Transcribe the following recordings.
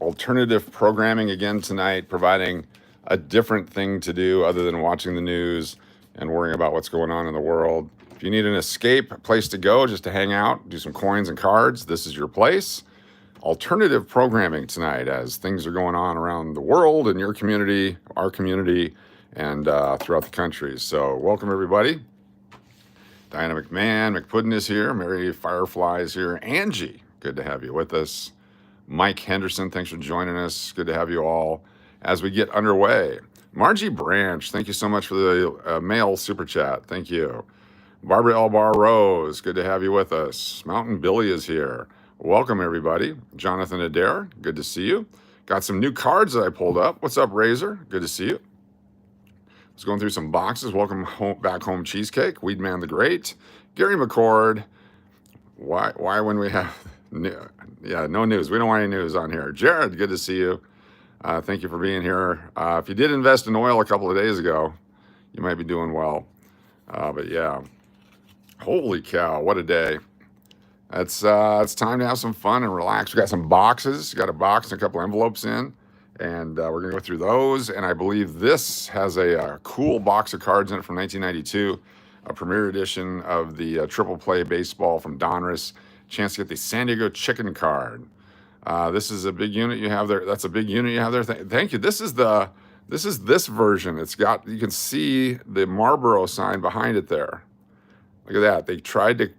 alternative programming again tonight, providing a different thing to do other than watching the news and worrying about what's going on in the world. If you need an escape, a place to go, just to hang out, do some coins and cards, this is your place. Alternative programming tonight as things are going on around the world, in your community, our community, and throughout the country. So welcome, everybody. Diana McMahon, McPuddin is here. Mary Firefly is here. Angie, good to have you with us. Mike Henderson, thanks for joining us. Good to have you all as we get underway. Margie Branch, thank you so much for the mail super chat. Thank you. Barbara Elbar Rose, good to have you with us. Mountain Billy is here. Welcome, everybody. Jonathan Adair, good to see you. Got some new cards that I pulled up. What's up, Razor? Good to see you. I was going through some boxes. Welcome home, back home, Cheesecake. Weedman the Great. Gary McCord. Why when we have no news? We don't want any news on here. Jared, good to see you. Thank you for being here. If you did invest in oil a couple of days ago, you might be doing well. But yeah, holy cow, what a day. It's time to have some fun and relax. We got some boxes. Got a box and a couple envelopes in, and we're going to go through those. And I believe this has a cool box of cards in it from 1992, a premiere edition of the Triple Play Baseball from Donruss. Chance to get the San Diego Chicken card. This is a big unit you have there. That's a big unit you have there. Thank you. This is this version. It's got, you can see the Marlboro sign behind it there. Look at that. They tried to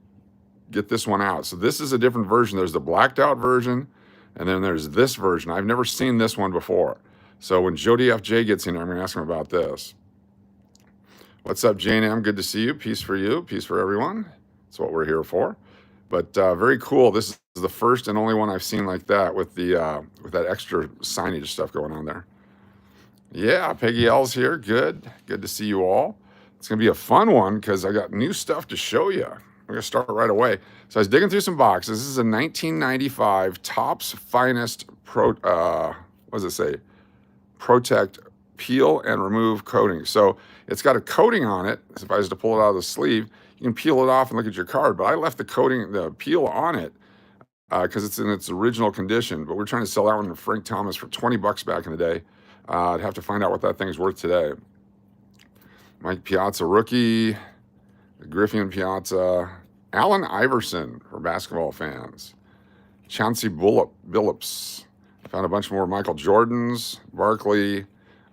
get this one out. So this is a different version. There's the blacked out version, and then there's this version. I've never seen this one before. So when Jody FJ gets in here, I'm going to ask him about this. What's up, Jane M? Good to see you. Peace for you. Peace for everyone. That's what we're here for. But very cool. This is the first and only one I've seen like that with that extra signage stuff going on there. Yeah, Peggy L's here. Good to see you all. It's going to be a fun one because I got new stuff to show you. We're going to start right away. So I was digging through some boxes. This is a 1995 Topps Finest Protect Peel and Remove Coating. So it's got a coating on it. If I was to pull it out of the sleeve, you can peel it off and look at your card. But I left the peel on it because it's in its original condition. But we're trying to sell that one to Frank Thomas for $20 back in the day. I'd have to find out what that thing's worth today. Mike Piazza rookie. Griffin Piazza. Allen Iverson for basketball fans. Chauncey Billups. Found a bunch more Michael Jordans. Barkley.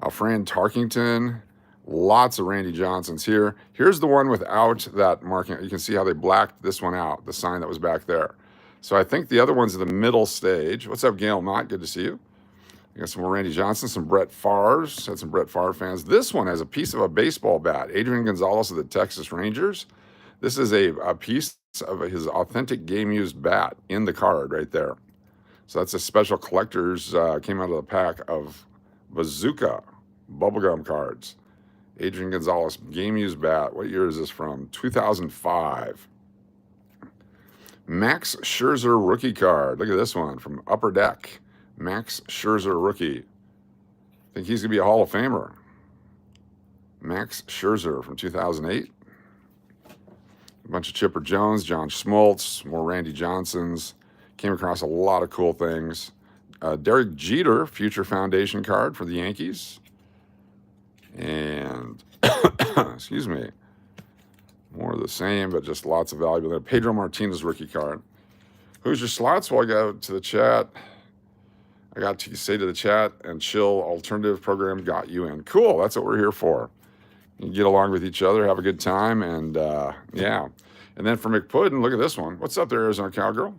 Fran Tarkington. Lots of Randy Johnsons here. Here's the one without that marking. You can see how they blacked this one out, the sign that was back there. So I think the other one's in the middle stage. What's up, Gail Mott? Good to see you. You got some more Randy Johnson, some Brett Favre's. Had some Brett Favre fans. This one has a piece of a baseball bat. Adrian Gonzalez of the Texas Rangers. This is a piece of his authentic game-used bat in the card right there. So that's a special collector's, came out of the pack of Bazooka bubblegum cards. Adrian Gonzalez, game-used bat. What year is this from? 2005. Max Scherzer rookie card. Look at this one from Upper Deck. Max Scherzer rookie. I think he's going to be a Hall of Famer. Max Scherzer from 2008. A bunch of Chipper Jones, John Schmaltz, more Randy Johnsons. Came across a lot of cool things. Derek Jeter, Future Foundation card for the Yankees. And, excuse me, more of the same, but just lots of value there. Pedro Martinez rookie card. Hoosier Slots? Well, I go to the chat. I got to say to the chat and chill alternative program got you in. Cool. That's what we're here for. You get along with each other, have a good time, and yeah. And then for McPuddin, look at this one. What's up there, Arizona Cowgirl?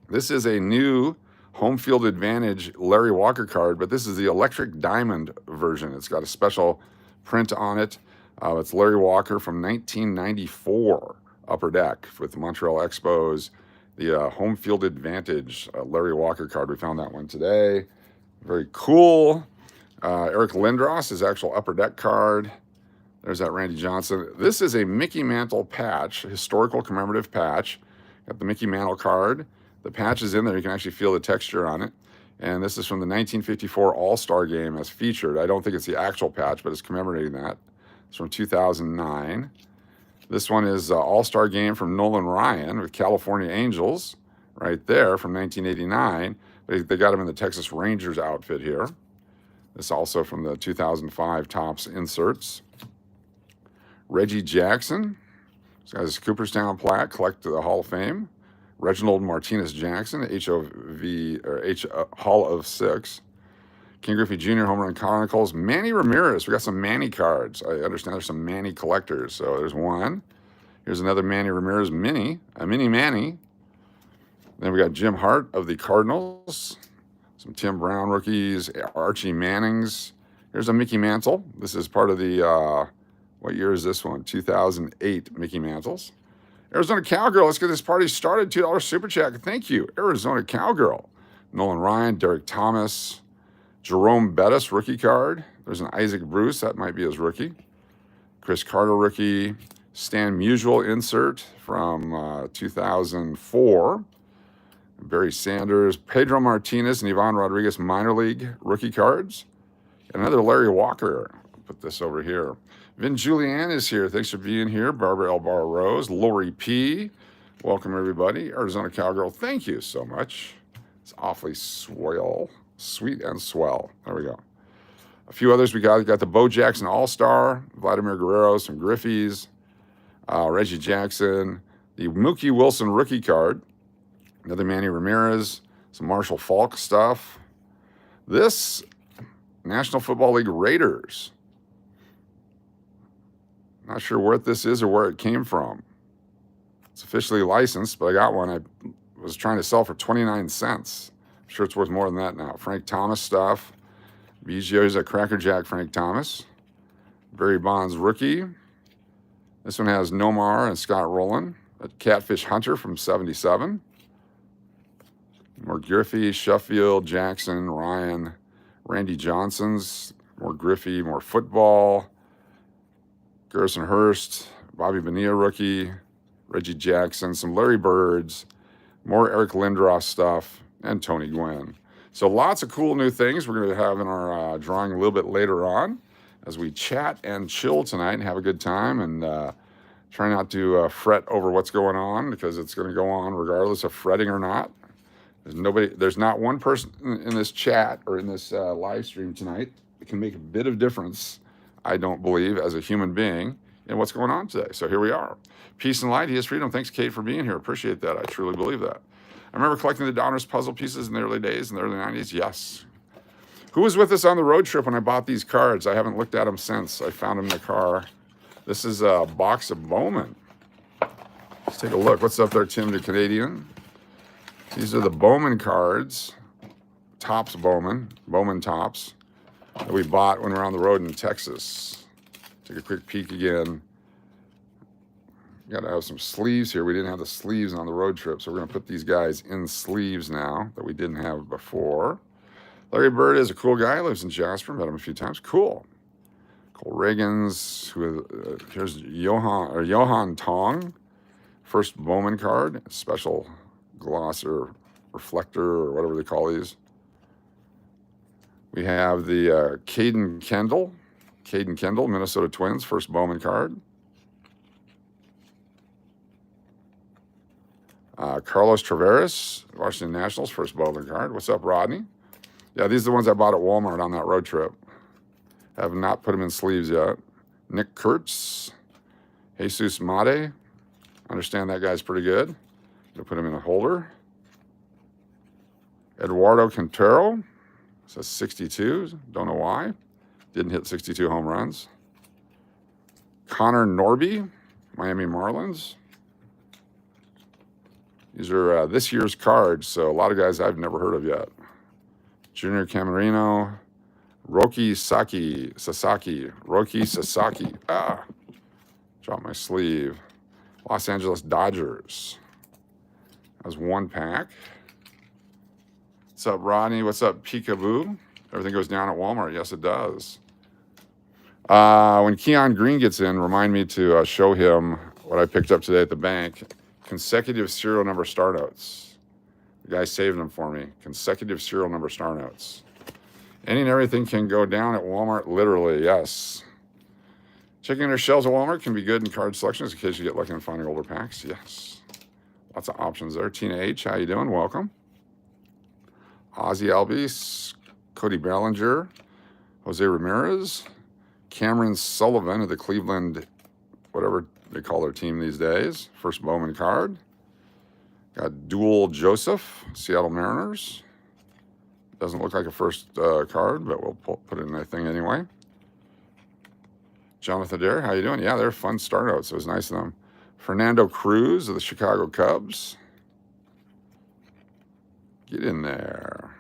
This is a new Home Field Advantage Larry Walker card, but this is the Electric Diamond version. It's got a special print on it. It's Larry Walker from 1994, Upper Deck with the Montreal Expos. The Home Field Advantage Larry Walker card. We found that one today. Very cool. Eric Lindros, his actual Upper Deck card. There's that Randy Johnson. This is a Mickey Mantle patch, historical commemorative patch. Got the Mickey Mantle card. The patch is in there. You can actually feel the texture on it. And this is from the 1954 All-Star Game as featured. I don't think it's the actual patch, but it's commemorating that. It's from 2009. This one is All-Star Game from Nolan Ryan with California Angels right there from 1989. They got him in the Texas Rangers outfit here. This also from the 2005 Topps inserts. Reggie Jackson. This guy's Cooperstown plaque, collect to the Hall of Fame. Reginald Martinez Jackson, Hall of Six. King Griffey Jr. Home Run Chronicles. Manny Ramirez. We got some Manny cards. I understand there's some Manny collectors. So there's one. Here's another Manny Ramirez a mini Manny. Then we got Jim Hart of the Cardinals. Some Tim Brown rookies. Archie Mannings. Here's a Mickey Mantle. This is part of the, what year is this one? 2008 Mickey Mantles. Arizona Cowgirl. Let's get this party started. $2 super chat. Thank you. Arizona Cowgirl. Nolan Ryan, Derek Thomas, Jerome Bettis, rookie card. There's an Isaac Bruce. That might be his rookie. Chris Carter, rookie. Stan Musial insert from 2004. Barry Sanders, Pedro Martinez, and Ivan Rodriguez minor league rookie cards. And another Larry Walker. I'll put this over here. Vin Julian is here. Thanks for being here. Barbara L. Barr Rose, Lori P. Welcome, everybody. Arizona Cowgirl, thank you so much. It's awfully sweet and swell. There we go. A few others we got. We got the Bo Jackson All-Star, Vladimir Guerrero, some Griffies, Reggie Jackson, the Mookie Wilson rookie card, another Manny Ramirez, some Marshall Falk stuff. This National Football League Raiders. Not sure what this is or where it came from. It's officially licensed, but I got one I was trying to sell for 29 cents. I'm sure it's worth more than that now. Frank Thomas stuff. BGO's a Cracker Jack Frank Thomas. Barry Bonds rookie. This one has Nomar and Scott Rowland. A Catfish Hunter from 77. More Griffey, Sheffield, Jackson, Ryan, Randy Johnson's. More Griffey, more football. Garrison Hurst, Bobby Bonilla rookie. Reggie Jackson, some Larry Birds. More Eric Lindros stuff. And Tony Gwynn. So lots of cool new things we're going to have in our drawing a little bit later on as we chat and chill tonight and have a good time and try not to fret over what's going on because it's going to go on regardless of fretting or not. There's not one person in this chat or in this live stream tonight that can make a bit of difference, I don't believe, as a human being in what's going on today. So here we are. Peace and light. He is freedom. Thanks, Kate, for being here. Appreciate that. I truly believe that. I remember collecting the Donruss puzzle pieces in the early days, in the early 90s. Yes. Who was with us on the road trip when I bought these cards? I haven't looked at them since. I found them in the car. This is a box of Bowman. Let's take a look. What's up there, Tim the Canadian? These are the Bowman cards. Topps Bowman. Bowman Topps. That we bought when we were on the road in Texas. Take a quick peek again. Got to have some sleeves here. We didn't have the sleeves on the road trip, so we're going to put these guys in sleeves now that we didn't have before. Larry Bird is a cool guy. Lives in Jasper. Met him a few times. Cool. Cole Reagans. Here's Johan Tong. First Bowman card. Special gloss or reflector or whatever they call these. We have the Caden Kendall, Minnesota Twins. First Bowman card. Carlos Traveris, Washington Nationals, first Bowman card. What's up, Rodney? Yeah, these are the ones I bought at Walmart on that road trip. Have not put them in sleeves yet. Nick Kurtz, Jesus Mate. Understand that guy's pretty good. Gonna put him in a holder. Eduardo Quintero, says 62. Don't know why. Didn't hit 62 home runs. Connor Norby, Miami Marlins. These are this year's cards, so a lot of guys I've never heard of yet. Junior Camarino, Roki Sasaki. Dropped my sleeve. Los Angeles Dodgers. That's one pack. What's up, Rodney? What's up, Peekaboo? Everything goes down at Walmart. Yes, it does. When Keon Green gets in, remind me to show him what I picked up today at the bank. Consecutive serial number star notes. The guy saved them for me. Consecutive serial number star notes. Any and everything can go down at Walmart, literally, yes. Checking their shelves at Walmart can be good in card selections in case you get lucky and finding older packs. Yes. Lots of options there. Tina H., how you doing? Welcome. Ozzy Albies, Cody Bellinger, Jose Ramirez, Cameron Sullivan of the Cleveland, whatever they call their team these days, first Bowman card. Got Dual Joseph, Seattle Mariners. Doesn't look like a first card, but we'll put it in that thing anyway. Jonathan Dare, how you doing? Yeah, they're fun start outs. It was nice of them. Fernando Cruz of the Chicago Cubs. Get in there.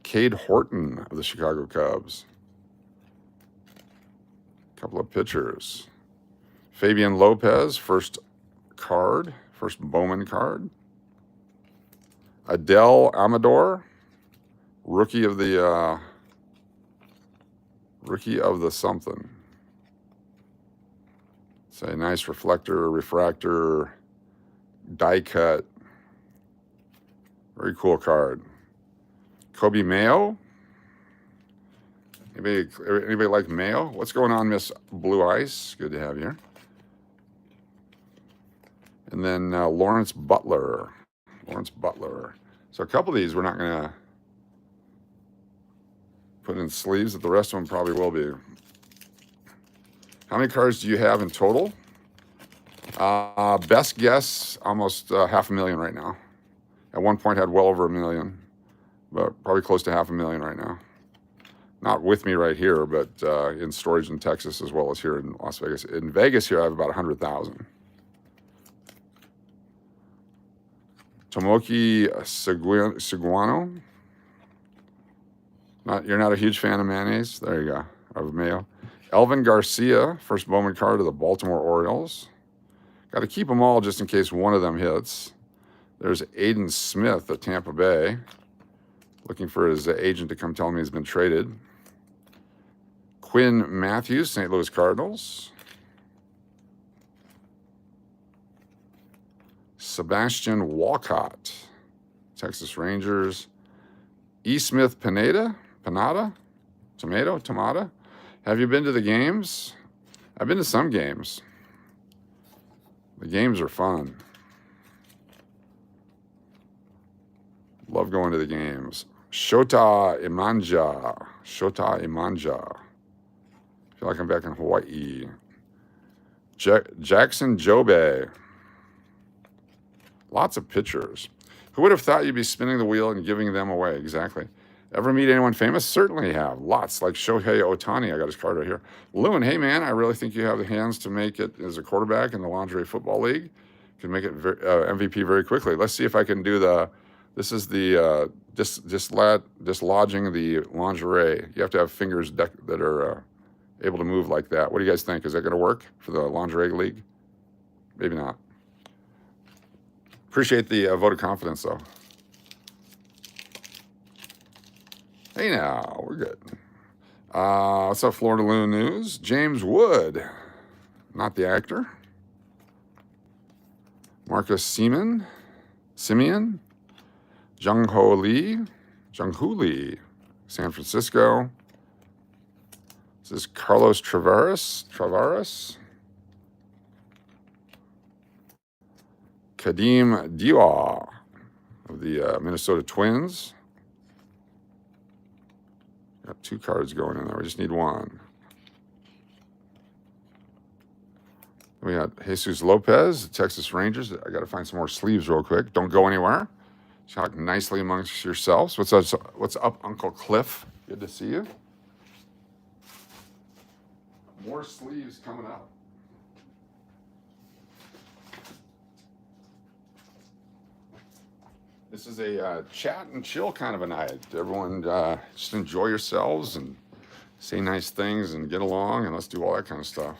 Cade Horton of the Chicago Cubs. Couple of pitchers. Fabian Lopez, first card, first Bowman card. Adele Amador, rookie of the something. It's a nice reflector, refractor, die cut. Very cool card. Kobe Mayo. Anybody like Mayo? What's going on, Miss Blue Ice? Good to have you here. And then Lawrence Butler. So a couple of these we're not going to put in sleeves, but the rest of them probably will be. How many cards do you have in total? Best guess, almost 500,000 right now. At one point had well over 1 million, but probably close to 500,000 right now. Not with me right here, but in storage in Texas as well as here in Las Vegas. In Vegas here, I have about 100,000. Tomoki Seguano. You're not a huge fan of mayonnaise? There you go, of mayo. Elvin Garcia, first Bowman card of the Baltimore Orioles. Got to keep them all just in case one of them hits. There's Aiden Smith at Tampa Bay. Looking for his agent to come tell me he's been traded. Quinn Matthews, St. Louis Cardinals. Sebastian Walcott, Texas Rangers. E. Smith Pineda. Have you been to the games? I've been to some games. The games are fun. Love going to the games. Shota Imanja. Feel like I'm back in Hawaii. Jackson Jobe. Lots of pictures. Who would have thought you'd be spinning the wheel and giving them away? Exactly. Ever meet anyone famous? Certainly have. Lots, like Shohei Ohtani. I got his card right here. Lewin, hey man, I really think you have the hands to make it as a quarterback in the Lingerie Football League. You can make it MVP very quickly. Let's see if I can do the, this is the dislodging the lingerie. You have to have fingers that are able to move like that. What do you guys think? Is that going to work for the Lingerie League? Maybe not. Appreciate the vote of confidence, though. Hey now, we're good. What's up, Florida Loon News? James Wood, not the actor. Marcus Simeon, Jung-Ho Lee, San Francisco. This is Carlos Travaris. Kadeem Diwa of the Minnesota Twins. Got 2 cards going in there. We just need one. We got Jesus Lopez, Texas Rangers. I got to find some more sleeves real quick. Don't go anywhere. Talk nicely amongst yourselves. What's up, Uncle Cliff? Good to see you. More sleeves coming up. This is a chat and chill kind of a night. Everyone just enjoy yourselves and say nice things and get along, and let's do all that kind of stuff.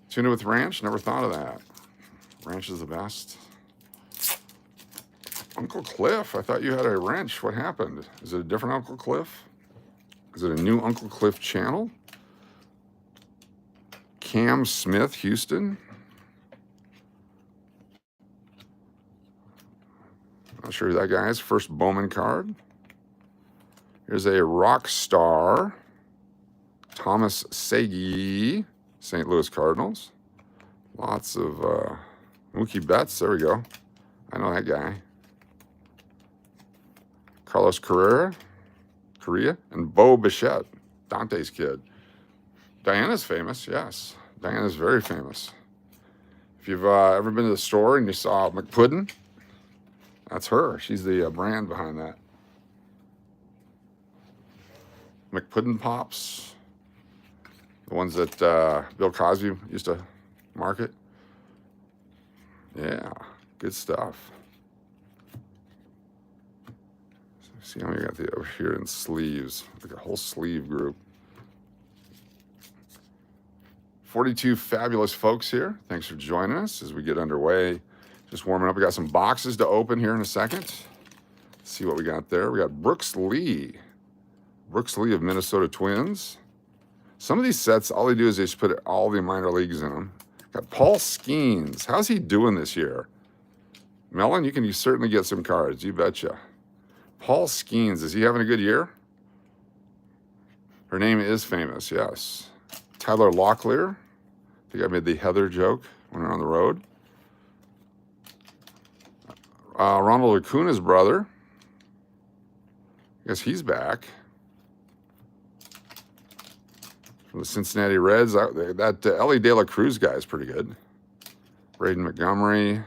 Tuna with ranch? Never thought of that. Ranch is the best. Uncle Cliff, I thought you had a wrench. What happened? Is it a different Uncle Cliff? Is it a new Uncle Cliff channel? Cam Smith, Houston. Not sure who that guy is. First Bowman card. Here's a rock star. Thomas Sagi, St. Louis Cardinals. Lots of Mookie Betts. There we go. I know that guy. Carlos Correa, and Bo Bichette, Dante's kid. Diana's famous, yes. Diana's very famous. If you've ever been to the store and you saw McPuddin, that's her. She's the brand behind that. McPuddin Pops, the ones that Bill Cosby used to market. Yeah, good stuff. See how many got over here in sleeves, like a whole sleeve group. 42 fabulous folks here. Thanks for joining us as we get underway. Just warming up. We got some boxes to open here in a second. Let's see what we got there. We got Brooks Lee of Minnesota Twins. Some of these sets, all they do is they just put all the minor leagues in them. Got Paul Skeens. How's he doing this year? Melon, you can certainly get some cards. You betcha. Paul Skeens, is he having a good year? Her name is famous, yes. Tyler Locklear. I think I made the Heather joke when we were on the road. Ronald Acuna's brother. I guess he's back. From the Cincinnati Reds. That Ellie De La Cruz guy is pretty good. Braden Montgomery.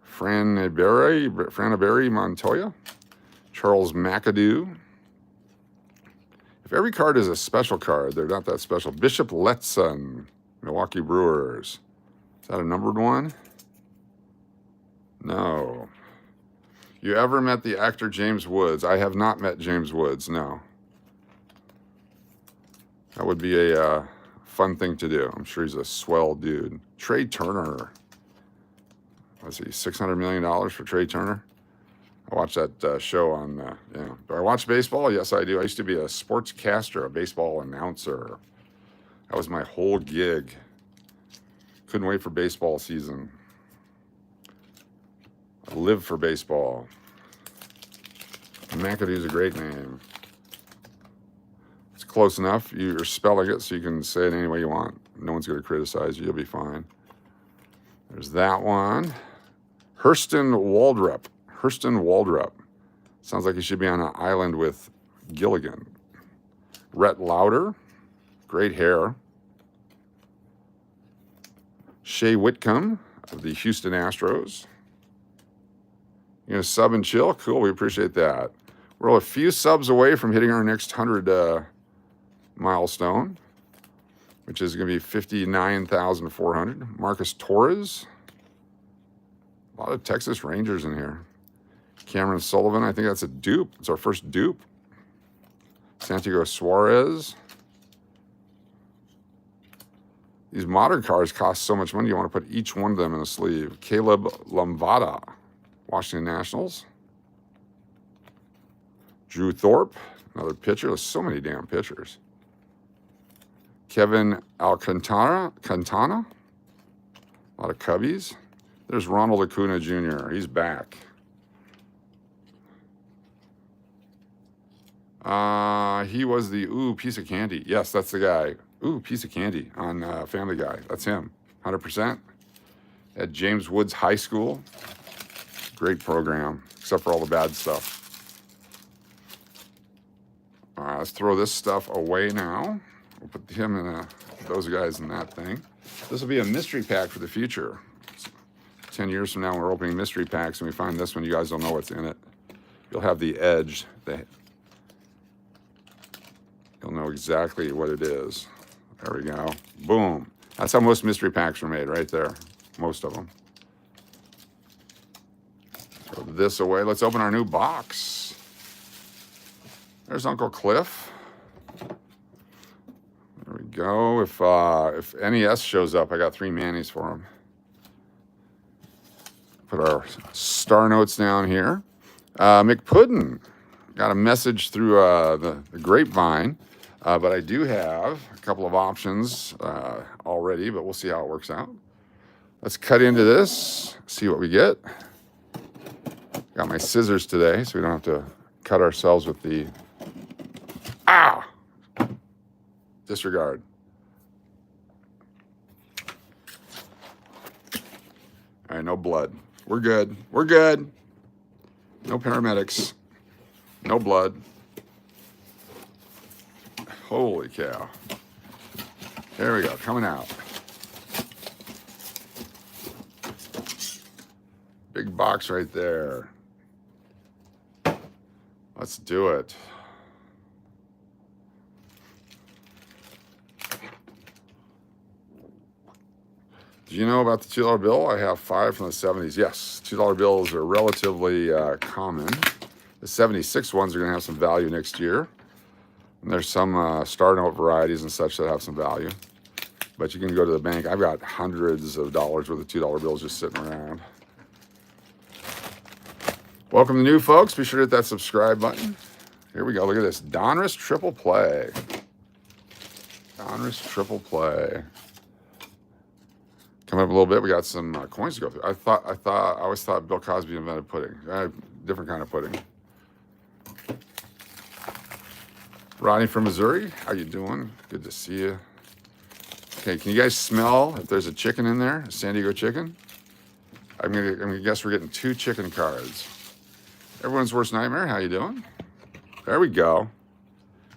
Fran Aberry Montoya. Charles McAdoo. If every card is a special card, they're not that special. Bishop Letson, Milwaukee Brewers. Is that a numbered one? No. You ever met the actor James Woods? I have not met James Woods, no. That would be a fun thing to do. I'm sure he's a swell dude. Trey Turner. Let's see, $600 million for Trey Turner. I watched that show on, Do I watch baseball? Yes, I do. I used to be a sportscaster, a baseball announcer. That was my whole gig. Couldn't wait for baseball season. I live for baseball. McAdoo's a great name. It's close enough. You're spelling it so you can say it any way you want. No one's going to criticize you. You'll be fine. There's that one. Hurston Waldrop. Sounds like he should be on an island with Gilligan. Rhett Lauder. Great hair. Shea Whitcomb of the Houston Astros. You know, sub and chill? Cool, we appreciate that. We're a few subs away from hitting our next 100 milestone, which is going to be 59,400. Marcus Torres. A lot of Texas Rangers in here. Cameron Sullivan, I think that's a dupe. It's our first dupe. Santiago Suarez. These modern cards cost so much money, you want to put each one of them in a sleeve. Caleb Lumvada, Washington Nationals. Drew Thorpe, another pitcher. There's so many damn pitchers. Kevin Alcantara, a lot of Cubbies. There's Ronald Acuna Jr. He's back. He was the piece of candy. Yes, that's the guy. Piece of candy on Family Guy. That's him, 100%. At James Woods High School. Great program, except for all the bad stuff. All right, let's throw this stuff away now. We'll put him in those guys in that thing. This will be a mystery pack for the future. 10 years from now, we're opening mystery packs, and we find this one. You guys don't know what's in it. You'll have the edge. You'll know exactly what it is. There we go. Boom. That's how most mystery packs are made, right there. Most of them. Throw this away. Let's open our new box. There's Uncle Cliff. There we go. If NES shows up, I got 3 Mannies for him. Put our star notes down here. McPuddin. Got a message through the grapevine. But I do have a couple of options already, but we'll see how it works out. Let's cut into this, see what we get. Got my scissors today, so we don't have to cut ourselves with the... Disregard. All right, no blood. We're good. We're good. No paramedics. No blood. Holy cow. There we go. Coming out. Big box right there. Let's do it. Do you know about the $2 bill? I have 5 from the 70s. Yes, $2 bills are relatively common. The 76 ones are going to have some value next year. And there's some star note varieties and such that have some value. But you can go to the bank. I've got hundreds of dollars worth of $2 bills just sitting around. Welcome to new folks. Be sure to hit that subscribe button. Here we go. Look at this. Donruss Triple Play. Donruss Triple Play. Coming up a little bit, we got some coins to go through. I always thought Bill Cosby invented pudding. Different kind of pudding. Rodney from Missouri, how you doing? Good to see you. Okay, can you guys smell if there's a chicken in there? A San Diego chicken? I'm gonna guess we're getting 2 chicken cards. Everyone's worst nightmare, how you doing? There we go.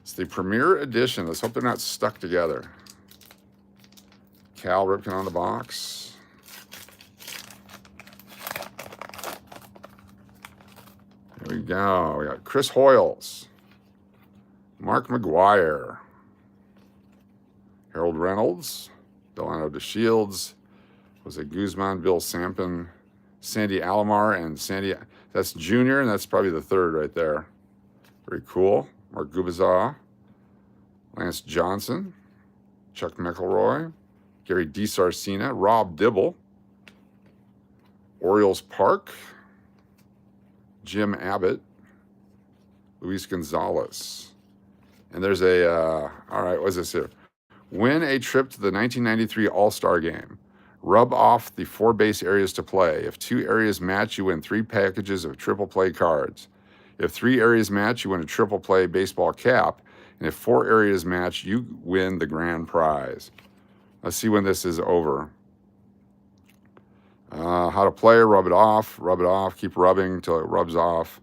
It's the premiere edition. Let's hope they're not stuck together. Cal Ripken on the box. Here we go. We got Chris Hoyles, Mark McGuire, Harold Reynolds, Delano DeShields, Jose Guzman, Bill Sampson, Sandy Alomar, and Sandy, that's Junior, and that's probably the 3rd right there. Very cool. Mark Gubizaw, Lance Johnson, Chuck McElroy, Gary DiSarcina, Rob Dibble, Orioles Park, Jim Abbott, Luis Gonzalez. And there's a, all right, what's this here? Win a trip to the 1993 All-Star Game. Rub off the 4 base areas to play. If 2 areas match, you win 3 packages of triple play cards. If 3 areas match, you win a triple play baseball cap. And if 4 areas match, you win the grand prize. Let's see when this is over. How to play, rub it off, keep rubbing until it rubs off.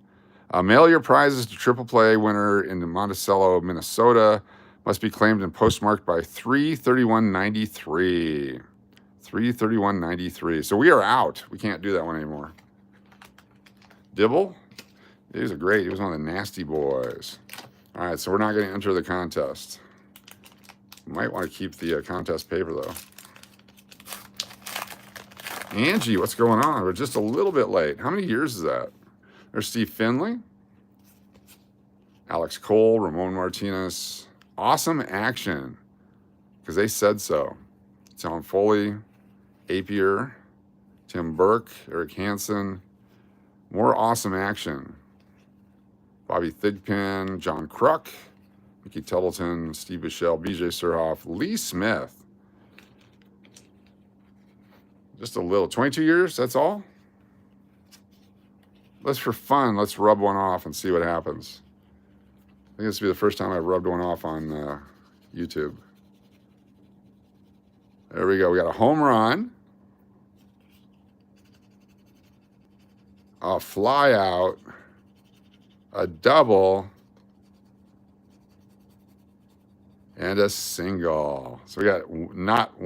Mail your prizes to Triple Play winner in Monticello, Minnesota. Must be claimed and postmarked by 3/31/93. 3/31/93. So we are out. We can't do that one anymore. Dibble? He was great. He was one of the nasty boys. All right, so we're not going to enter the contest. Might want to keep the contest paper, though. Angie, what's going on? We're just a little bit late. How many years is that? There's Steve Finley, Alex Cole, Ramon Martinez. Awesome action, because they said so. Tom Foley, Apier, Tim Burke, Eric Hansen. More awesome action. Bobby Thigpen, John Kruk, Mickey Tubbleton, Steve Bichelle, BJ Surhoff, Lee Smith. Just a little. 22 years, that's all? Let's, for fun, let's rub one off and see what happens. I think this will be the first time I've rubbed one off on YouTube. There we go. We got a home run, a fly out, a double, and a single. So we got not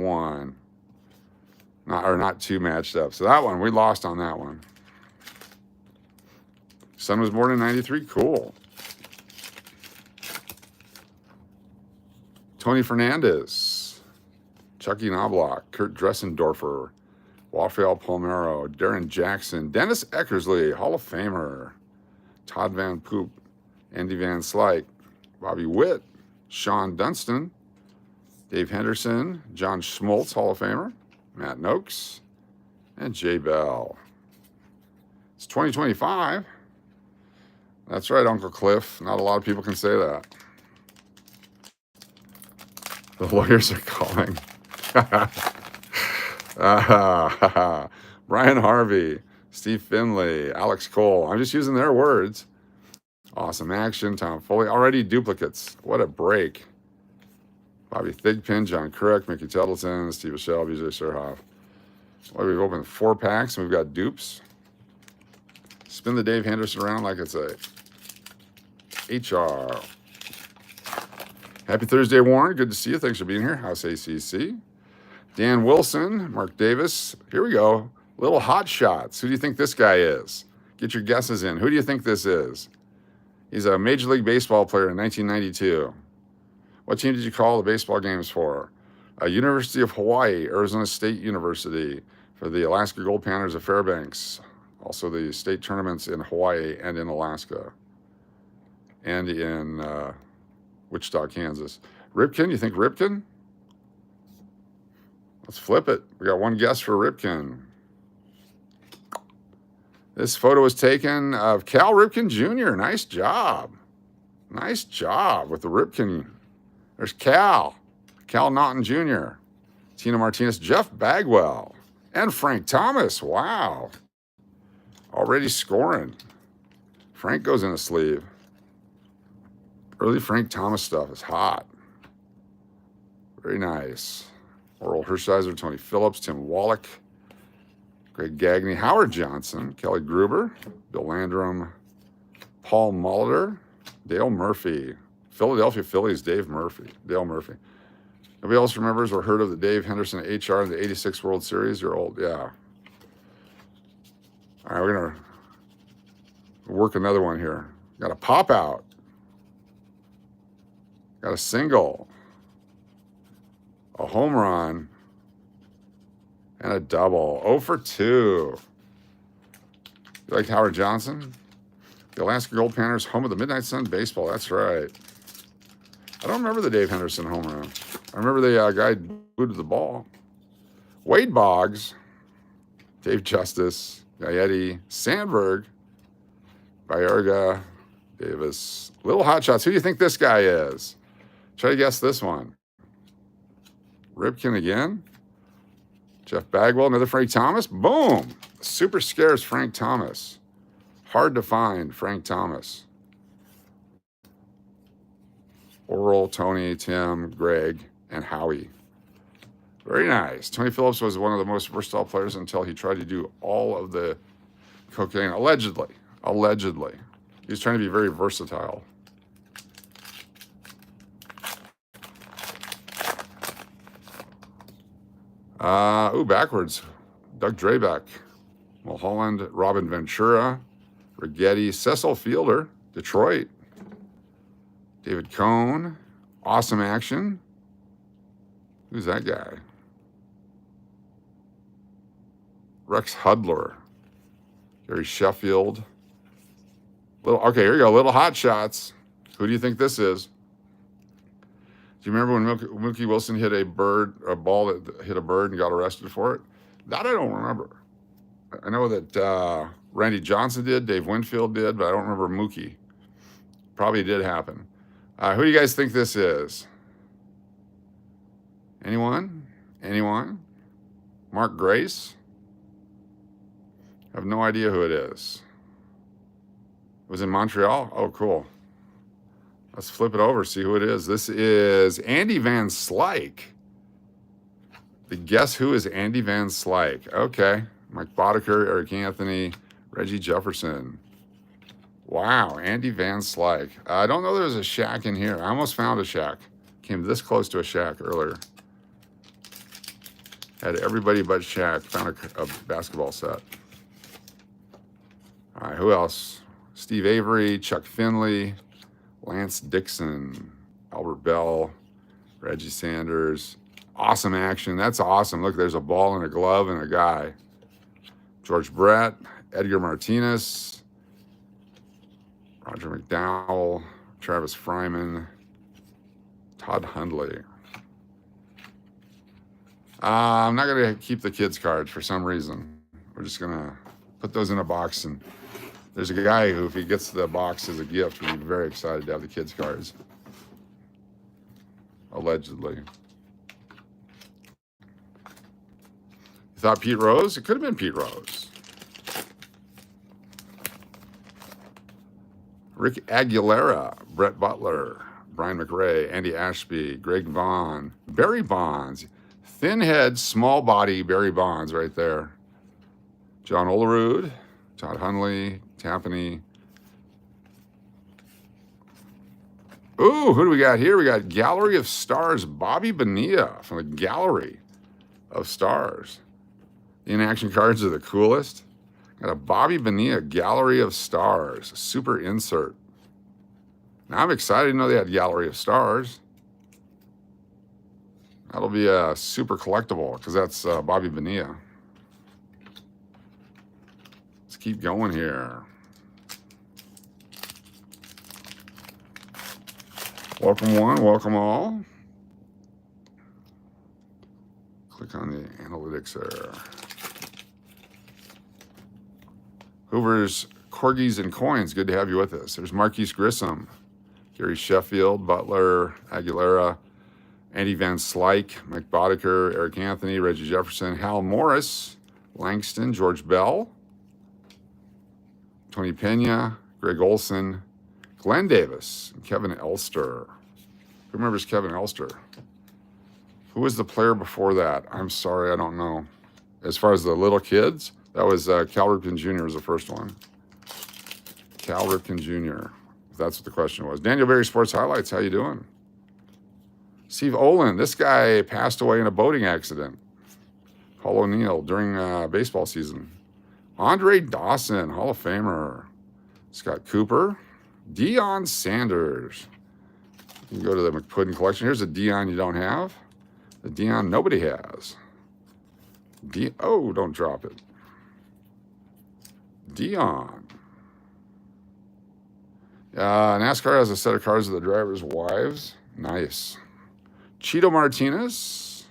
2 matched up. So that one, we lost on that one. Son was born in 93. Cool. Tony Fernandez, Chucky Knobloch, Kurt Dressendorfer, Rafael Palmero, Darren Jackson, Dennis Eckersley, Hall of Famer, Todd Van Poop, Andy Van Slyke, Bobby Witt, Sean Dunston, Dave Henderson, John Schmoltz, Hall of Famer, Matt Noakes, and Jay Bell. It's 2025. That's right, Uncle Cliff. Not a lot of people can say that. The lawyers are calling. Brian Harvey, Steve Finley, Alex Cole. I'm just using their words. Awesome action. Tom Foley. Already duplicates. What a break. Bobby Thigpen, John Crook, Mickey Tuddleton, Steve Bichelle, BJ Surhoff. Well, we've opened 4 packs and we've got dupes. Spin the Dave Henderson around like it's a HR. Happy Thursday, Warren. Good to see you. Thanks for being here. House ACC. Dan Wilson, Mark Davis. Here we go. Little hot shots. Who do you think this guy is? Get your guesses in. Who do you think this is? He's a Major League Baseball player in 1992. What team did you call the baseball games for? University of Hawaii, Arizona State University, for the Alaska Gold Panthers of Fairbanks. Also the state tournaments in Hawaii and in Alaska. And in Wichita, Kansas. Ripken, you think Ripken? Let's flip it. We got one guess for Ripken. This photo was taken of Cal Ripken Jr. Nice job. Nice job with the Ripken. There's Cal Naughton Jr., Tina Martinez, Jeff Bagwell, and Frank Thomas. Wow. Already scoring. Frank goes in a sleeve. Early Frank Thomas stuff is hot. Very nice. Oral Hershiser, Tony Phillips, Tim Wallach, Greg Gagne, Howard Johnson, Kelly Gruber, Bill Landrum, Paul Molitor, Dale Murphy, Philadelphia Phillies, Dale Murphy. Nobody else remembers or heard of the Dave Henderson HR in the 86 World Series? You're old, yeah. All right, we're going to work another one here. Got a pop out. Got a single. A home run. And a double. 0 for 2. You like Howard Johnson? The Alaska Gold Panthers, home of the Midnight Sun baseball. That's right. I don't remember the Dave Henderson home run. I remember the guy booted the ball. Wade Boggs, Dave Justice, Gaetti, Sandberg, Bayerga, Davis. Little hot shots. Who do you think this guy is? Try to guess this one. Ripken again. Jeff Bagwell, another Frank Thomas. Boom. Super scarce Frank Thomas. Hard to find Frank Thomas. Oral, Tony, Tim, Greg, and Howie. Very nice. Tony Phillips was one of the most versatile players until he tried to do all of the cocaine. Allegedly. He was trying to be very versatile. Backwards. Doug Drabeck, Mulholland, Robin Ventura, Rigetti, Cecil Fielder, Detroit, David Cohn, Awesome Action. Who's that guy? Rex Hudler, Gary Sheffield. Okay, here you go. Little hot shots. Who do you think this is? Do you remember when Mookie Wilson hit a ball that hit a bird and got arrested for it? That I don't remember. I know that Randy Johnson did, Dave Winfield did, but I don't remember Mookie. Probably did happen. Who do you guys think this is? Anyone? Mark Grace? I have no idea who it is. It was in Montreal? Oh, cool. Let's flip it over, see who it is. This is Andy Van Slyke. The guess who is Andy Van Slyke? Okay. Mike Boddicker, Eric Anthony, Reggie Jefferson. Wow, Andy Van Slyke. I don't know there's a shack in here. I almost found a shack. Came this close to a shack earlier. Had everybody but Shaq. Found a basketball set. All right, who else? Steve Avery, Chuck Finley, Lance Dixon, Albert Bell, Reggie Sanders. Awesome Action. That's awesome. Look, there's a ball and a glove and a guy. George Brett, Edgar Martinez, Roger McDowell, Travis Fryman, Todd Hundley. I'm not going to keep the kids' cards for some reason. We're just going to put those in a box. And there's a guy who, if he gets the box as a gift, would be very excited to have the kids' cards. Allegedly. You thought Pete Rose? It could have been Pete Rose. Rick Aguilera, Brett Butler, Brian McRae, Andy Ashby, Greg Vaughn, Barry Bonds. Thin head, small body Barry Bonds right there. John Olerud, Todd Hundley, Tappany. Ooh, who do we got here? We got Gallery of Stars, Bobby Bonilla from the Gallery of Stars. In-action cards are the coolest. Got a Bobby Bonilla Gallery of Stars, super insert. Now I'm excited to know they had Gallery of Stars. That'll be a super collectible because that's Bobby Bonilla. Let's keep going here. Welcome one, welcome all. Click on the analytics there. Hoover's Corgis and Coins, good to have you with us. There's Marquise Grissom, Gary Sheffield, Butler, Aguilera, Andy Van Slyke, Mike Boddicker, Eric Anthony, Reggie Jefferson, Hal Morris, Langston, George Bell, Tony Pena, Greg Olson, Glenn Davis, and Kevin Elster. Who remembers Kevin Elster? Who was the player before that? I'm sorry, I don't know. As far as the little kids, that was Cal Ripken Jr. was the first one. Cal Ripken Jr., if that's what the question was. Daniel Berry Sports Highlights, how you doing? Steve Olin, this guy passed away in a boating accident. Paul O'Neill during baseball season. Andre Dawson, Hall of Famer. Scott Cooper. Deion Sanders. You can go to the McPuddin collection. Here's a Deion you don't have. The Deion nobody has. Oh, don't drop it. Deion. NASCAR has a set of cards of the drivers' wives. Nice. Cheeto Martinez.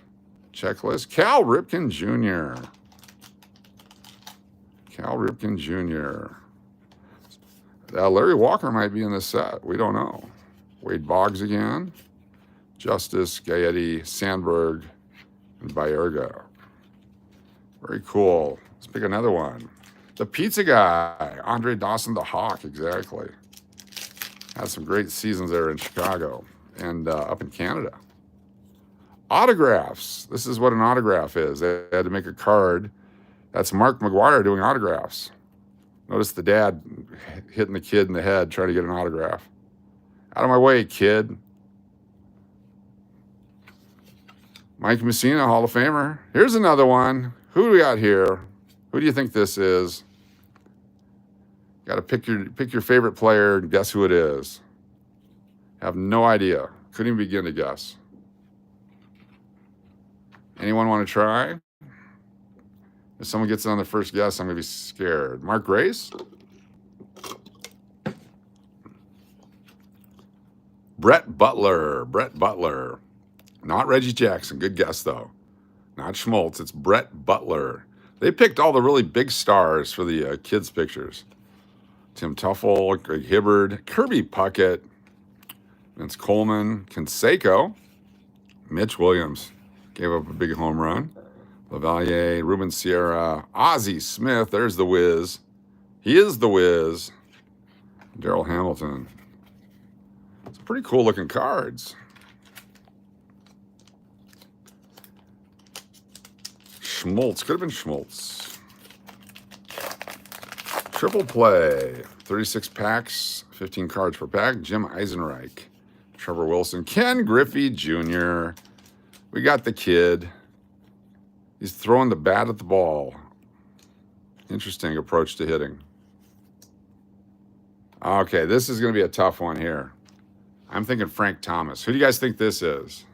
Checklist. Cal Ripken Jr. Cal Ripken Jr. Larry Walker might be in this set. We don't know. Wade Boggs again. Justice, Gaetti, Sandberg, and Baerga. Very cool. Let's pick another one. The Pizza Guy. Andre Dawson, the Hawk, exactly. Had some great seasons there in Chicago and up in Canada. Autographs. This is what an autograph is. They had to make a card. That's Mark McGuire doing autographs. Notice the dad hitting the kid in the head trying to get an autograph. Out of my way, kid. Mike Messina, Hall of Famer. Here's another one. Who do we got here? Who do you think this is? Got to pick your favorite player and guess who it is. Have no idea. Couldn't even begin to guess. Anyone want to try? If someone gets it on the first guess, I'm going to be scared. Mark Grace? Brett Butler. Brett Butler. Not Reggie Jackson. Good guess, though. Not Schmaltz. It's Brett Butler. They picked all the really big stars for the kids' pictures. Tim Tuffle, Greg Hibbard, Kirby Puckett, Vince Coleman, Canseco, Mitch Williams gave up a big home run. Lavalier, Ruben Sierra, Ozzie Smith, there's the Wiz. He is the Wiz. Darrell Hamilton. Some pretty cool looking cards. Schmaltz, could have been Schmaltz. Triple play, 36 packs, 15 cards per pack. Jim Eisenreich, Trevor Wilson, Ken Griffey Jr. We got the kid. He's throwing the bat at the ball. Interesting approach to hitting. Okay, this is going to be a tough one here. I'm thinking Frank Thomas. Who do you guys think this is?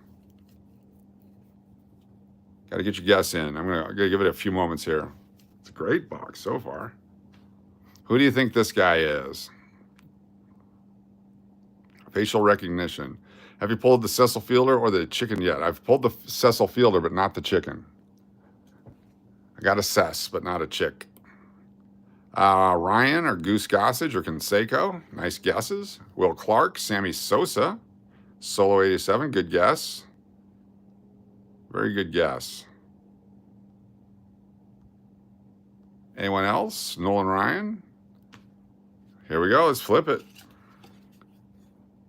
Got to get your guess in. I'm going to give it a few moments here. It's a great box so far. Who do you think this guy is? Facial recognition. Have you pulled the Cecil Fielder or the chicken yet? I've pulled the Cecil Fielder, but not the chicken. I got a Cess, but not a chick. Ryan or Goose Gossage or Canseco. Nice guesses. Will Clark, Sammy Sosa. Solo 87, good guess. Very good guess. Anyone else? Nolan Ryan? Here we go. Let's flip it.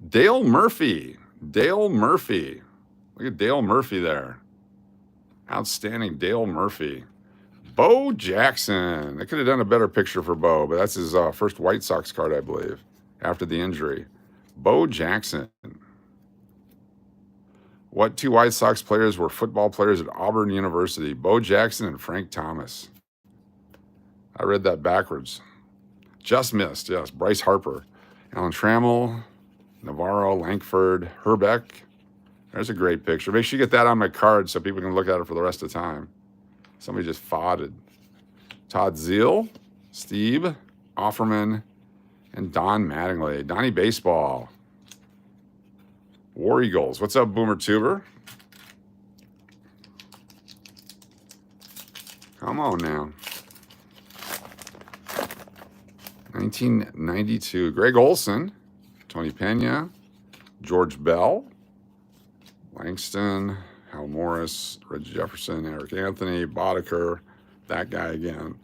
Dale Murphy. Dale Murphy. Look at Dale Murphy there. Outstanding Dale Murphy. Bo Jackson. They could have done a better picture for Bo, but that's his first White Sox card, I believe, after the injury. Bo Jackson. What two White Sox players were football players at Auburn University? Bo Jackson and Frank Thomas. I read that backwards. Just missed, yes. Bryce Harper. Alan Trammell, Navarro, Lankford, Herbeck. There's a great picture. Make sure you get that on my card so people can look at it for the rest of the time. Somebody just fodded. Todd Zeal, Steve Offerman, and Don Mattingly. Donnie Baseball. War Eagles. What's up, Boomer Tuber? Come on now. 1992. Greg Olson, Tony Pena, George Bell, Langston, Hal Morris, Reggie Jefferson, Eric Anthony, Boddicker, that guy again.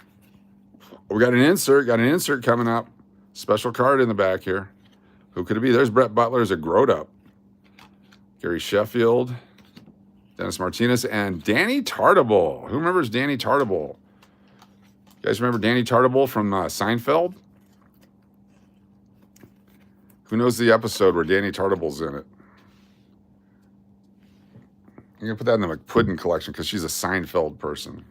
We got an insert coming up. Special card in the back here. Who could it be? There's Brett Butler as a growed up. Gary Sheffield, Dennis Martinez, and Danny Tartable. Who remembers Danny Tartable? You guys remember Danny Tartable from Seinfeld? Who knows the episode where Danny Tartable's in it? I'm going to put that in the McPuddin collection because she's a Seinfeld person.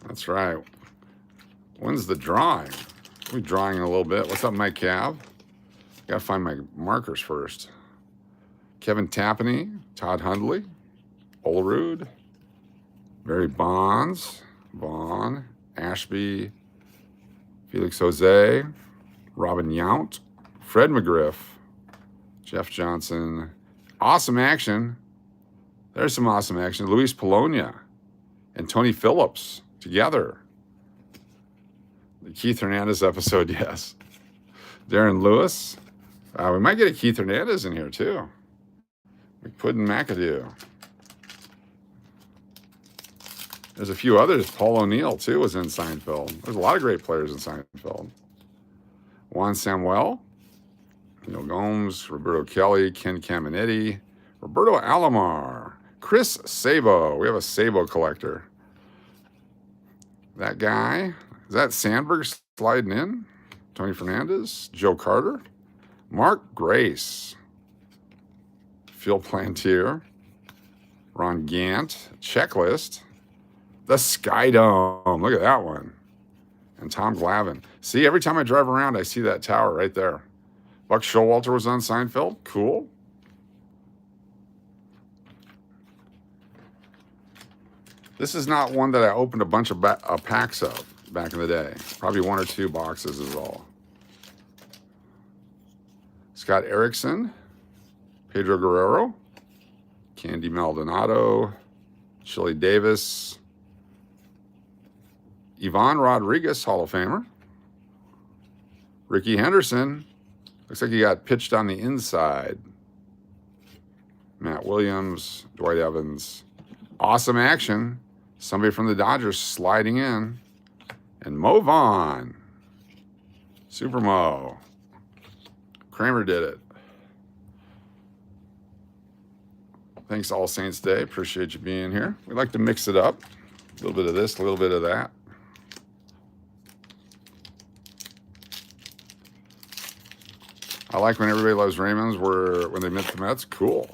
That's right. When's the drawing? We'll be drawing in a little bit. What's up, Mike Cav? Got to find my markers first. Kevin Tappaney, Todd Hundley, Olerud, Barry Bonds, Vaughn, Ashby, Felix Jose, Robin Yount, Fred McGriff, Jeff Johnson. Awesome action. There's some awesome action. Luis Polonia and Tony Phillips together. The Keith Hernandez episode, yes. Darren Lewis. We might get a Keith Hernandez in here, too. McPuddin McAdoo. There's a few others. Paul O'Neill, too, was in Seinfeld. There's a lot of great players in Seinfeld. Juan Samuel, Neil Gomes, Roberto Kelly, Ken Caminetti, Roberto Alomar, Chris Sabo. We have a Sabo collector. That guy. Is that Sandberg sliding in? Tony Fernandez, Joe Carter, Mark Grace, Phil Plantier, Ron Gant, Checklist, the Sky Dome. Look at that one. And Tom Glavine. See, every time I drive around, I see that tower right there. Buck Showalter was on Seinfeld. Cool. This is not one that I opened a bunch of packs of back in the day. Probably one or two boxes is all. Scott Erickson, Pedro Guerrero, Candy Maldonado, Chili Davis, Yvonne Rodriguez, Hall of Famer, Ricky Henderson, looks like he got pitched on the inside, Matt Williams, Dwight Evans, awesome action, somebody from the Dodgers sliding in, and Mo Vaughn, Super Mo. Kramer did it. Thanks, All Saints Day. Appreciate you being here. We like to mix it up. A little bit of this, a little bit of that. I like when Everybody Loves Raymond's when they met the Metz. Cool.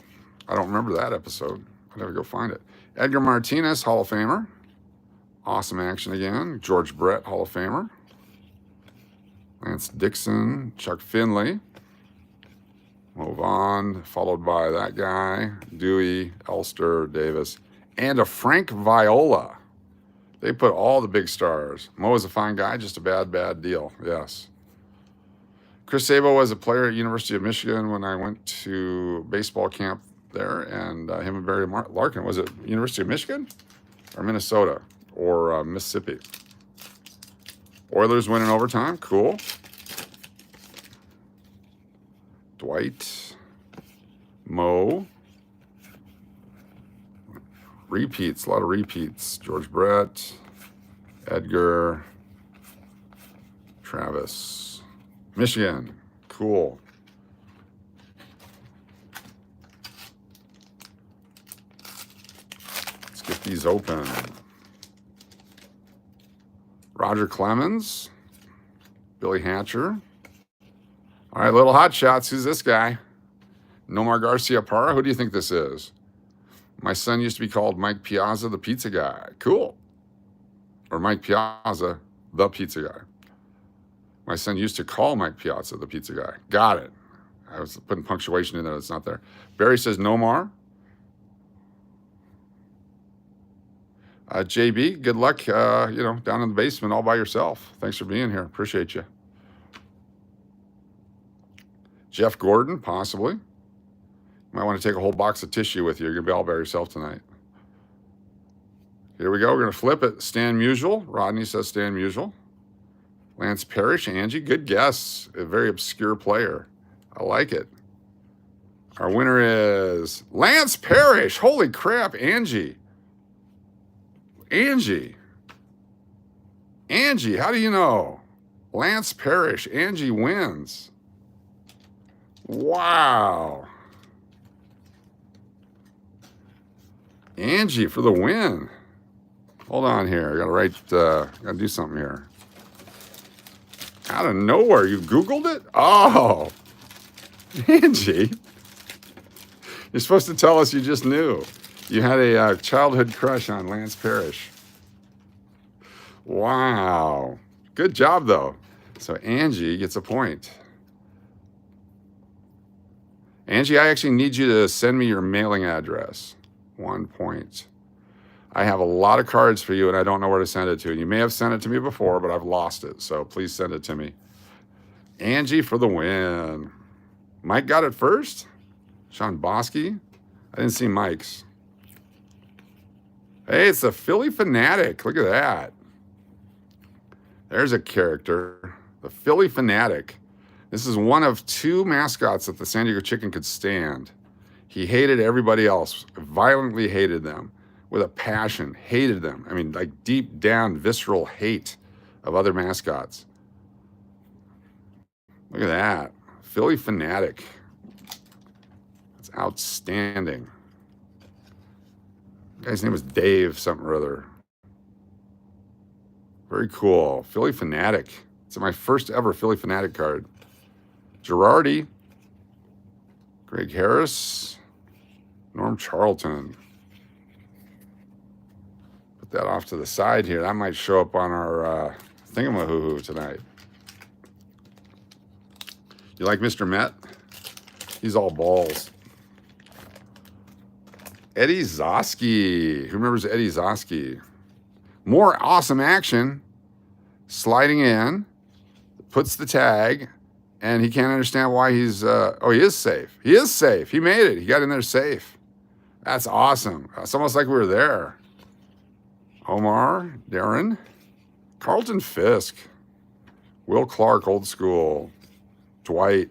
I don't remember that episode. I'd have to go find it. Edgar Martinez, Hall of Famer. Awesome action again. George Brett, Hall of Famer. Lance Dixon, Chuck Finley. Move on, followed by that guy, Dewey, Elster, Davis, and a Frank Viola. They put all the big stars. Mo is a fine guy, just a bad deal, yes. Chris Sabo was a player at University of Michigan when I went to baseball camp there, and him and Barry Larkin. Was it University of Michigan or Minnesota or Mississippi? Oilers win in overtime, cool. Dwight, Mo, repeats, a lot of repeats. George Brett, Edgar, Travis, Michigan, cool. Let's get these open. Roger Clemens. Billy Hatcher. All right, little hot shots. Who's this guy? Nomar Garcia Parra. Who do you think this is? My son used to be called Mike Piazza, the pizza guy. Cool. Or Mike Piazza, the pizza guy. My son used to call Mike Piazza the pizza guy. Got it. I was putting punctuation in there. It's not there. Barry says Nomar. JB, good luck, down in the basement all by yourself. Thanks for being here. Appreciate you. Jeff Gordon, possibly. You might want to take a whole box of tissue with you. You're going to be all by yourself tonight. Here we go. We're going to flip it. Stan Musial. Rodney says Stan Musial. Lance Parrish. Angie, good guess. A very obscure player. I like it. Our winner is Lance Parrish. Holy crap, Angie. Angie, how do you know? Lance Parrish. Angie wins. Wow. Angie for the win. Hold on here. I gotta do something here. Out of nowhere, you Googled it? Oh, Angie. You're supposed to tell us you just knew. You had a childhood crush on Lance Parrish. Wow. Good job, though. So Angie gets a point. Angie, I actually need you to send me your mailing address. 1 point. I have a lot of cards for you, and I don't know where to send it to. You may have sent it to me before, but I've lost it. So please send it to me. Angie for the win. Mike got it first? Sean Bosky? I didn't see Mike's. Hey, it's the Philly Fanatic. Look at that. There's a character. The Philly Fanatic. This is one of two mascots that the San Diego Chicken could stand. He hated everybody else, violently hated them with a passion, hated them. I mean, like deep down, visceral hate of other mascots. Look at that. Philly Fanatic. That's outstanding. The guy's name was Dave something or other. Very cool. Philly Fanatic. It's my first ever Philly Fanatic card. Girardi. Greg Harris. Norm Charlton. Put that off to the side here. That might show up on our thingamahoo tonight. You like Mr. Met? He's all balls. Eddie Zosky. Who remembers Eddie Zosky? More awesome action. Sliding in. Puts the tag. And he can't understand why he's... he is safe. He is safe. He made it. He got in there safe. That's awesome. It's almost like we were there. Omar. Darren. Carlton Fisk. Will Clark, old school. Dwight.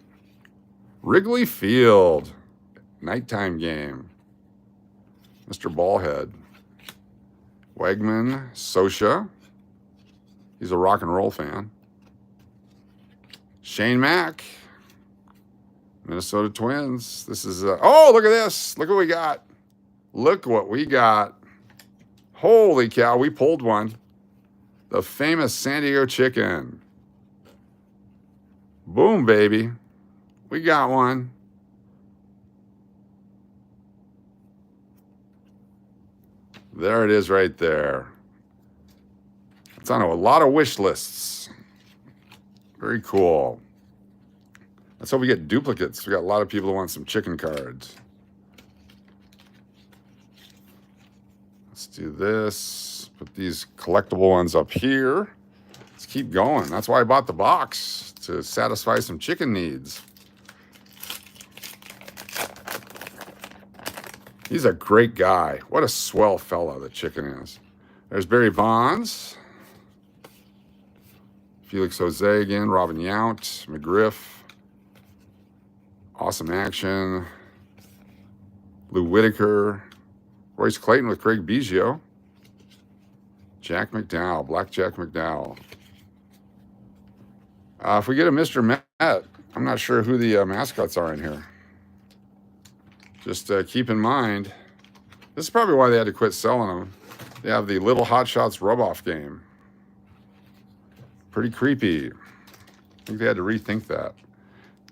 Wrigley Field. Nighttime game. Mr. Ballhead. Wegman. Sosha. He's a rock and roll fan. Shane Mack. Minnesota Twins. This is... oh, look at this. Look what we got. Look what we got. Holy cow, we pulled one. The famous San Diego Chicken. Boom, baby. We got one. There it is right there. It's on a lot of wish lists. Very cool. Let's hope we get duplicates. We got a lot of people who want some chicken cards. Let's do this. Put these collectible ones up here. Let's keep going. That's why I bought the box, to satisfy some chicken needs. He's a great guy. What a swell fella the chicken is. There's Barry Bonds. Felix Jose again. Robin Yount. McGriff. Awesome action. Lou Whitaker. Royce Clayton with Craig Biggio. Jack McDowell. Black Jack McDowell. If we get a Mr. Met, I'm not sure who the mascots are in here. Just keep in mind, this is probably why they had to quit selling them. They have the Little Hot Shots rub-off game. Pretty creepy. I think they had to rethink that.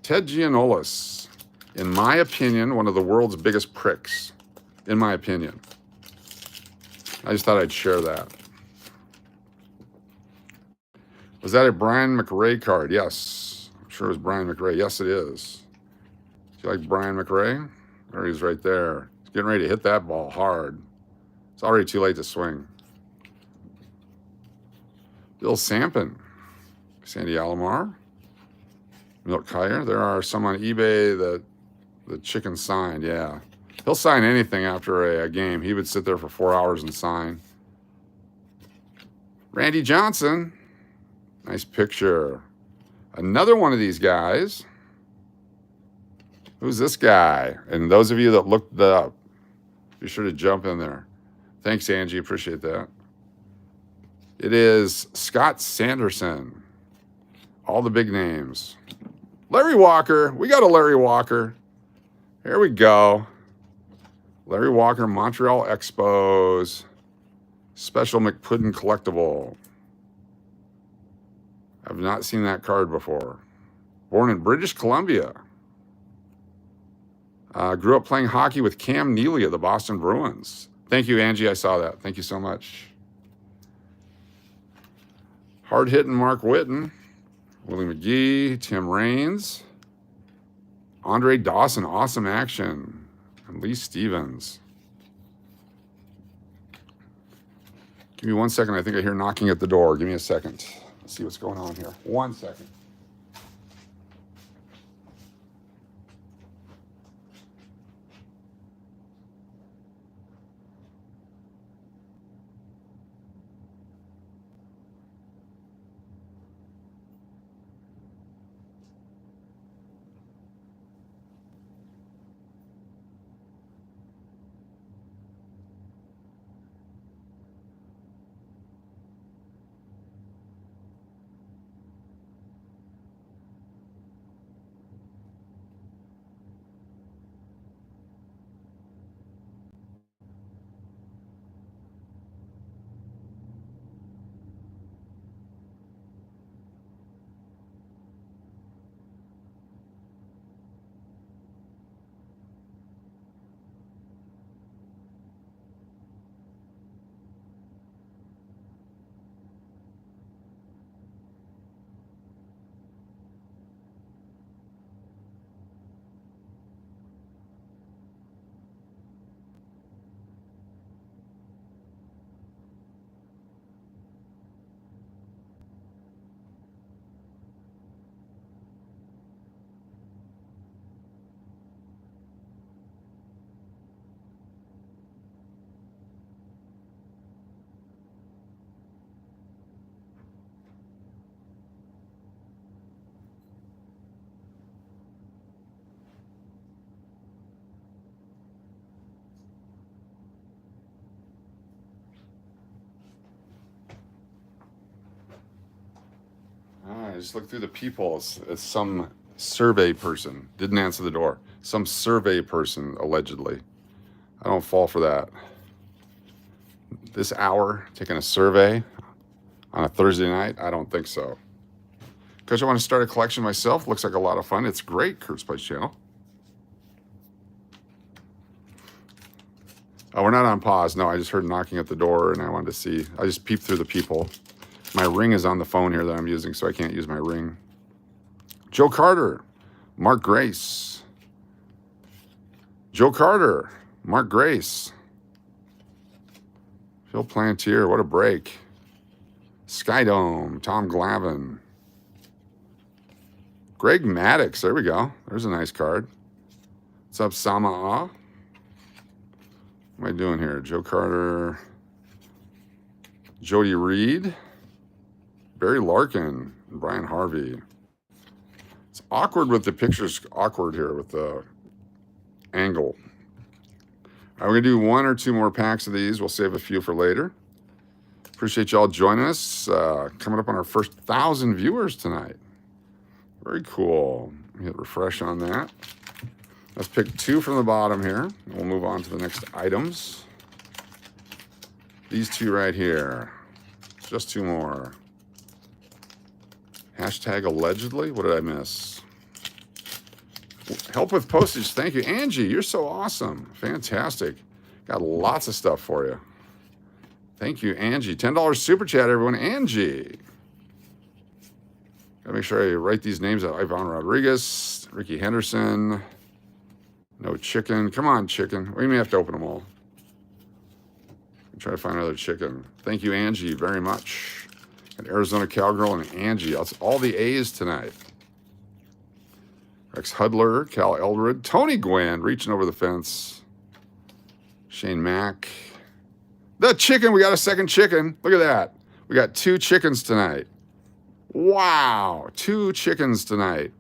Ted Gianolis, in my opinion, one of the world's biggest pricks. In my opinion. I just thought I'd share that. Was that a Brian McRae card? Yes. I'm sure it was Brian McRae. Yes, it is. Do you like Brian McRae? There he's right there. He's getting ready to hit that ball hard. It's already too late to swing. Bill Sampson. Sandy Alomar. Milt Kyer. There are some on eBay that the chicken signed. Yeah. He'll sign anything after a game. He would sit there for 4 hours and sign. Randy Johnson. Nice picture. Another one of these guys. Who's this guy? And those of you that looked that up, be sure to jump in there. Thanks, Angie. Appreciate that. It is Scott Sanderson. All the big names. Larry Walker. We got a Larry Walker. Here we go. Larry Walker, Montreal Expos. Special McPuddin collectible. I've not seen that card before. Born in British Columbia. Grew up playing hockey with Cam Neely of the Boston Bruins. Thank you, Angie. I saw that. Thank you so much. Hard-hitting Mark Whitten. Willie McGee. Tim Raines. Andre Dawson. Awesome action. And Lee Stevens. Give me 1 second. I think I hear knocking at the door. Give me a second. Let's see what's going on here. 1 second. I just looked through the people. It's some survey person. Didn't answer the door. Some survey person, allegedly. I don't fall for that. This hour, taking a survey on a Thursday night? I don't think so. Because I want to start a collection myself. Looks like a lot of fun. It's great, Kurt's Place channel. Oh, we're not on pause. No, I just heard knocking at the door, and I wanted to see. I just peeped through the people. My ring is on the phone here that I'm using, so I can't use my ring. Joe Carter, Mark Grace. Joe Carter, Mark Grace. Phil Plantier, what a break. Skydome, Tom Glavin. Greg Maddox, there we go. There's a nice card. What's up, Sama? What am I doing here? Joe Carter. Jody Reed. Barry Larkin. And Brian Harvey. It's awkward with the pictures. Awkward here with the angle. All right, we're going to do 1 or 2 more packs of these. We'll save a few for later. Appreciate y'all joining us. Coming up on our first 1,000 viewers tonight. Very cool. Let me hit refresh on that. Let's pick 2 from the bottom here. And we'll move on to the next items. These two right here. Just two more. Hashtag allegedly. What did I miss? Help with postage. Thank you. Angie, you're so awesome. Fantastic. Got lots of stuff for you. Thank you, Angie. $10 super chat, everyone. Angie. Gotta make sure I write these names out. Ivan Rodriguez, Ricky Henderson. No chicken. Come on, chicken. We may have to open them all. Try to find another chicken. Thank you, Angie, very much. And Arizona Cowgirl and Angie. That's all the A's tonight. Rex Hudler, Cal Eldred, Tony Gwynn reaching over the fence. Shane Mack. The chicken. We got a second chicken. Look at that. We got 2 chickens tonight. Wow. 2 chickens tonight.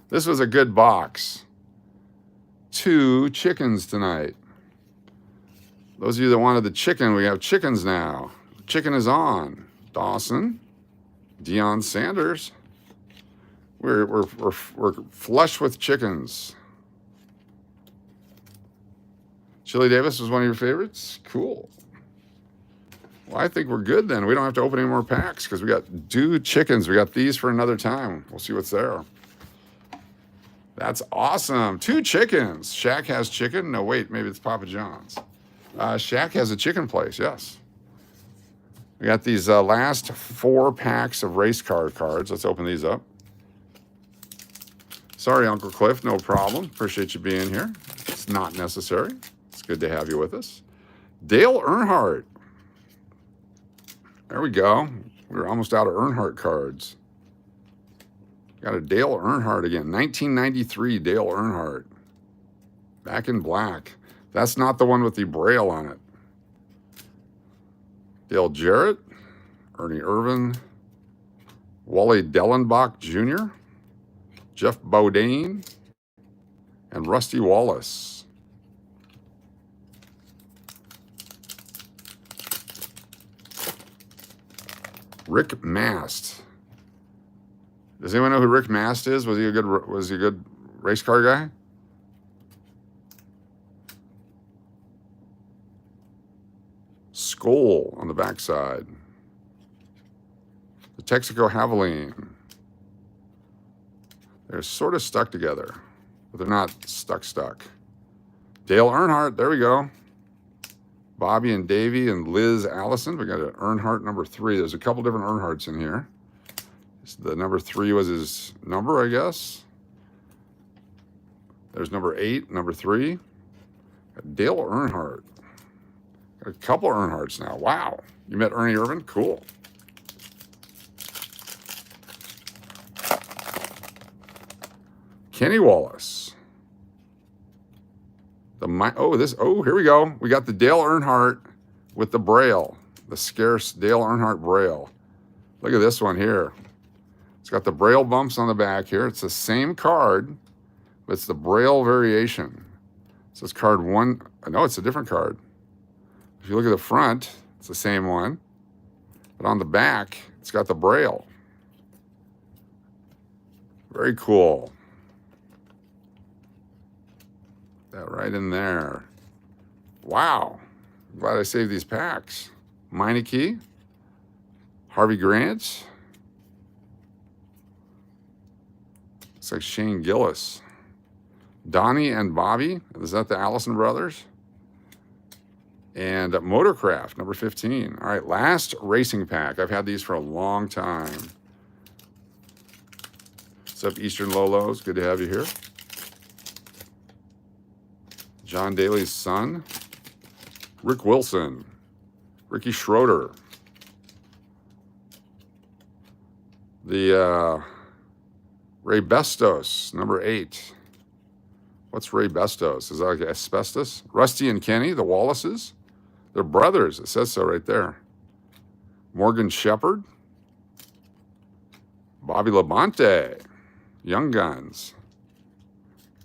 This was a good box. 2 chickens tonight. Those of you that wanted the chicken, we have chickens now. Chicken is on. Dawson. Deion Sanders. We're flush with chickens. Chili Davis was one of your favorites? Cool. Well, I think we're good then. We don't have to open any more packs because we got 2 chickens. We got these for another time. We'll see what's there. That's awesome. 2 chickens. Shaq has chicken? No, wait, maybe it's Papa John's. Shaq has a chicken place, yes. We got these last 4 packs of race car cards. Let's open these up. Sorry, Uncle Cliff, no problem. Appreciate you being here. It's not necessary. It's good to have you with us. Dale Earnhardt. There we go. We're almost out of Earnhardt cards. Got a Dale Earnhardt again. 1993 Dale Earnhardt. Back in black. That's not the one with the braille on it. Dale Jarrett. Ernie Irvin. Wally Dellenbach Jr. Jeff Bodine. And Rusty Wallace. Rick Mast. Does anyone know who Rick Mast is? Was he a good race car guy? Skoll on the backside. The Texaco Javelin. They're sort of stuck together, but they're not stuck. Dale Earnhardt, there we go. Bobby and Davey and Liz Allison. We got an Earnhardt number 3. There's a couple different Earnhardts in here. The number 3 was his number, I guess. There's number 8, number 3. Dale Earnhardt. Got a couple of Earnhardts now. Wow. You met Ernie Irvin? Cool. Kenny Wallace. Here we go. We got the Dale Earnhardt with the braille. The scarce Dale Earnhardt braille. Look at this one here. It's got the braille bumps on the back here. It's the same card, but it's the braille variation. So it's card 1. No, it's a different card. If you look at the front, it's the same one. But on the back, it's got the braille. Very cool. That right in there. Wow. I'm glad I saved these packs. Meineke. Harvey Grant. Looks like Shane Gillis. Donnie and Bobby. Is that the Allison brothers? And Motorcraft, number 15. All right, last racing pack. I've had these for a long time. What's up, Eastern Lolos? Good to have you here. John Daly's son. Rick Wilson. Ricky Schroeder. The Ray Bestos, number 8. What's Ray Bestos? Is that like asbestos? Rusty and Kenny, the Wallaces. They're brothers. It says so right there. Morgan Shepherd. Bobby Labonte. Young Guns.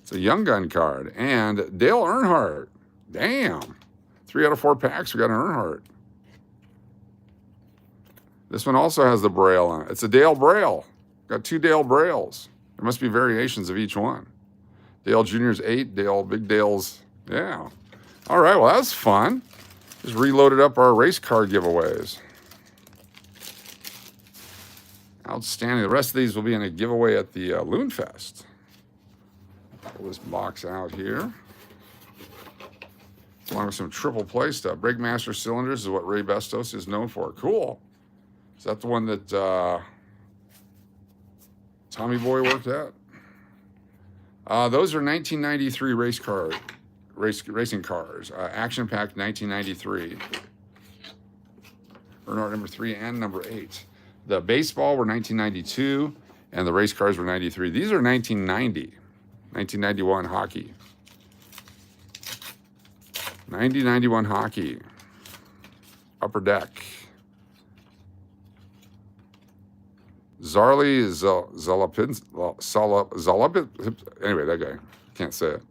It's a Young Gun card. And Dale Earnhardt. Damn. 3 out of 4 packs. We got an Earnhardt. This one also has the braille on it. It's a Dale Braille. Got 2 Dale Brailles. There must be variations of each one. Dale Jr.'s 8. Big Dale's, yeah. All right, well, that was fun. Just reloaded up our race car giveaways. Outstanding. The rest of these will be in a giveaway at the Loon Fest. Pull this box out here. Along with some triple play stuff. Breakmaster cylinders is what Ray Bestos is known for. Cool. Is that the one that Tommy Boy worked at? Those are 1993 racing cars. Action Pack 1993. Earnhardt number 3 and number 8. The baseball were 1992, and the race cars were 93. These are 1990. 1991 hockey. 90-91 hockey. Upper Deck. Zarly Zalapin. Anyway, that guy. Can't say it.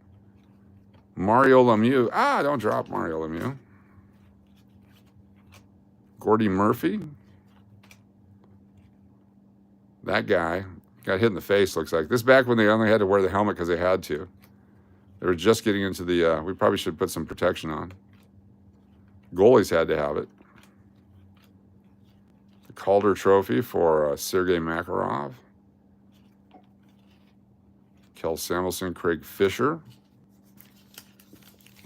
Mario Lemieux. Don't drop Mario Lemieux. Gordy Murphy. That guy got hit in the face, looks like. This back when they only had to wear the helmet because they had to. They were just getting into the, we probably should put some protection on. Goalies had to have it. The Calder Trophy for Sergei Makarov. Kel Samuelson, Craig Fisher.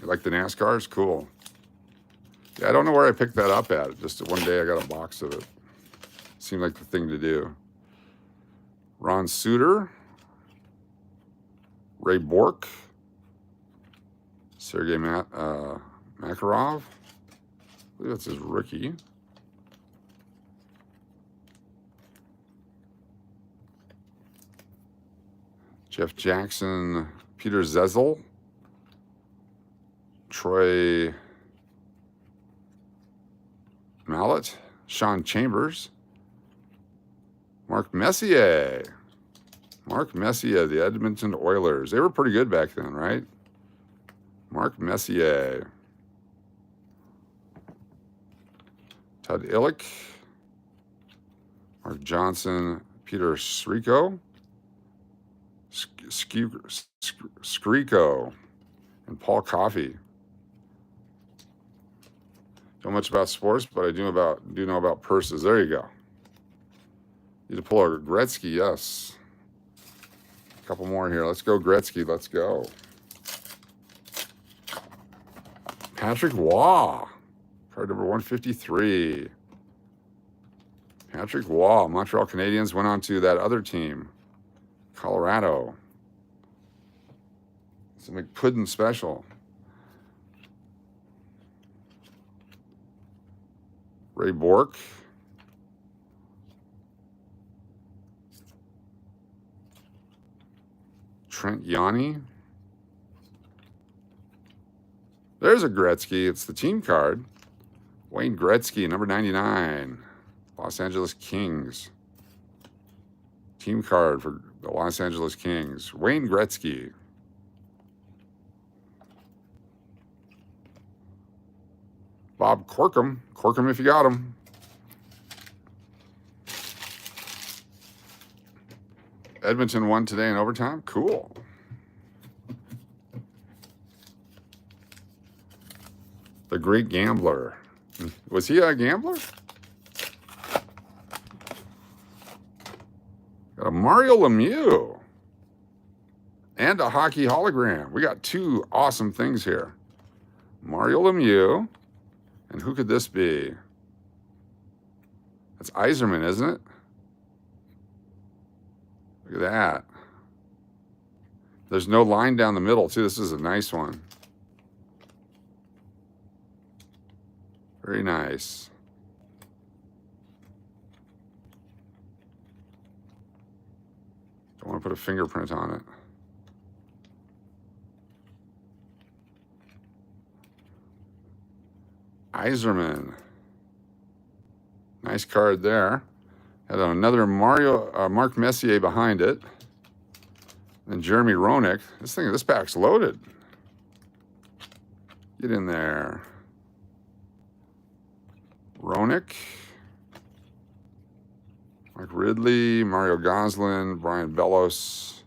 You like the NASCARs? Cool. Yeah, I don't know where I picked that up at. Just one day I got a box of it. Seemed like the thing to do. Ron Suter. Ray Bork. Sergei Makarov. I believe that's his rookie. Jeff Jackson, Peter Zezel, Troy Mallet, Sean Chambers, Mark Messier. Mark Messier, the Edmonton Oilers. They were pretty good back then, right? Mark Messier. Todd Illick. Mark Johnson. Peter Skriko. Skriko. And Paul Coffey. Don't know much about sports, but I do know about purses. There you go. Need to pull a Gretzky, yes. A couple more here. Let's go, Gretzky. Let's go. Patrick Waugh, card number 153. Patrick Waugh, Montreal Canadiens went on to that other team, Colorado. It's a McPuddin special. Ray Bork. Trent Yanni. There's a Gretzky. It's the team card. Wayne Gretzky, number 99. Los Angeles Kings. Team card for the Los Angeles Kings. Wayne Gretzky. Bob Corkum. Corkum if you got him. Edmonton won today in overtime. Cool. The Great Gambler. Was he a gambler? Got a Mario Lemieux. And a hockey hologram. We got two awesome things here. Mario Lemieux. And who could this be? That's Yzerman, isn't it? Look at that. There's no line down the middle, too. This is a nice one. Very nice. Don't want to put a fingerprint on it. Yzerman. Nice card there. Had another Mark Messier behind it. And Jeremy Roenick. This pack's loaded. Get in there. Roenick. Mike Ridley, Mario Goslin, Brian Bellos,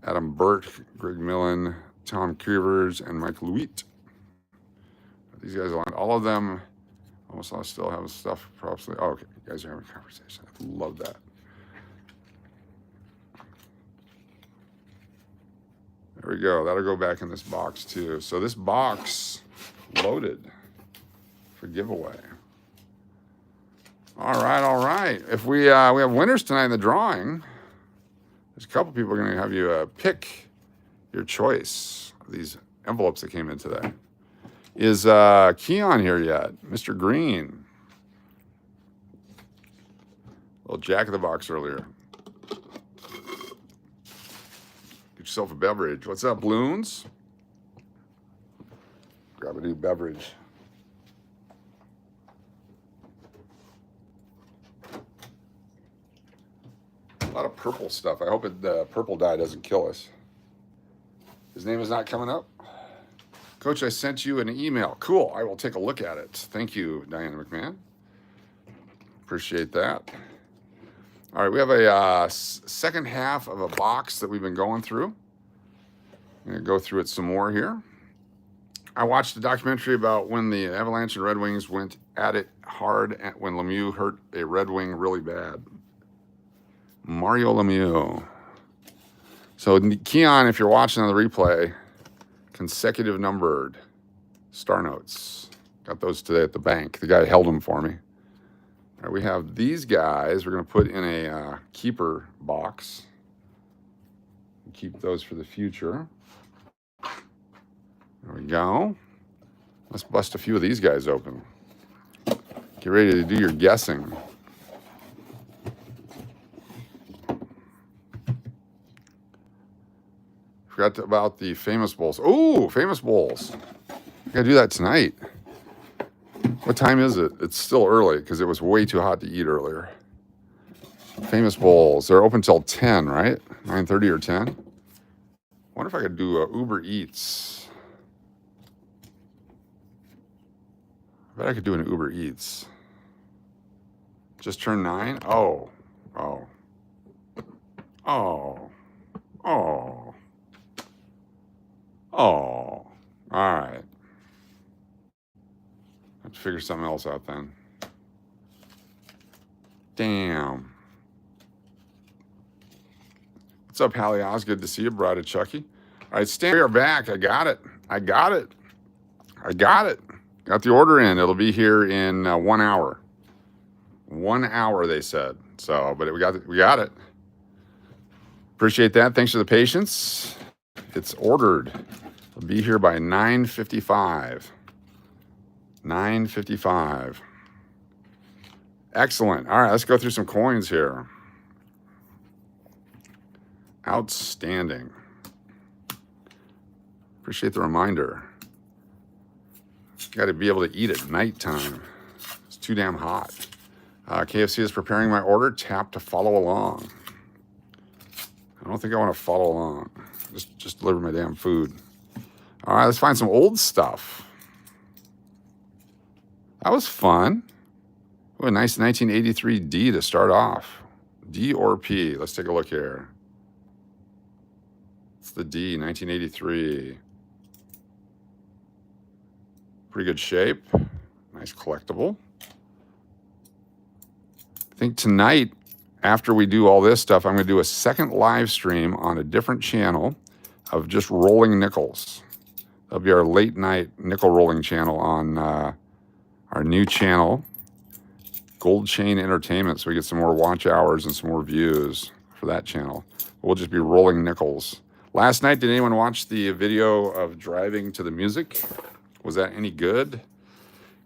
Adam Burt, Greg Millen, Tom Cuvers, and Mike Lewitt. These guys, all of them, almost all still have stuff. Probably. Oh, okay, you guys are having a conversation. I love that. There we go. That'll go back in this box too. So this box loaded for giveaway. All right. If we have winners tonight in the drawing, there's a couple people going to have you pick your choice of these envelopes that came in today. Is Keon here yet? Mr. Green. Little Jack in the Box earlier. Get yourself a beverage. What's up, balloons? Grab a new beverage. A lot of purple stuff. I hope the purple dye doesn't kill us. His name is not coming up. Coach, I sent you an email. Cool. I will take a look at it. Thank you, Diana McMahon. Appreciate that. All right, we have a second half of a box that we've been going through. I'm going to go through it some more here. I watched a documentary about when the Avalanche and Red Wings went at it hard when Lemieux hurt a Red Wing really bad. Mario Lemieux. So, Keon, if you're watching on the replay, consecutive numbered star notes. Got those today at the bank. The guy held them for me. All right, we have these guys. We're going to put in a keeper box. Keep those for the future. There we go. Let's bust a few of these guys open. Get ready to do your guessing. Forgot about the famous bowls. Ooh, famous bowls. I gotta do that tonight. What time is it? It's still early because it was way too hot to eat earlier. Famous bowls. They're open till 10, right? 9:30 or 10. Wonder if I could do Uber Eats. I bet I could do an Uber Eats. Just turned 9? Oh. All right. Have to figure something else out then. Damn. What's up, Hallie Oz? Good to see you, Bride of Chucky. All right, Stan, we are back. I got it. Got the order in. It'll be here in 1 hour. 1 hour, they said. So, but we got it. Appreciate that. Thanks for the patience. It's ordered. It'll be here by 9:55. 9:55. Excellent. All right, let's go through some coins here. Outstanding. Appreciate the reminder. Got to be able to eat at nighttime. It's too damn hot. KFC is preparing my order. Tap to follow along. I don't think I want to follow along. Just deliver my damn food. All right, let's find some old stuff. That was fun. Ooh, a nice 1983 D to start off. D or P? Let's take a look here. It's the D, 1983. Pretty good shape. Nice collectible. I think tonight, after we do all this stuff, I'm going to do a second live stream on a different channel of just rolling nickels. That'll be our late night nickel rolling channel on our new channel, Gold Chain Entertainment, so we get some more watch hours and some more views for that channel. We'll just be rolling nickels. Last night, did anyone watch the video of driving to the music? Was that any good?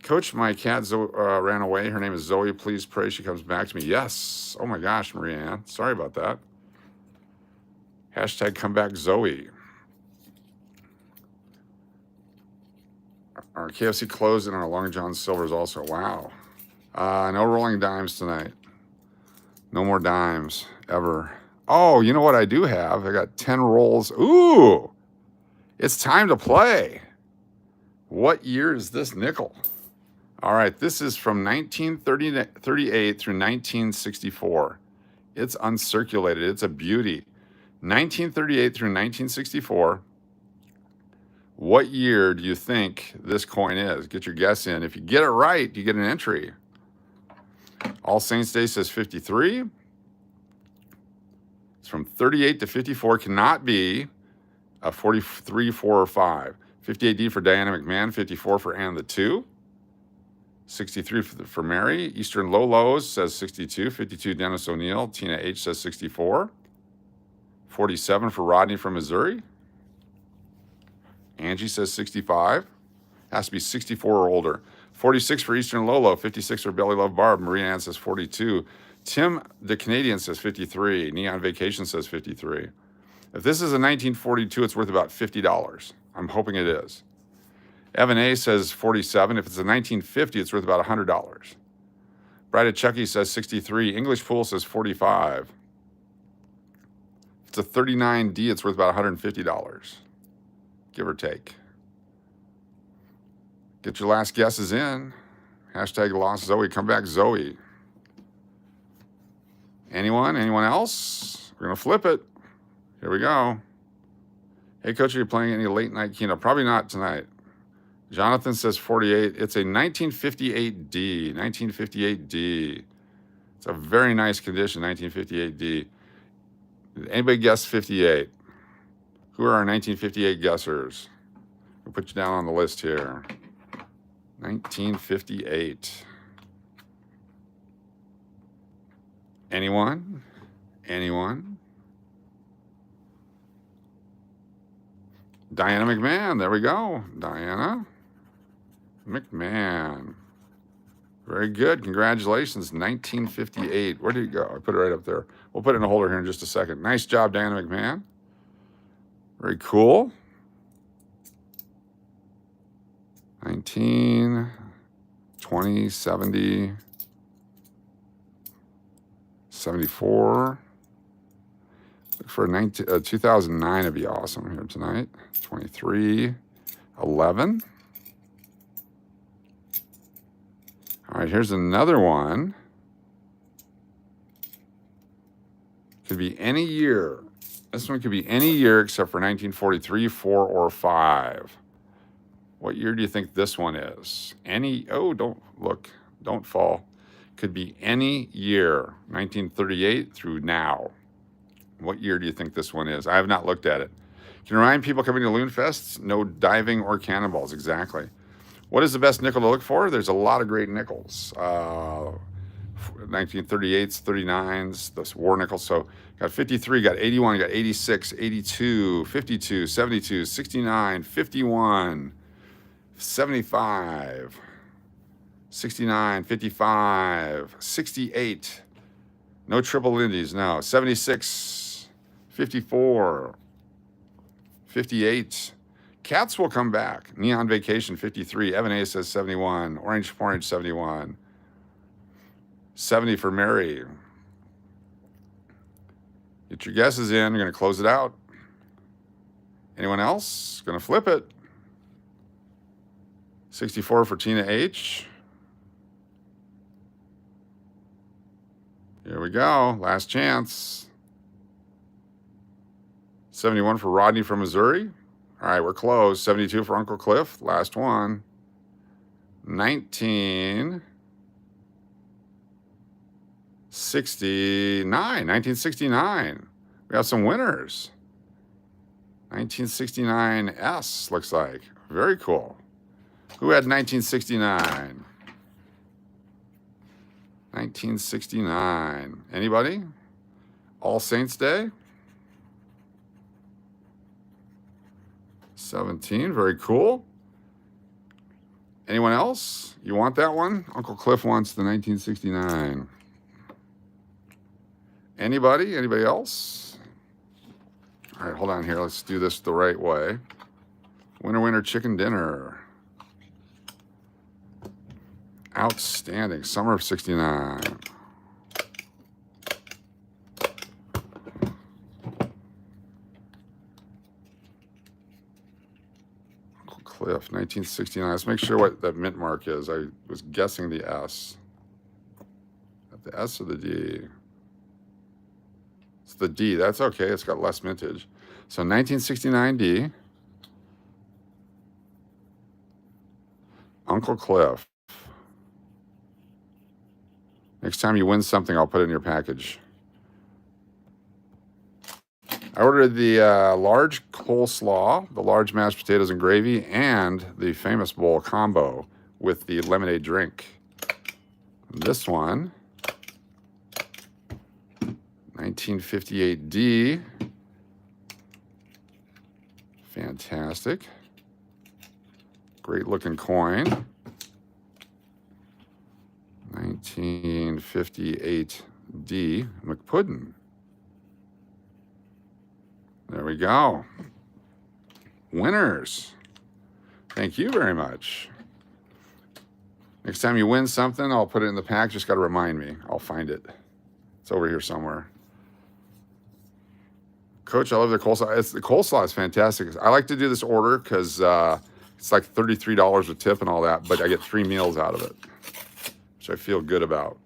Coach, my cat ran away. Her name is Zoe. Please pray she comes back to me. Yes. Oh my gosh, Marie-Ann. Sorry about that. Hashtag comeback Zoe. Our KFC closed and our Long John Silver's also. Wow. No rolling dimes tonight. No more dimes ever. Oh, you know what I do have? I got 10 rolls. Ooh, it's time to play. What year is this nickel? All right, this is from 1938 through 1964. It's uncirculated. It's a beauty. 1938 through 1964. What year do you think this coin is? Get your guess in. If you get it right, you get an entry. All Saints Day says 53. It's from 38 to 54. Cannot be a 43, 4, or 5. 58D for Diana McMahon. 54 for Ann the 2. 63 for Mary. Eastern Low Lows says 62. 52 Dennis O'Neill. Tina H says 64. 47 for Rodney from Missouri. Angie says 65. Has to be 64 or older. 46 for Eastern Lolo. 56 for Belly Love Barb. Maria Ann says 42. Tim the Canadian says 53. Neon Vacation says 53. If this is a 1942, it's worth about $50. I'm hoping it is. Evan A says 47. If it's a 1950, it's worth about $100. Bride of Chucky says 63. English Pool says 45. If it's a 39D, it's worth about $150. Give or take. Get your last guesses in. Hashtag lost Zoe. Come back, Zoe. Anyone? Anyone else? We're going to flip it. Here we go. Hey, Coach, are you playing any late night Keno? Probably not tonight. Jonathan says 48. It's a 1958D. 1958D. It's a very nice condition, 1958D. Did anybody guess 58? Who are our 1958 guessers? We'll put you down on the list here. 1958. Anyone? Anyone? Diana McMahon. There we go. Diana McMahon. Very good. Congratulations. 1958. Where did it go? I put it right up there. We'll put it in a holder here in just a second. Nice job, Diana McMahon. Very cool. 19, 20, 70, 74. Look for 2009 would be awesome here tonight. 23, 11. All right, here's another one. Could be any year. This one could be any year except for 1943, 4, or 5. What year do you think this one is? Any, oh, don't look, don't fall. Could be any year, 1938 through now. What year do you think this one is? I have not looked at it. Can you remind people coming to Loon Fests? No diving or cannonballs, exactly. What is the best nickel to look for? There's a lot of great nickels. 1938s, 39s, those war nickels. So got 53, got 81, got 86, 82, 52, 72, 69, 51, 75, 69, 55, 68. No triple Lindy's, no. 76, 54, 58. Cats will come back. Neon Vacation, 53. Evan A says 71. Orange 71. 70 for Mary. Get your guesses in. You're going to close it out. Anyone else? Going to flip it. 64 for Tina H. Here we go. Last chance. 71 for Rodney from Missouri. All right, we're closed. 72 for Uncle Cliff. Last one. 1969. We have some winners. 1969S looks like. Very cool. Who had 1969? 1969. Anybody? All Saints Day? 17. Very cool. Anyone else? You want that one? Uncle Cliff wants the 1969. Anybody? Anybody else? All right, hold on here. Let's do this the right way. Winner, winner, chicken dinner. Outstanding. Summer of 69. Uncle Cliff, 1969. Let's make sure what that mint mark is. I was guessing the S. The S or the D? It's the D. That's okay. It's got less mintage. So 1969 D. Uncle Cliff. Next time you win something, I'll put it in your package. I ordered the large coleslaw, the large mashed potatoes and gravy, and the famous bowl combo with the lemonade drink. This one, 1958D. Fantastic. Great looking coin. 1958D McPuddin. There we go. Winners. Thank you very much. Next time you win something, I'll put it in the pack. Just got to remind me. I'll find it. It's over here somewhere. Coach, I love the coleslaw. The coleslaw is fantastic. I like to do this order because it's like $33 a tip and all that, but I get 3 meals out of it, which I feel good about.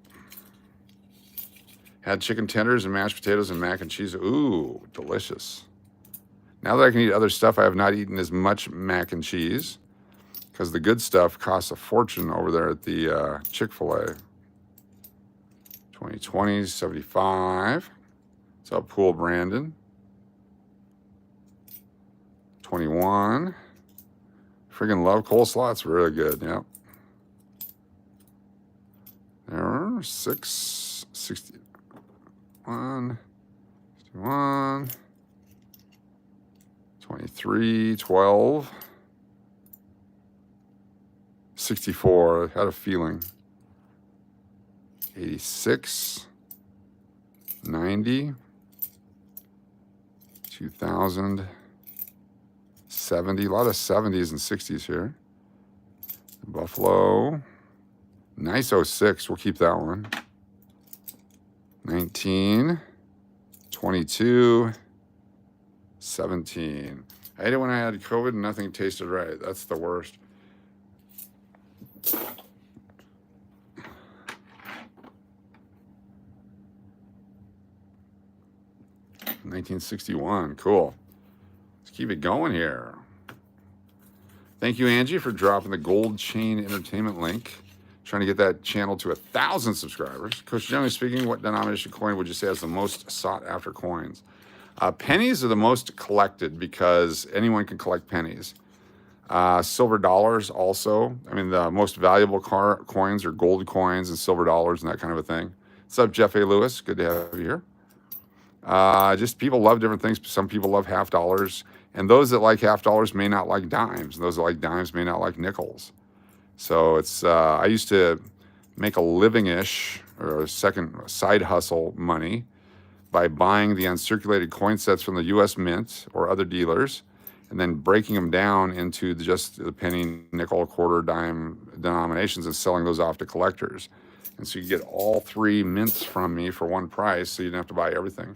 Had chicken tenders and mashed potatoes and mac and cheese. Ooh, delicious. Now that I can eat other stuff, I have not eaten as much mac and cheese because the good stuff costs a fortune over there at the Chick-fil-A. 2020, 75. What's up, Pool Brandon? 21. Friggin' love coleslaw. It's really good. Yep. There are 6, 61, 61, 23, 12, 64. I had a feeling. 86, 90, 2000, 70. A lot of 70s and 60s here. Buffalo. Nice 06. We'll keep that one. 19, 22, 17. I hate it when I had COVID and nothing tasted right. That's the worst. $1961. Cool. Let's keep it going here. Thank you, Angie, for dropping the Gold Chain Entertainment link. Trying to get that channel to 1,000 subscribers. Coach, generally speaking, what denomination coin would you say has the most sought after coins? Pennies are the most collected because anyone can collect pennies. Silver dollars also. I mean, the most valuable coins are gold coins and silver dollars and that kind of a thing. What's up, Jeff A. Lewis? Good to have you here. Just people love different things. Some people love half dollars. And those that like half dollars may not like dimes. And those that like dimes may not like nickels. So it's, I used to make a living-ish or a second side hustle money by buying the uncirculated coin sets from the U.S. Mint or other dealers and then breaking them down into just the penny, nickel, quarter, dime denominations and selling those off to collectors. And so you get all 3 mints from me for one price, so you don't have to buy everything.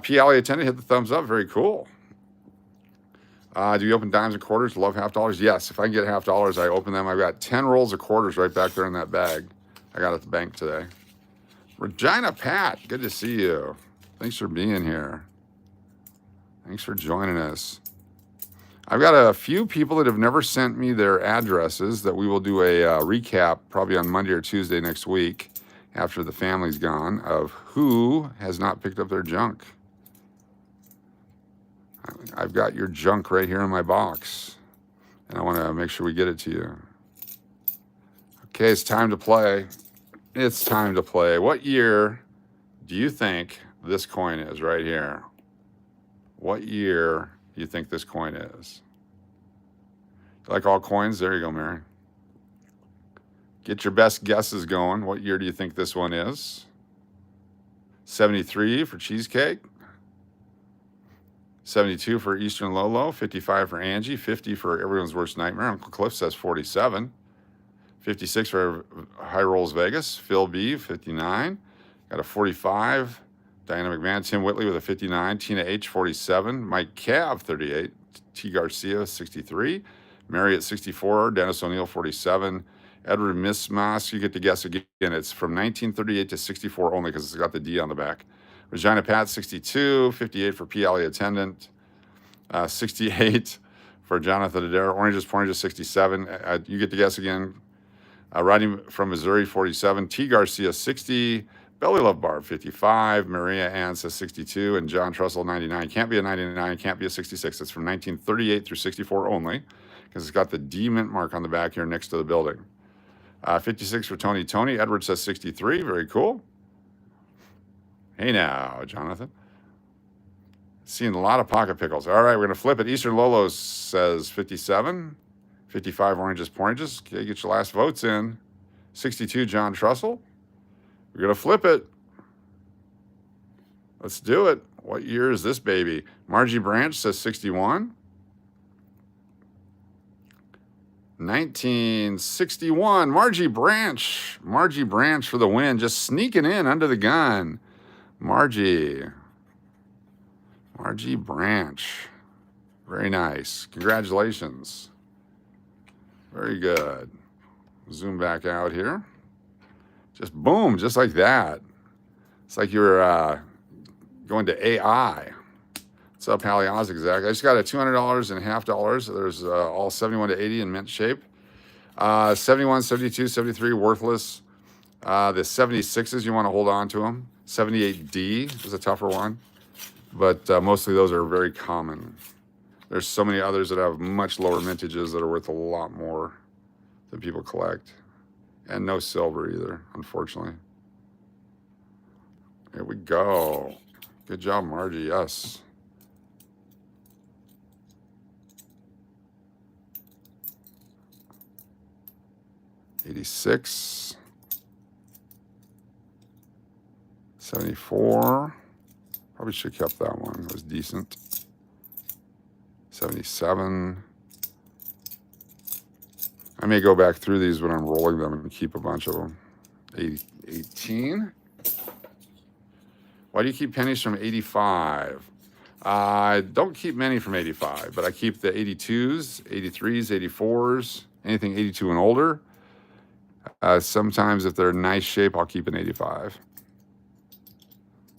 P. Alley attendant, hit the thumbs up. Very cool. Do you open dimes and quarters? Love half dollars? Yes. If I can get half dollars, I open them. I've got 10 rolls of quarters right back there in that bag I got at the bank today. Regina Pat, good to see you. Thanks for being here. Thanks for joining us. I've got a few people that have never sent me their addresses that we will do a recap probably on Monday or Tuesday next week after the family's gone of who has not picked up their junk. I've got your junk right here in my box, and I want to make sure we get it to you. Okay, it's time to play. It's time to play. What year do you think this coin is right here? What year do you think this coin is? Like all coins? There you go, Mary. Get your best guesses going. What year do you think this one is? 73 for cheesecake. 72 for Eastern Lolo, 55 for Angie, 50 for Everyone's Worst Nightmare. Uncle Cliff says 47. 56 for High Rolls Vegas. Phil B, 59. Got a 45. Diana McMahon, Tim Whitley with a 59. Tina H, 47. Mike Cav, 38. T. Garcia, 63. Mary at 64. Dennis O'Neill, 47. Edward Mismas, you get to guess again. It's from 1938 to 64 only because it's got the D on the back. Regina Pat, 62, 58 for P. Alley Attendant, 68 for Jonathan Adair. Oranges, 67. You get to guess again. Rodney from Missouri, 47. T. Garcia, 60. Belly Love Barb, 55. Maria Ann says 62. And John Trussell, 99. Can't be a 99. Can't be a 66. It's from 1938 through 64 only, because it's got the D mint mark on the back here next to the building. 56 for Tony. Tony Edwards says 63. Very cool. Hey now, Jonathan. Seeing a lot of pocket pickles. All right, we're going to flip it. Eastern Lolos says 57. 55 oranges, poranges. Okay, get your last votes in. 62, John Trussell. We're going to flip it. Let's do it. What year is this baby? Margie Branch says 61. 1961. Margie Branch. Margie Branch for the win. Just sneaking in under the gun. Margie Branch. Very nice. Congratulations. Very good. Zoom back out here. Just boom, just like that. It's like you're going to AI. What's up, Hallie Ozigzag? I just got a $200 and $50. There's all 71 to 80 in mint shape. 71, 72, 73, worthless. The 76s, you want to hold on to them. 78D is a tougher one. But mostly those are very common. There's so many others that have much lower mintages that are worth a lot more than people collect. And no silver either, unfortunately. Here we go. Good job, Margie, yes. '86. 74. Probably should have kept that one. It was decent. 77. I may go back through these when I'm rolling them and keep a bunch of them. 18. Why do you keep pennies from 85? I don't keep many from 85, but I keep the 82s, 83s, 84s, anything 82 and older. Sometimes if they're in nice shape, I'll keep an 85.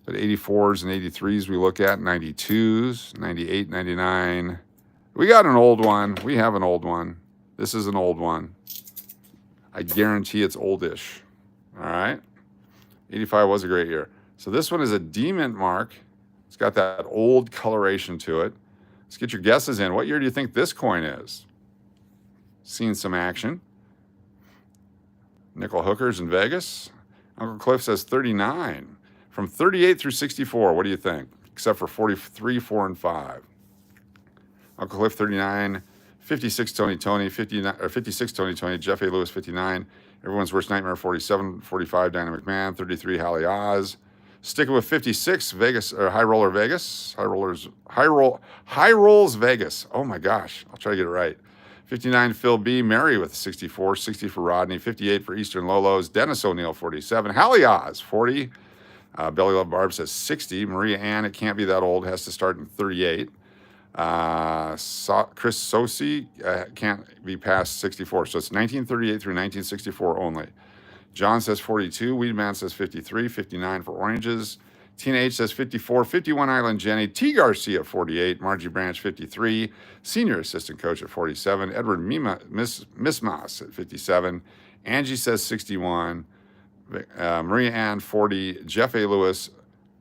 But 84s and 83s we look at, 92s, 98, 99. We got an old one. We have an old one. This is an old one. I guarantee it's oldish. All right? 85 was a great year. So this one is a D-mint mark. It's got that old coloration to it. Let's get your guesses in. What year do you think this coin is? Seen some action. Nickel hookers in Vegas. Uncle Cliff says 39. From 38 through 64, what do you think? Except for 43, 4, and 5. Uncle Cliff 39, 56 Tony, 59, or 56 Tony, Jeff A. Lewis 59, Everyone's Worst Nightmare 47, 45 Dynamic Man, 33 Hallie Oz. Sticking with 56 Vegas or High Roller Vegas, High Rolls Vegas. Oh my gosh, I'll try to get it right. 59 Phil B. Mary with 64, 60 for Rodney, 58 for Eastern Lolos, Dennis O'Neill 47, Hallie Oz 40. Belly Love Barb says 60. Maria Ann, it can't be that old, has to start in 38. Chris Sosi can't be past 64. So it's 1938 through 1964 only. John says 42. Weedman says 53. 59 for oranges. Tina H says 54. 51 Island Jenny. T. Garcia 48. Margie Branch 53. Senior assistant coach at 47. Edward Mismas at 57. Angie says 61. Maria Ann 40. Jeff A. Lewis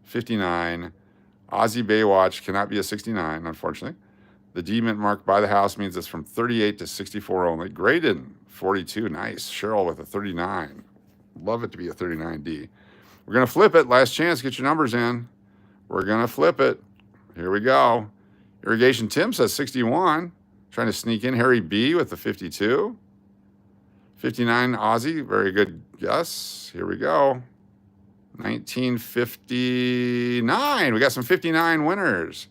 59. Ozzy Baywatch cannot be a 69, unfortunately. The D mint mark by the house means it's from 38 to 64 only. Graydon 42, nice. Sheryl with a 39. Love it to be a 39D. We're going to flip it. Last chance, get your numbers in. We're going to flip it. Here we go. Irrigation Tim says 61. Trying to sneak in. Harry B with the 52. 59 Ozzy, very good guess. Here we go. 1959. We got some 59 winners.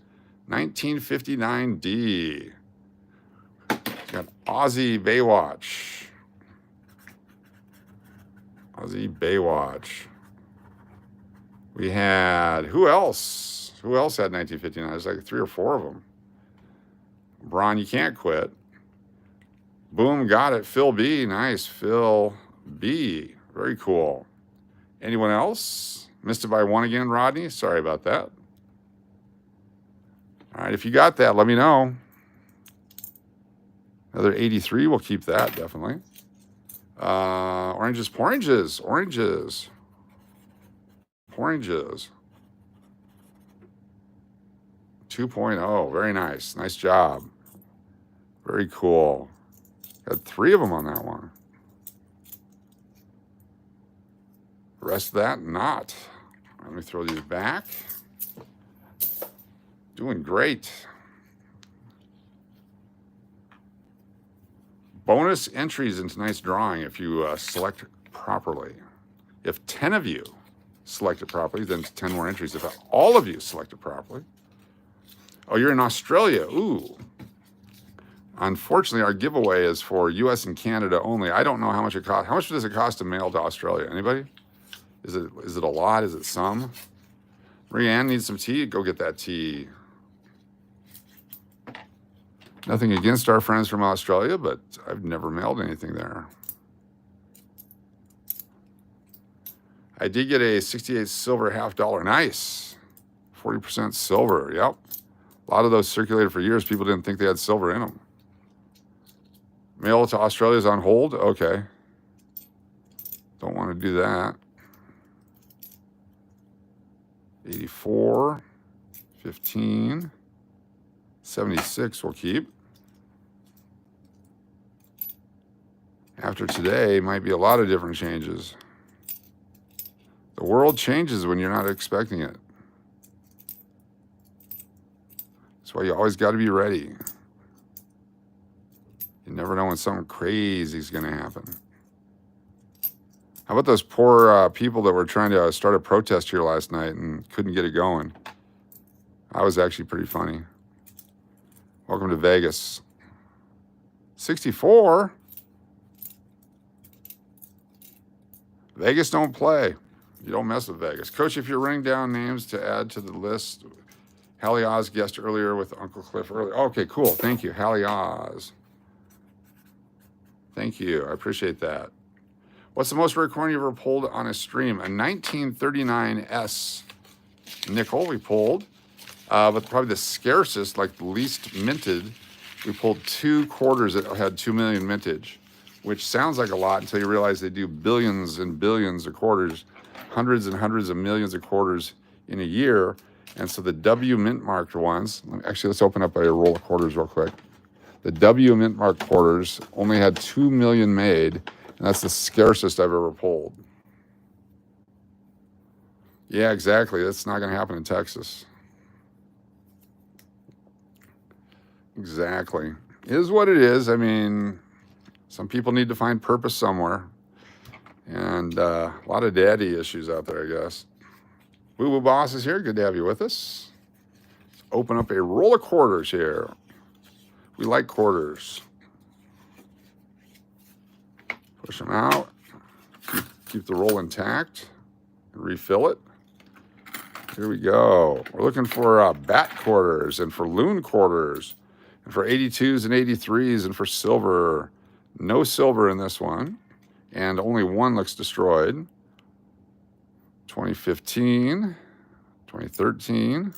1959D. Got Ozzy Baywatch. Ozzy Baywatch. We had, who else? Who else had 1959? There's like 3 or 4 of them. Bron, you can't quit. Boom, got it. Phil B. Nice. Phil B. Very cool. Anyone else? Missed it by 1 again, Rodney. Sorry about that. All right, if you got that, let me know. Another 83, we'll keep that, definitely. Oranges, poranges, oranges. Poranges. 2.0, very nice. Nice job. Very cool. Had 3 of them on that one. The rest of that, not. Let me throw these back. Doing great. Bonus entries in tonight's drawing if you select properly. If 10 of you select it properly, then 10 more entries. If all of you select it properly. Oh, you're in Australia. Ooh. Unfortunately, our giveaway is for US and Canada only. I don't know how much it costs. How much does it cost to mail to Australia? Anybody? Is it a lot? Is it some? Marianne needs some tea. Go get that tea. Nothing against our friends from Australia, but I've never mailed anything there. I did get a 68 silver $half. Nice. 40% silver. Yep. A lot of those circulated for years. People didn't think they had silver in them. Mail to Australia is on hold? Okay. Don't want to do that. 84. 15. 76 we'll keep. After today, might be a lot of different changes. The world changes when you're not expecting it. That's why you always got to be ready. You never know when something crazy is going to happen. How about those poor people that were trying to start a protest here last night and couldn't get it going? That was actually pretty funny. Welcome to Vegas. 64? Vegas don't play. You don't mess with Vegas. Coach, if you're writing down names to add to the list, Hallie Oz guessed earlier with Uncle Cliff earlier. Okay, cool. Thank you, Hallie Oz. Thank you. I appreciate that. What's the most rare coin you ever pulled on a stream? A 1939S nickel we pulled. But probably the scarcest, like the least minted, we pulled 2 quarters that had 2 million mintage, which sounds like a lot until you realize they do billions and billions of quarters, hundreds and hundreds of millions of quarters in a year. And so the W mint marked ones, actually let's open up a roll of quarters real quick. The W mint marked quarters only had 2 million made, and that's the scarcest I've ever pulled. Yeah, exactly. That's not going to happen in Texas. Exactly. It is what it is. I mean, some people need to find purpose somewhere. And a lot of daddy issues out there, I guess. Woo Woo Boss is here. Good to have you with us. Let's open up a roll of quarters here. We like quarters. Push them out. Keep the roll intact. And refill it. Here we go. We're looking for bat quarters and for loon quarters. And for 82s and 83s and for silver. No silver in this one. And only one looks destroyed. 2015, 2013.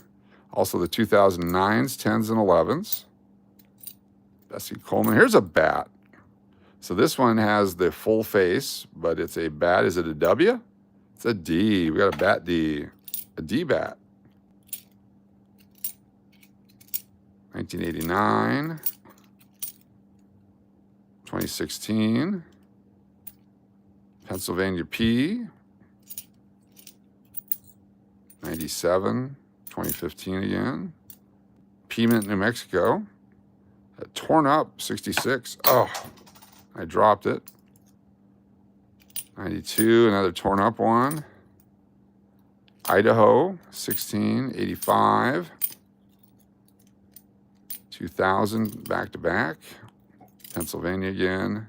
Also the 2009s, 10s, and 11s. Bessie Coleman. Here's a bat. So this one has the full face, but it's a bat. Is it a W? It's a D. We got a bat D. A D bat. 1989. 2016. Pennsylvania P. 97. 2015 again. Piment, New Mexico. Torn up, 66. Oh, I dropped it. 92, another torn up one. Idaho, 16, 85. 2000, back to back. Pennsylvania again.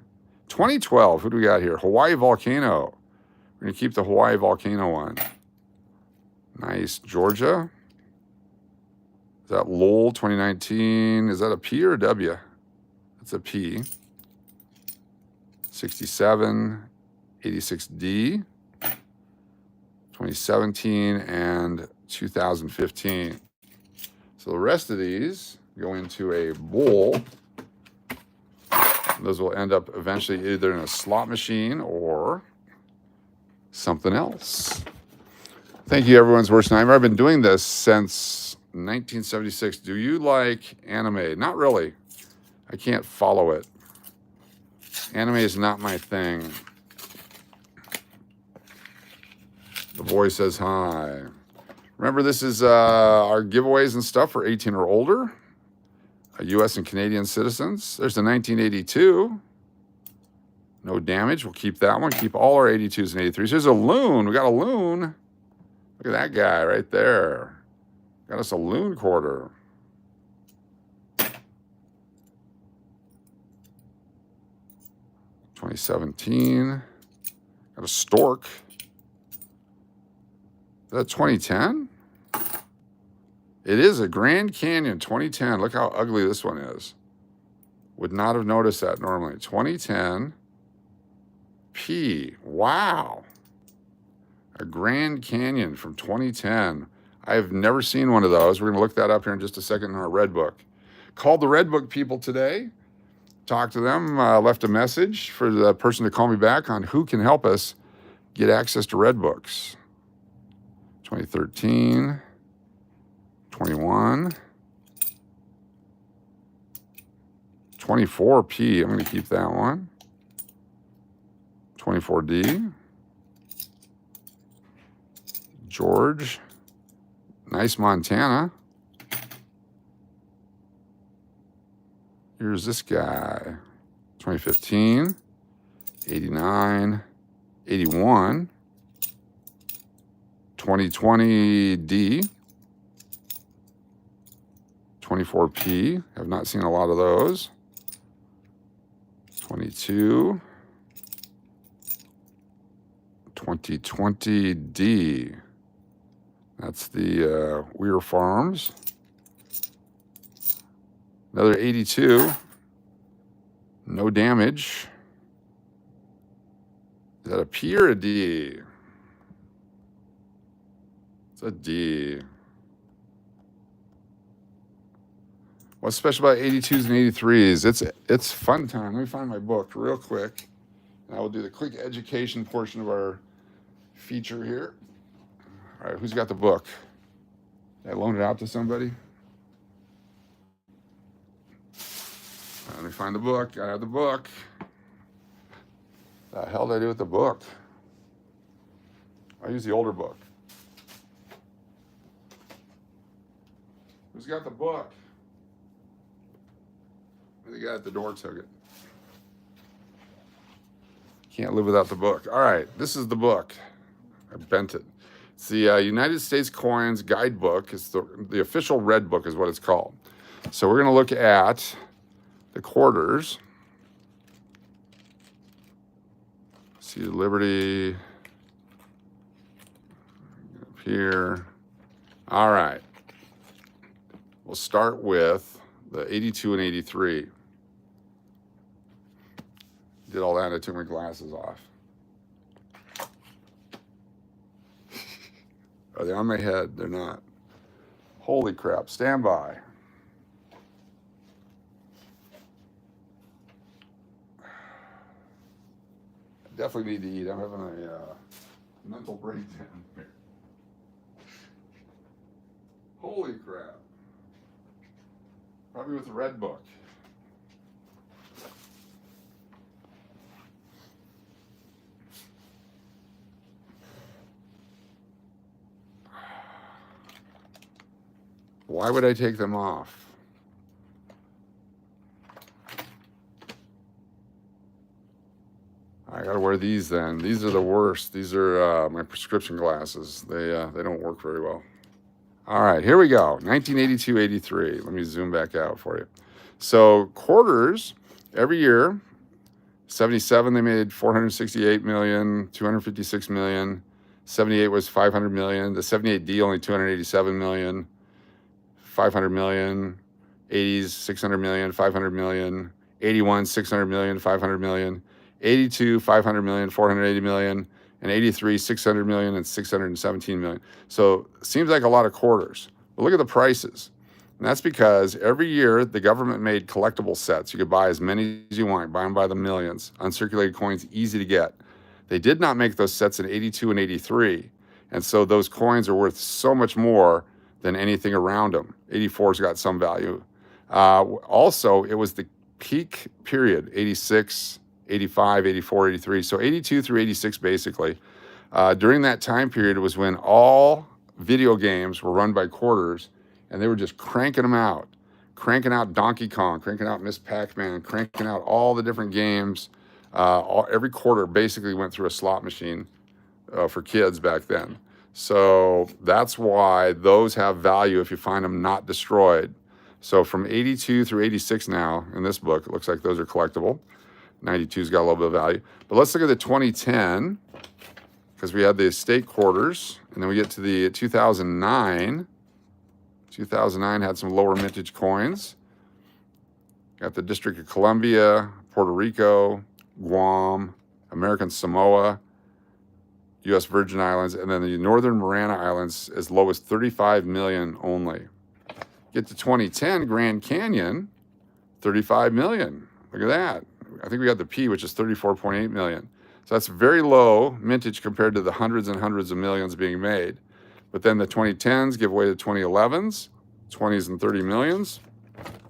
2012, who do we got here? Hawaii Volcano. We're going to keep the Hawaii Volcano one. Nice. Georgia. Is that Lowell 2019? Is that a P or a W? It's a P. 67, 86D, 2017, and 2015. So the rest of these go into a bowl. Those will end up eventually either in a slot machine or something else. Thank you, everyone's worst nightmare. I've been doing this since 1976. Do you like anime? Not really. I can't follow it. Anime is not my thing. The boy says hi. Remember, this is our giveaways and stuff for 18 or older. U.S. and Canadian citizens. There's the 1982. No damage. We'll keep that one. Keep all our 82s and 83s. There's a loon. We got a loon. Look at that guy right there. Got us a loon quarter. $2017. Got a stork. Is that 2010? It is a Grand Canyon 2010. Look how ugly this one is. Would not have noticed that normally. 2010 P. Wow. A Grand Canyon from 2010. I have never seen one of those. We're going to look that up here in just a second in our Red Book. Called the Red Book people today. Talked to them. Left a message for the person to call me back on who can help us get access to Red Books. 2013. 21. 24P. I'm going to keep that one. 24D. George. Nice Montana. Here's this guy. 2015. 89. 81. 2020D. 24P. Have not seen a lot of those. 22. 2020D. That's the Weir Farms. Another 82. No damage. Is that a P or a D? It's a D. What's special about 82s and 83s? It's fun time. Let me find my book real quick. And I will do the quick education portion of our feature here. All right, who's got the book? Did I loan it out to somebody? Let me find the book. I have the book. The hell did I do with the book? I use the older book. Who's got the book? The guy at the door took it. Can't live without the book. All right, this is the book. I bent it. It's the United States Coins Guidebook. It's the official Red Book is what it's called. So we're going to look at the quarters. See the Liberty up here. All right. We'll start with the 82 and 83. Did all that, I took my glasses off. Are they on my head? They're not. Holy crap, stand by. I definitely need to eat. I'm having a mental breakdown here. Holy crap. Probably with the Red Book. Why would I take them off? I gotta wear these then. These are the worst. These are my prescription glasses. They don't work very well. All right, here we go. 1982-83. Let me zoom back out for you. So quarters, every year, 77 they made 468 million, 256 million. 78 was 500 million. The 78D only 287 million. 500 million, 80s, 600 million, 500 million, 81, 600 million, 500 million, 82, 500 million, 480 million, and 83, 600 million, and 617 million. So it seems like a lot of quarters. But look at the prices. And that's because every year the government made collectible sets. You could buy as many as you want, buy them by the millions. Uncirculated coins, easy to get. They did not make those sets in 82 and 83. And so those coins are worth so much more than anything around them. 84's got some value. Also, it was the peak period, 86, 85, 84, 83. So 82 through 86, basically. During that time period was when all video games were run by quarters, and they were just cranking them out. Cranking out Donkey Kong, cranking out Miss Pac-Man, cranking out all the different games. Every quarter basically went through a slot machine for kids back then. So that's why those have value if you find them not destroyed. So from 82 through 86 now in this book, it looks like those are collectible. 92's got a little bit of value. But let's look at the 2010, because we had the estate quarters, and then we get to the 2009. 2009 had some lower mintage coins. Got the District of Columbia, Puerto Rico, Guam, American Samoa, U.S. Virgin Islands, and then the Northern Mariana Islands as low as 35 million only. Get to 2010, Grand Canyon, 35 million. Look at that. I think we got the P, which is 34.8 million. So that's very low mintage compared to the hundreds and hundreds of millions being made. But then the 2010s give way to 2011s, 20s and 30 millions.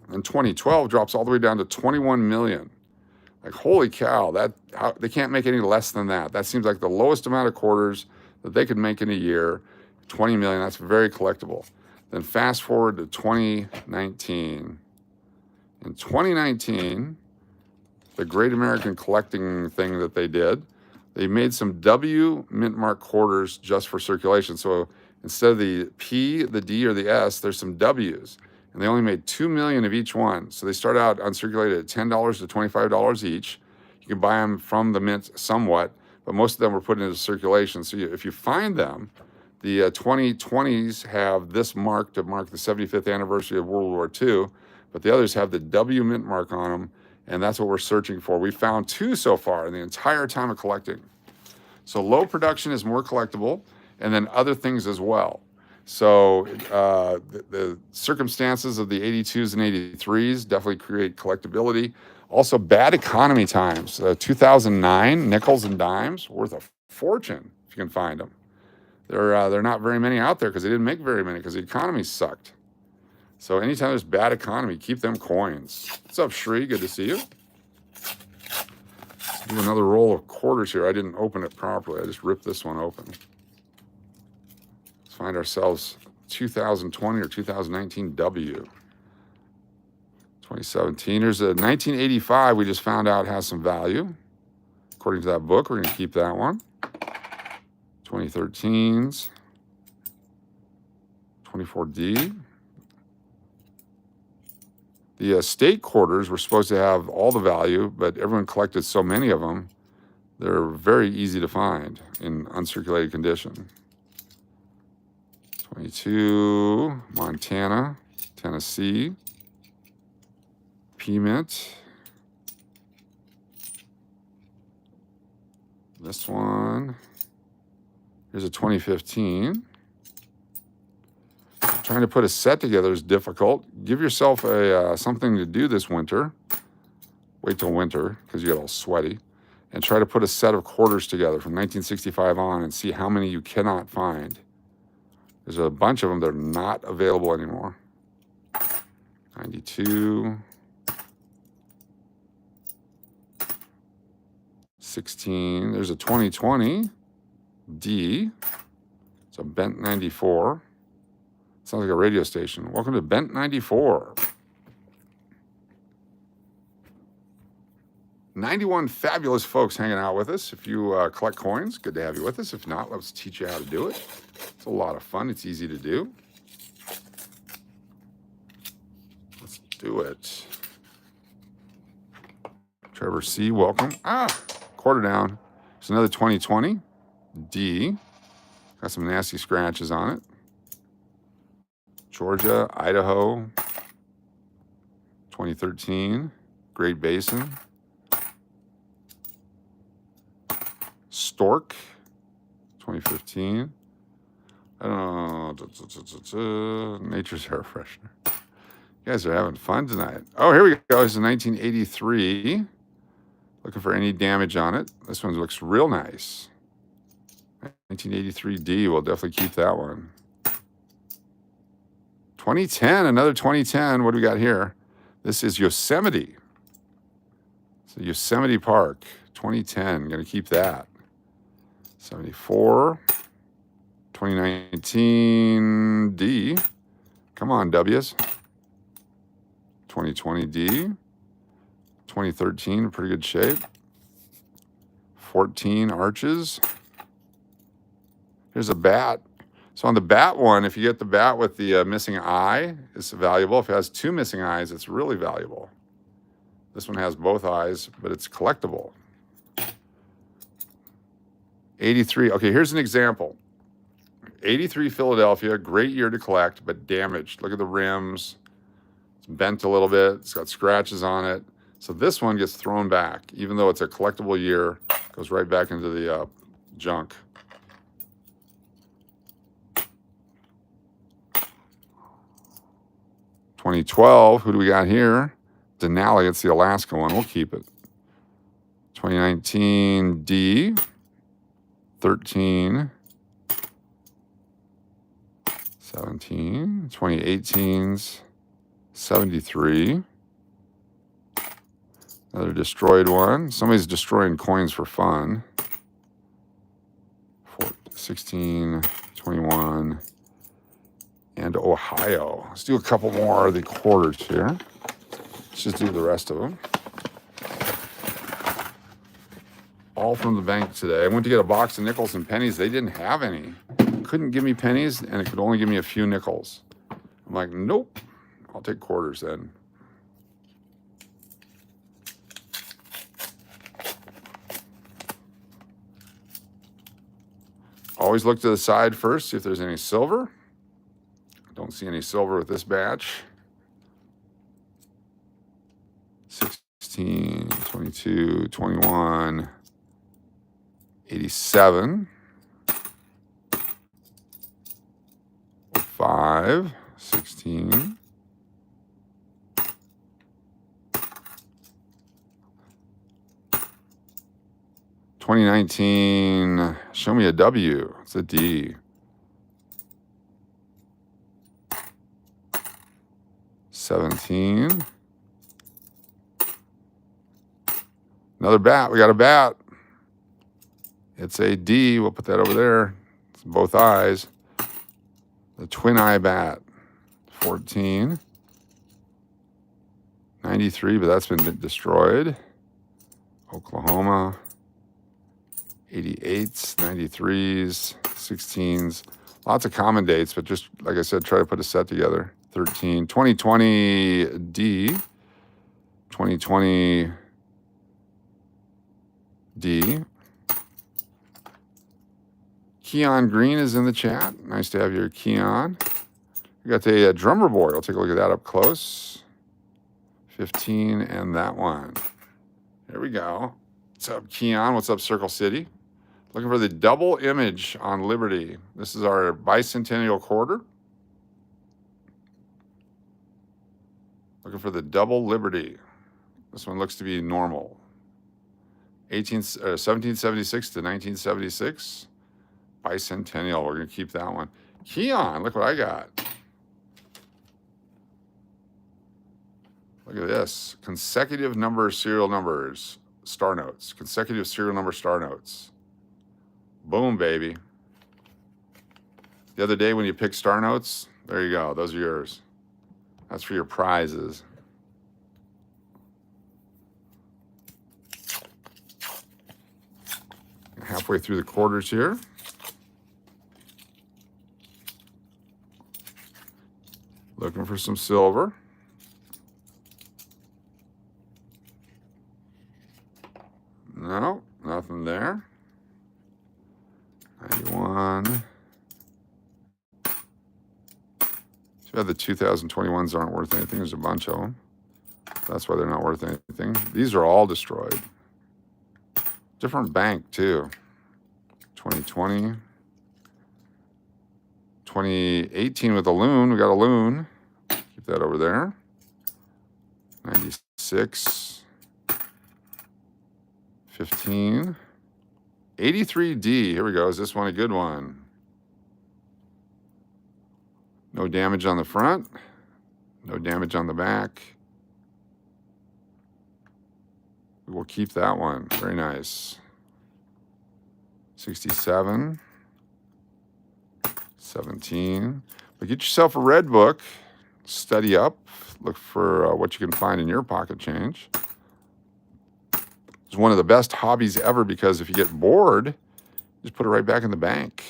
And 2012 drops all the way down to 21 million. Like, holy cow, they can't make any less than that. That seems like the lowest amount of quarters that they could make in a year. 20 million, that's very collectible. Then fast forward to 2019. In 2019, the Great American Collecting thing that they did, they made some W mint mark quarters just for circulation. So instead of the P, the D, or the S, there's some W's. And they only made 2 million of each one. So they start out uncirculated at $10 to $25 each. You can buy them from the mint somewhat, but most of them were put into circulation. So if you find them, the 2020s have this mark to mark the 75th anniversary of World War II, but the others have the W mint mark on them, and that's what we're searching for. We found 2 so far in the entire time of collecting. So low production is more collectible, and then other things as well. So the circumstances of the 82s and 83s definitely create collectability. Also, bad economy times. 2009 nickels and dimes, worth a fortune if you can find them. There are not very many out there because they didn't make very many because the economy sucked. So anytime there's bad economy, keep them coins. What's up, Shri? Good to see you. Let's do another roll of quarters here. I didn't open it properly. I just ripped this one open. Let's find ourselves 2020 or 2019 W. 2017. Here's a 1985 we just found out has some value. According to that book, we're going to keep that one. 2013s. 24D. The state quarters were supposed to have all the value, but everyone collected so many of them, they're very easy to find in uncirculated condition. 22, Montana, Tennessee, P-Mint. This one, here's a 2015. Trying to put a set together is difficult. Give yourself something to do this winter. Wait till winter because you get all sweaty. And try to put a set of quarters together from 1965 on and see how many you cannot find. There's a bunch of them that are not available anymore. 92. 16. There's a 2020 D. It's a bent 94. Sounds like a radio station. Welcome to Bent 94. 91 fabulous folks hanging out with us. If you collect coins, good to have you with us. If not, let's teach you how to do it. It's a lot of fun. It's easy to do. Let's do it. Trevor C., welcome. Quarter down. There's another 2020 D. Got some nasty scratches on it. Georgia, Idaho, 2013, Great Basin, Stork, 2015, I don't know, Nature's Air Freshener. You guys are having fun tonight. Oh, here we go. This is 1983. Looking for any damage on it. This one looks real nice. 1983D. We'll definitely keep that one. 2010. Another 2010. What do we got here? This is Yosemite. So Yosemite Park. 2010. Going to keep that. 74. 2019D. Come on, W's. 2020D. 2013, pretty good shape. 14 arches. Here's a bat. So on the bat one, if you get the bat with the missing eye, it's valuable. If it has 2 missing eyes, it's really valuable. This one has both eyes, but it's collectible. 83. Okay, here's an example. 83 Philadelphia, great year to collect, but damaged. Look at the rims. It's bent a little bit. It's got scratches on it. So this one gets thrown back, even though it's a collectible year, goes right back into the junk. $2012, who do we got here? Denali, it's the Alaska one. We'll keep it. 2019 D, 13, 17, 2018's 73. Another destroyed one. Somebody's destroying coins for fun. 16, 21, and Ohio. Let's do a couple more of the quarters here. Let's just do the rest of them. All from the bank today. I went to get a box of nickels and pennies. They didn't have any. Couldn't give me pennies, and it could only give me a few nickels. I'm like, nope. I'll take quarters then. Always look to the side first, see if there's any silver. Don't see any silver with this batch. 16, 22, 21, 87, 5, 16, 2019, show me a W. It's a D. 17. Another bat. We got a bat. It's a D. We'll put that over there. It's both eyes. The twin eye bat. 14. 93, but that's been destroyed. Oklahoma. 88s, 93s, 16s. Lots of common dates, but just, like I said, try to put a set together. 13. 2020 D. 2020 D. Keon Green is in the chat. Nice to have your Keon. We got the drummer boy. We'll take a look at that up close. 15 and that one. There we go. What's up, Keon? What's up, Circle City? Looking for the double image on Liberty. This is our bicentennial quarter. Looking for the double Liberty. This one looks to be normal. 1776 to 1976. Bicentennial. We're going to keep that one. Keon, look what I got. Look at this. Consecutive number serial numbers. Star notes. Consecutive serial number star notes. Boom, baby. The other day when you picked star notes, there you go. Those are yours. That's for your prizes. Halfway through the quarters here. Looking for some silver. No, nothing there. 91. Too bad the 2021s aren't worth anything. There's a bunch of them. That's why they're not worth anything. These are all destroyed. Different bank, too. 2020. 2018 with a loon. We got a loon. Keep that over there. 96, 15, 83D. Here we go. Is this one a good one? No damage on the front. No damage on the back. We'll keep that one. Very nice. 67, 17. But get yourself a red book. Study up. Look for what you can find in your pocket change. It's one of the best hobbies ever because if you get bored, just put it right back in the bank.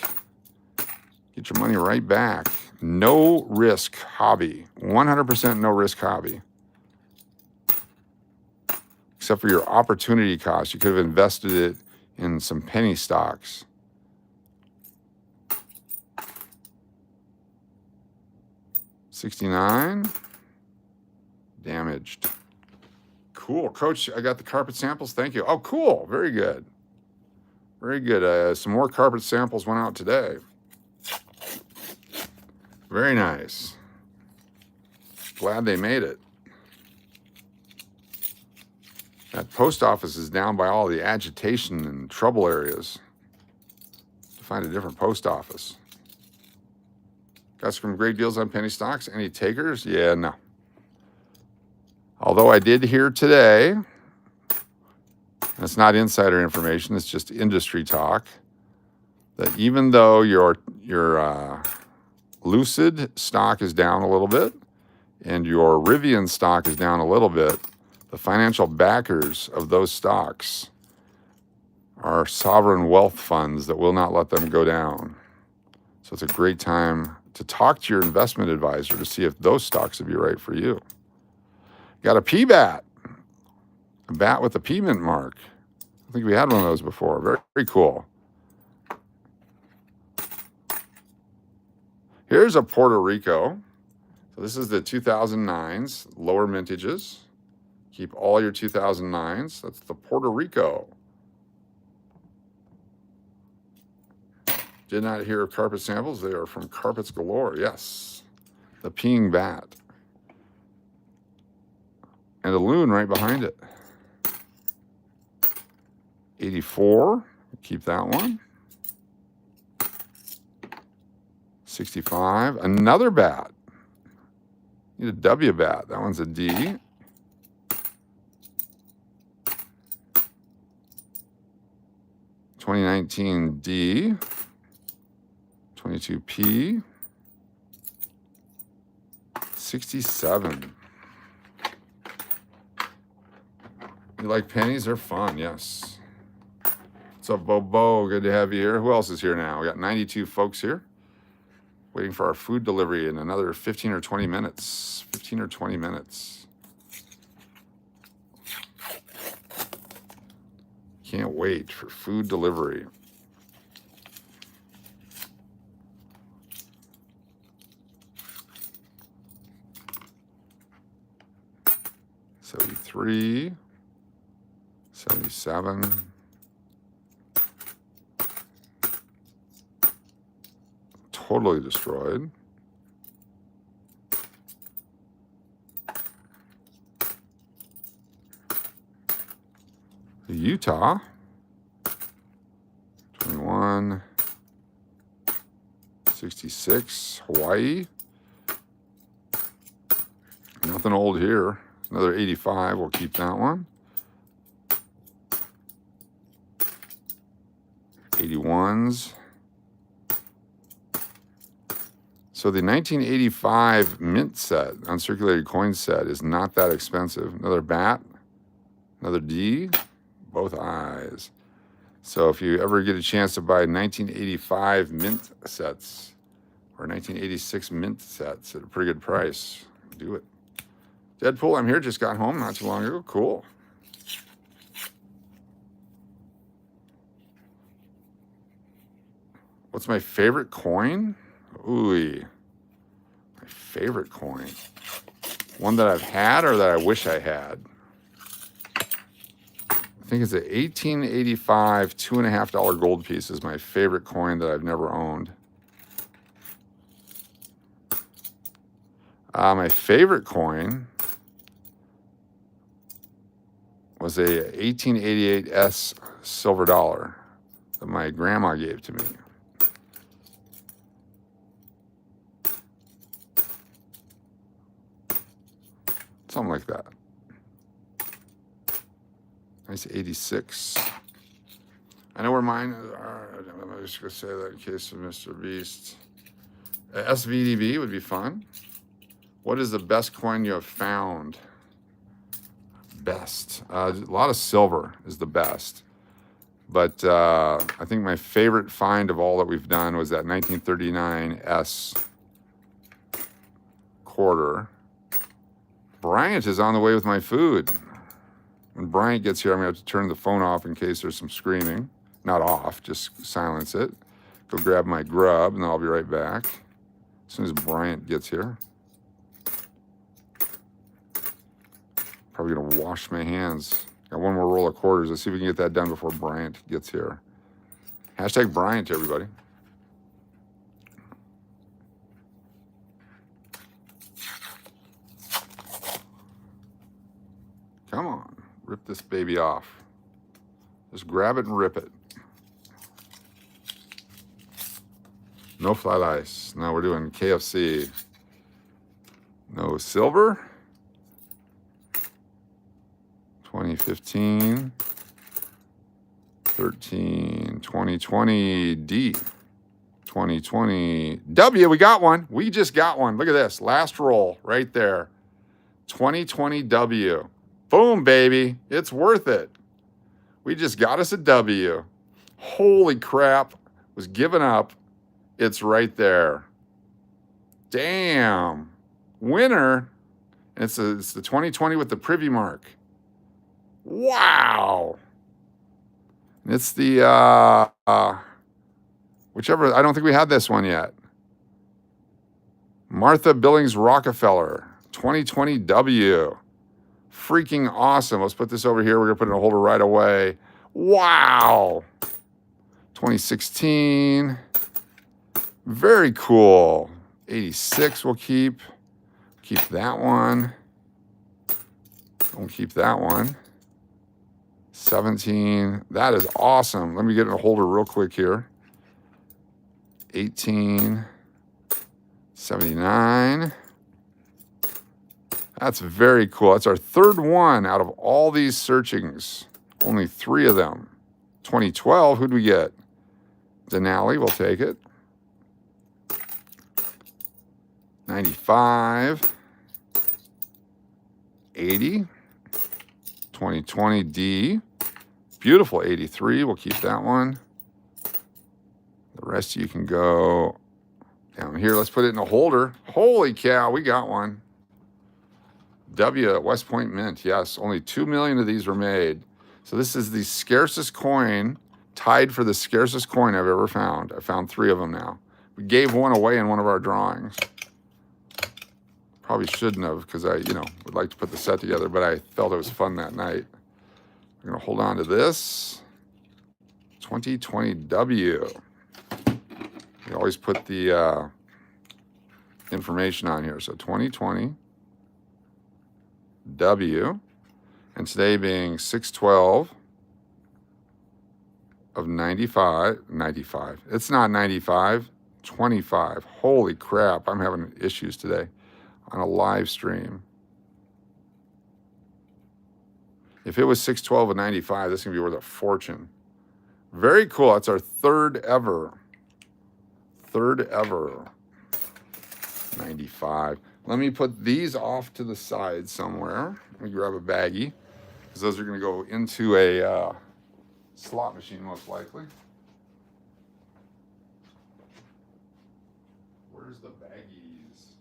Get your money right back. No risk hobby. 100% no risk hobby. Except for your opportunity cost. You could have invested it in some penny stocks. $69. Damaged. Cool. Coach, I got the carpet samples. Thank you. Oh, cool. Very good. Very good. Some more carpet samples went out today. Very nice. Glad they made it. That post office is down by all the agitation and trouble areas. To find a different post office. Got some great deals on penny stocks. Any takers? Yeah, no. Although I did hear today, it's not insider information, it's just industry talk, that even though your Lucid stock is down a little bit and your Rivian stock is down a little bit, the financial backers of those stocks are sovereign wealth funds that will not let them go down. So it's a great time to talk to your investment advisor to see if those stocks would be right for you. Got a P-bat, a bat with a P mint mark. I think we had one of those before. Very, very cool. Here's a Puerto Rico. So this is the 2009s, lower mintages. Keep all your 2009s. That's the Puerto Rico. Did not hear of carpet samples. They are from Carpets Galore. Yes. The peeing bat. And a loon right behind it. 84. Keep that one. 65. Another bat. Need a W bat. That one's a D. 2019 D. 22P. 67. You like pennies? They're fun, yes. What's up, Bobo? Good to have you here. Who else is here now? We got 92 folks here. Waiting for our food delivery in another 15 or 20 minutes. 15 or 20 minutes. Can't wait for food delivery. $73, $77. Totally destroyed. Utah, 21, 66, Hawaii. Nothing old here. Another 85, we'll keep that one. 81s. So the 1985 mint set, uncirculated coin set, is not that expensive. Another bat, another D, both eyes. So if you ever get a chance to buy 1985 mint sets or 1986 mint sets at a pretty good price, do it. Deadpool, I'm here, just got home not too long ago. Cool. What's my favorite coin? Ooh, my favorite coin. One that I've had or that I wish I had. I think it's an 1885 $2.50 gold piece is my favorite coin that I've never owned. My favorite coin was a 1888 S silver dollar that my grandma gave to me. Something like that. Nice 86. I know where mine are. I'm just going to say that in case of Mr. Beast. SVDB would be fun. What is the best coin you have found? Best. A lot of silver is the best. But I think my favorite find of all that we've done was that 1939 S quarter. Bryant is on the way with my food. When Bryant gets here, I'm going to have to turn the phone off in case there's some screaming. Not off, just silence it. Go grab my grub, and then I'll be right back as soon as Bryant gets here. Probably going to wash my hands. Got one more roll of quarters. Let's see if we can get that done before Bryant gets here. Hashtag Bryant, everybody. Come on, rip this baby off. Just grab it and rip it. No flat ice. Now we're doing KFC. No silver. 2015. 13. 2020 D. 2020 W. We got one. We just got one. Look at this. Last roll right there. 2020 W. Boom, baby. It's worth it. We just got us a W. Holy crap. Was giving up. It's right there. Damn. Winner. It's the 2020 with the privy mark. Wow. It's the, whichever, I don't think we had this one yet. Martha Billings Rockefeller. 2020 W. Freaking awesome. Let's put this over here. We're going to put it in a holder right away. Wow. 2016. Very cool. 86 we'll keep. Keep that one. We'll keep that one. 17. That is awesome. Let me get in a holder real quick here. 18. 79. That's very cool. That's our third one out of all these searchings. Only 3 of them. 2012, who'd we get? Denali, we'll take it. 95. 80. 2020 D. Beautiful 83. We'll keep that one. The rest of you can go down here. Let's put it in a holder. Holy cow, we got one. W at West Point Mint. Yes, only 2 million of these were made. So this is the scarcest coin, tied for the scarcest coin I've ever found. I found 3 of them now. We gave one away in one of our drawings. Probably shouldn't have because I, would like to put the set together, but I felt it was fun that night. We're going to hold on to this. 2020 W. We always put the information on here. So 2020 W. And today being 6/12 of 95. It's not 95. 25. Holy crap. I'm having issues today on a live stream. If it was 6/12 of 95, this is going to be worth a fortune. Very cool. That's our third ever. 95. Let me put these off to the side somewhere. Let me grab a baggie, because those are going to go into a slot machine most likely. Where's the baggies?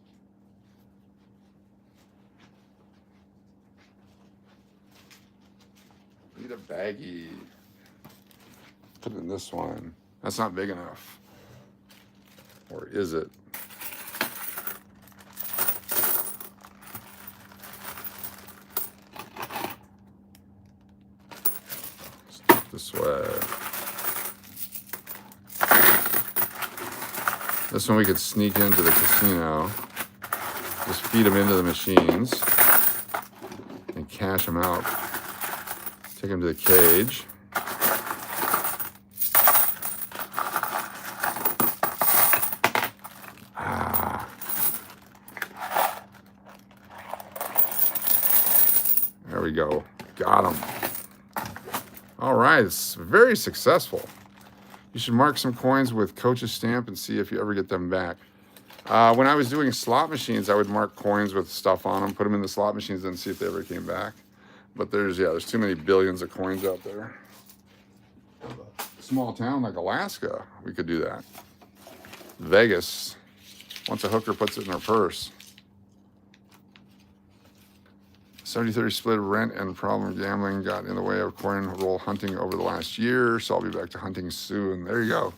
Need a baggie. Put it in this one. That's not big enough. Or is it? This way. This one we could sneak into the casino. Just feed them into the machines and cash them out. Take him to the cage. There we go. Got him. All right, it's very successful. You should mark some coins with Coach's stamp and see if you ever get them back. When I was doing slot machines, I would mark coins with stuff on them, put them in the slot machines, and see if they ever came back. But there's too many billions of coins out there. A small town like Alaska, we could do that. Vegas, once a hooker puts it in her purse. 70-30 split of rent and problem gambling got in the way of coin roll hunting over the last year, so I'll be back to hunting soon. There you go.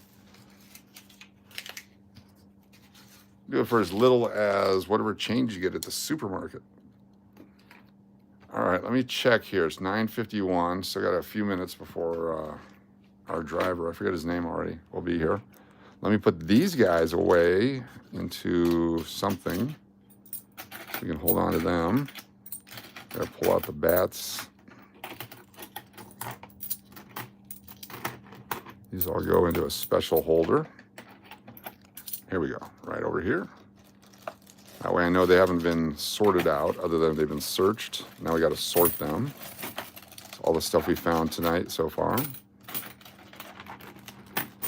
Do it for as little as whatever change you get at the supermarket. All right, let me check here. It's 9:51. Still got a few minutes before our driver, I forget his name already, will be here. Let me put these guys away into something. We can hold on to them. Gotta pull out the bats. These all go into a special holder. Here we go, right over here. That way I know they haven't been sorted out other than they've been searched. Now we got to sort them. It's all the stuff we found tonight so far.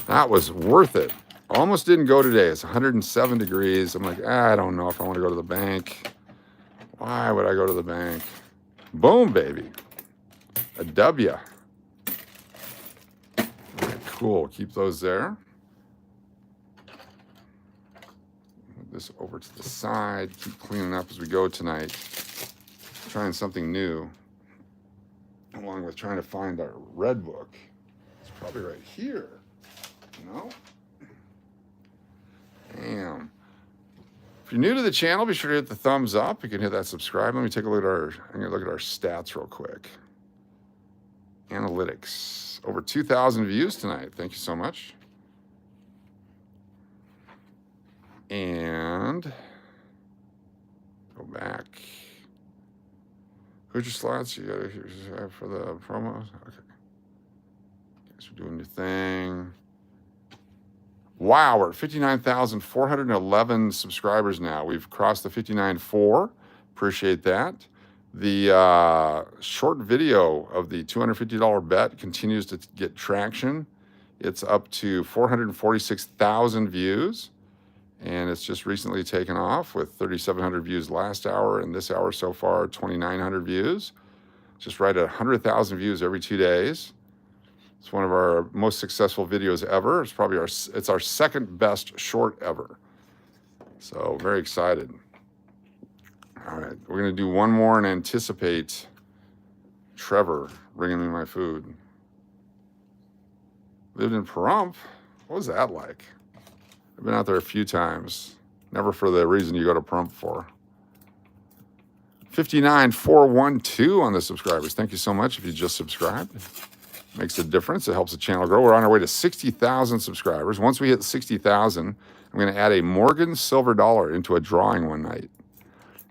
That was worth it. Almost didn't go today. It's 107 degrees. I'm like, I don't know if I want to go to the bank. Why would I go to the bank? Boom, baby. A W. All right, cool. Keep those there. Move this over to the side. Keep cleaning up as we go tonight. Trying something new. Along with trying to find our red book. It's probably right here. No? Damn. If you're new to the channel, be sure to hit the thumbs up. You can hit that subscribe. Let me take a look at I'm gonna look at our stats real quick. Analytics. Over 2,000 views tonight. Thank you so much. And go back. Hoosier Slots, you gotta for the promos. Okay. Guys are doing your thing. Wow, we're at 59,411 subscribers now. We've crossed the 59.4. Appreciate that. The short video of the $250 bet continues to get traction. It's up to 446,000 views, and it's just recently taken off with 3,700 views last hour, and this hour so far, 2,900 views. Just right at 100,000 views every 2 days. It's one of our most successful videos ever. It's probably it's our second best short ever. So very excited. All right, we're gonna do one more and anticipate Trevor bringing me my food. Lived in Pahrump. What was that like? I've been out there a few times. Never for the reason you go to Pahrump for. 59,412 on the subscribers. Thank you so much if you just subscribed. Makes a difference. It helps the channel grow. We're on our way to 60,000 subscribers. Once we hit 60,000, I'm going to add a Morgan silver dollar into a drawing one night.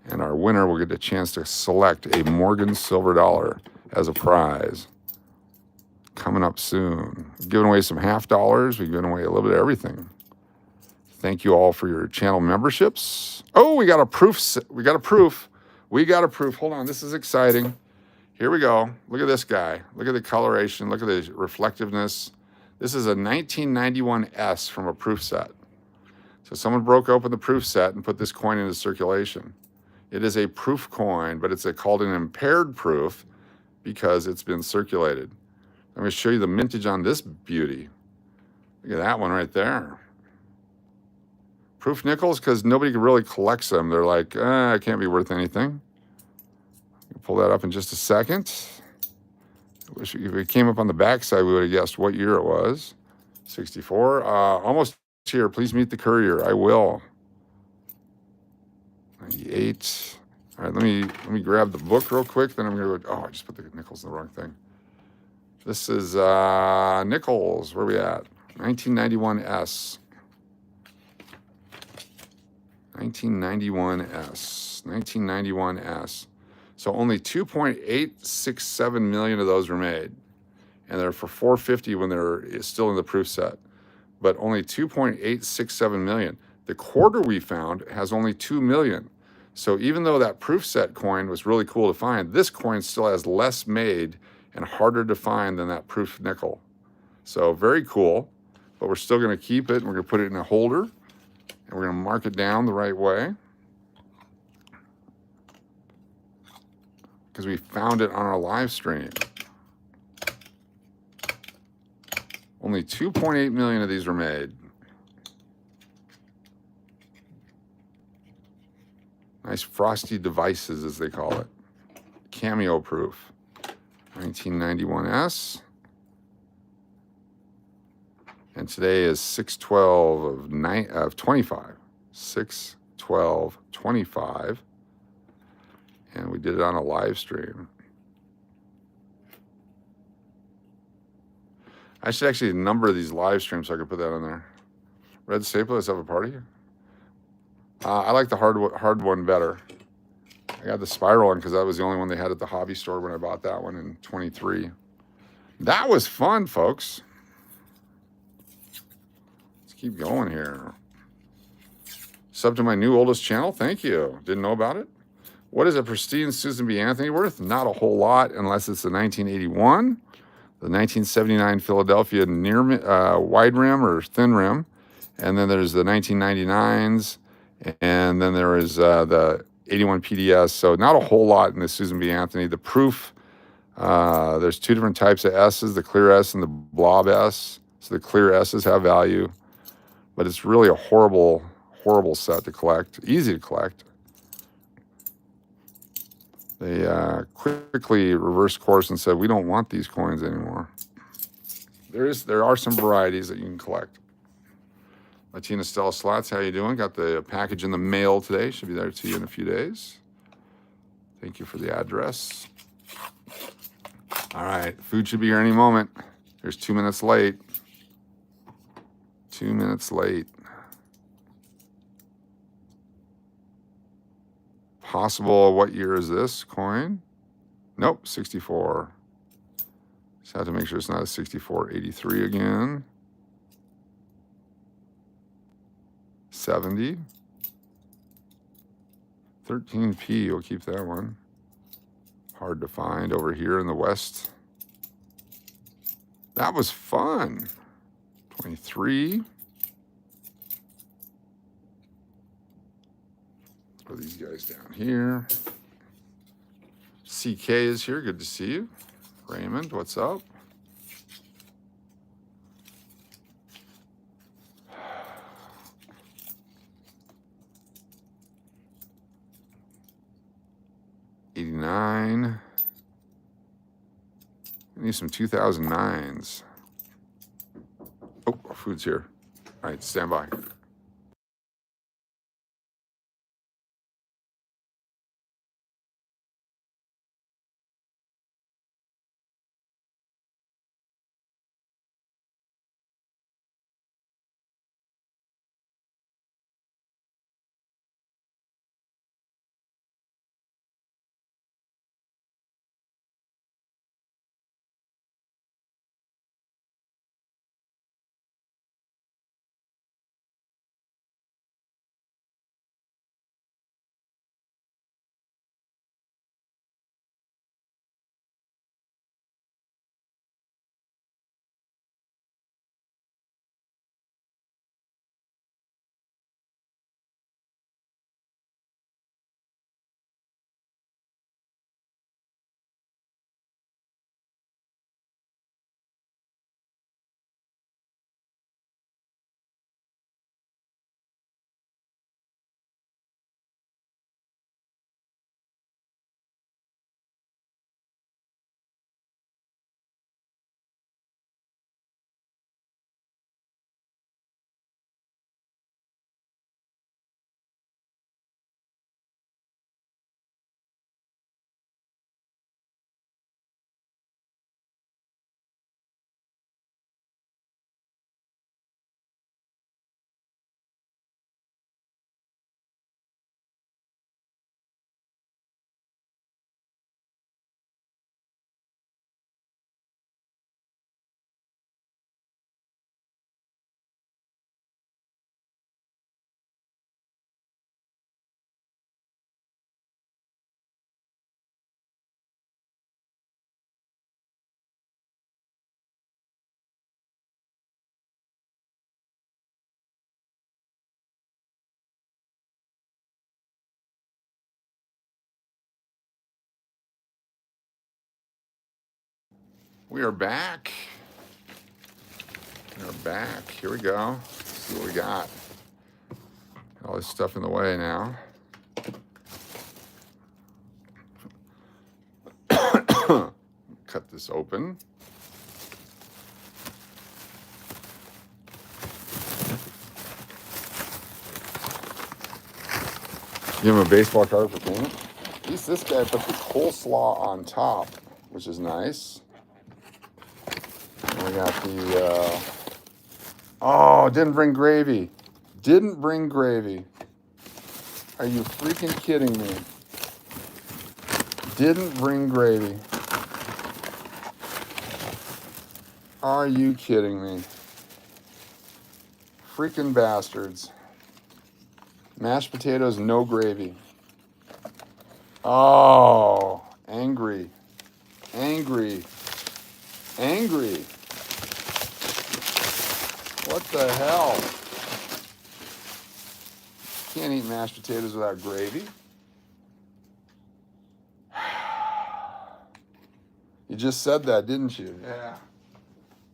And our winner will get a chance to select a Morgan silver dollar as a prize. Coming up soon. We're giving away some half dollars. We're giving away a little bit of everything. Thank you all for your channel memberships. Oh, we got a proof. We got a proof. We got a proof. Hold on. This is exciting. Here we go. Look at this guy. Look at the coloration. Look at the reflectiveness. This is a 1991 S from a proof set. So someone broke open the proof set and put this coin into circulation. It is a proof coin, but it's called an impaired proof because it's been circulated. I'm going to show you the mintage on this beauty. Look at that one right there. Proof nickels, because nobody really collects them. They're like, it can't be worth anything. Pull that up in just a second. I wish if it came up on the backside, we would have guessed what year it was. 64. Almost here. Please meet the courier. I will. 98. All right, let me grab the book real quick. Then I'm gonna go. Oh, I just put the nickels in the wrong thing. This is nickels. Where are we at? 1991 S. 1991 S. 1991 S. So only 2.867 million of those were made. And they're for $4.50 when they're still in the proof set. But only 2.867 million. The quarter we found has only 2 million. So even though that proof set coin was really cool to find, this coin still has less made and harder to find than that proof nickel. So very cool, but we're still gonna keep it and we're gonna put it in a holder and we're gonna mark it down the right way because we found it on our live stream. Only 2.8 million of these were made. Nice frosty devices, as they call it. Cameo proof. 1991S. And today is 6/12 of 25. 6/12/25. And we did it on a live stream. I should actually number these live streams so I can put that on there. Red Staple, let's have a party. I like the hard one better. I got the spiral one because that was the only one they had at the hobby store when I bought that one in 23. That was fun, folks. Let's keep going here. Sub to my new oldest channel. Thank you. Didn't know about it. What is a pristine Susan B. Anthony worth? Not a whole lot unless it's the 1981, the 1979 Philadelphia wide rim or thin rim. And then there's the 1999s. And then there is the 81 PDS. So not a whole lot in the Susan B. Anthony. The proof, there's two different types of S's, the clear S and the blob S. So the clear S's have value. But it's really a horrible, horrible set to collect. Easy to collect. They quickly reversed course and said, we don't want these coins anymore. There are some varieties that you can collect. Latina Stella Slots, how you doing? Got the package in the mail today. Should be there to you in a few days. Thank you for the address. All right, food should be here any moment. Here's 2 minutes late. 2 minutes late. Possible, what year is this coin? Nope, 64. Just have to make sure it's not a 6483 again. 70. 13P, we'll keep that one. Hard to find over here in the West. That was fun. 23. Put these guys down here. CK is here, good to see you. Raymond, what's up? '89. I need some 2009s. Oh, food's here. All right, stand by. We are back. We are back. Here we go. Let's see what we got. All this stuff in the way now. Cut this open. Give him a baseball card for payment. At least this guy put the coleslaw on top, which is nice. And we got the, oh, didn't bring gravy. Didn't bring gravy. Are you freaking kidding me? Didn't bring gravy. Are you kidding me? Freaking bastards. Mashed potatoes, no gravy. Oh, angry. Angry. Angry. What the hell? Can't eat mashed potatoes without gravy. You just said that, didn't you? Yeah.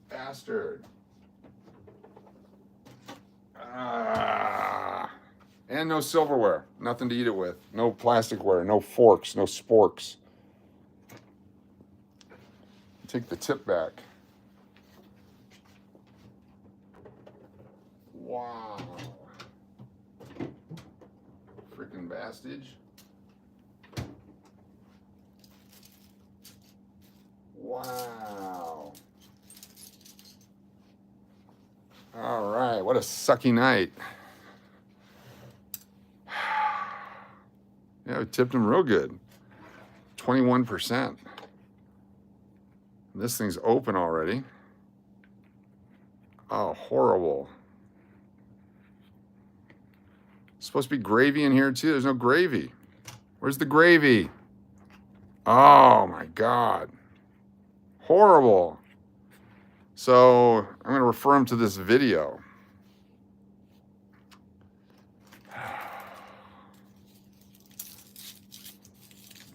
Bastard. And no silverware. Nothing to eat it with. No plasticware. No forks. No sporks. Take the tip back. Wow. Freaking bastage. Wow. All right. What a sucky night. Yeah, we tipped him real good. 21%. This thing's open already. Oh, horrible. Supposed to be gravy in here too. There's no gravy. Where's the gravy? Oh my God. Horrible. So I'm going to refer him to this video.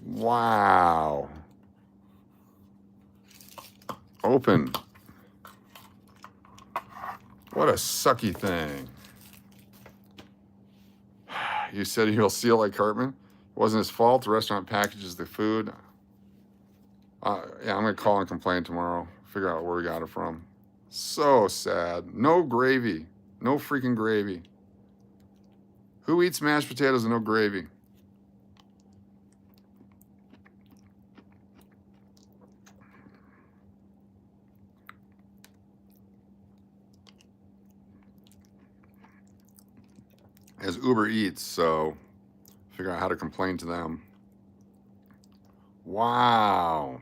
Wow. Open. What a sucky thing. You said he'll seal like Cartman. It wasn't his fault. The restaurant packages the food. Yeah, I'm going to call and complain tomorrow. Figure out where we got it from. So sad. No gravy. No freaking gravy. Who eats mashed potatoes and no gravy? As Uber Eats, so figure out how to complain to them. Wow.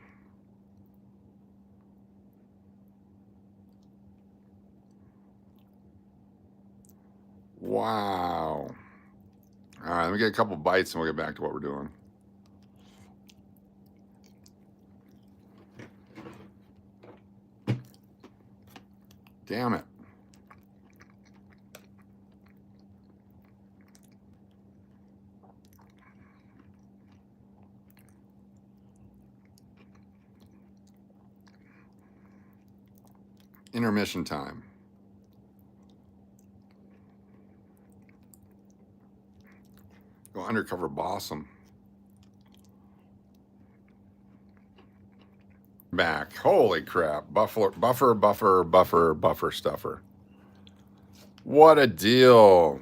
Wow. All right, let me get a couple bites and we'll get back to what we're doing. Damn it. Intermission time. Go undercover bossum. Back. Holy crap. Buffer stuffer. What a deal.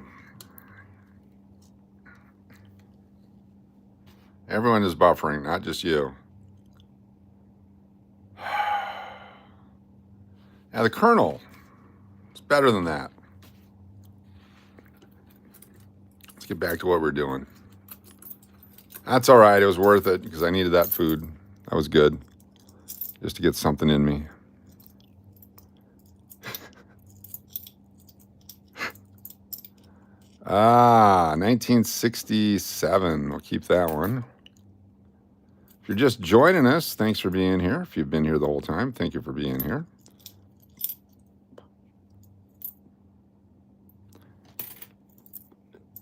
Everyone is buffering, not just you. Now the Colonel, it's better than that. Let's get back to what we're doing. That's all right. It was worth it because I needed that food. That was good. Just to get something in me. 1967. We'll keep that one. If you're just joining us, thanks for being here. If you've been here the whole time, thank you for being here.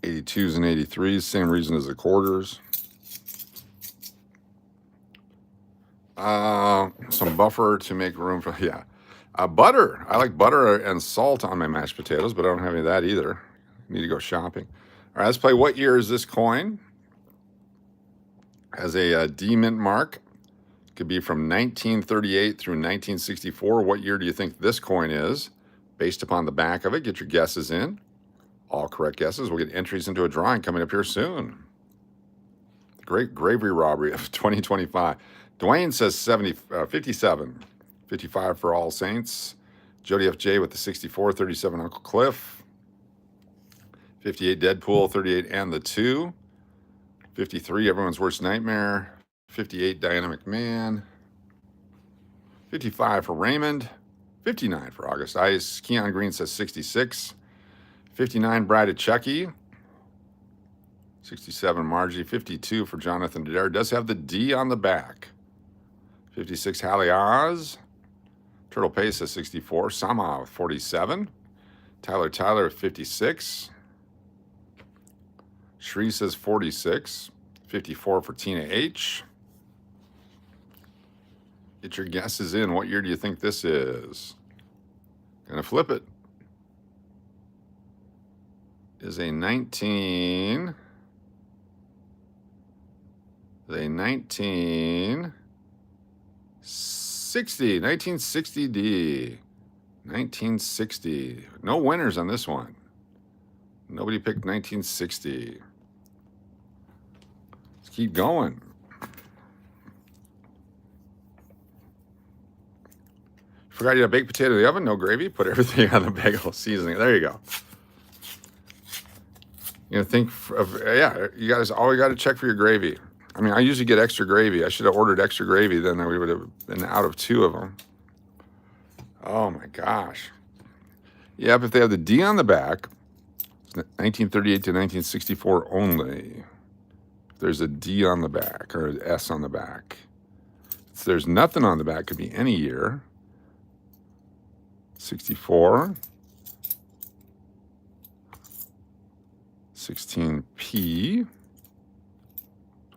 '82s and '83s, same reason as the quarters. Some buffer to make room for, yeah. Butter. I like butter and salt on my mashed potatoes, but I don't have any of that either. Need to go shopping. All right, let's play. What year is this coin? Has a D mint mark. Could be from 1938 through 1964. What year do you think this coin is? Based upon the back of it, get your guesses in. All correct guesses. We'll get entries into a drawing coming up here soon. The great gravy robbery of 2025. Dwayne says 57. 55 for All Saints. Jody FJ with the 64. 37 Uncle Cliff. 58 Deadpool. 38 and the 2. 53 Everyone's Worst Nightmare. 58 Dynamic Man. 55 for Raymond. 59 for August Ice. Keon Green says 66. 59 Bride of Chucky. 67 Margie. 52 for Jonathan Dare. Does have the D on the back. 56 Hallie Oz. Turtle Pace says 64. Sama with 47. Tyler with 56. Shree says 46. 54 for Tina H. Get your guesses in. What year do you think this is? Gonna flip it. Is a 1960 D. 1960. No winners on this one. Nobody picked 1960. Let's keep going. Forgot you had a baked potato in the oven, no gravy. Put everything on the bagel seasoning. There you go. You know, think of, yeah, you guys always got to check for your gravy. I mean, I usually get extra gravy. I should have ordered extra gravy, then we would have been out of 2 of them. Oh my gosh. Yep, if they have the D on the back, it's 1938 to 1964 only. If there's a D on the back or an S on the back. If there's nothing on the back, could be any year. 64. 16P.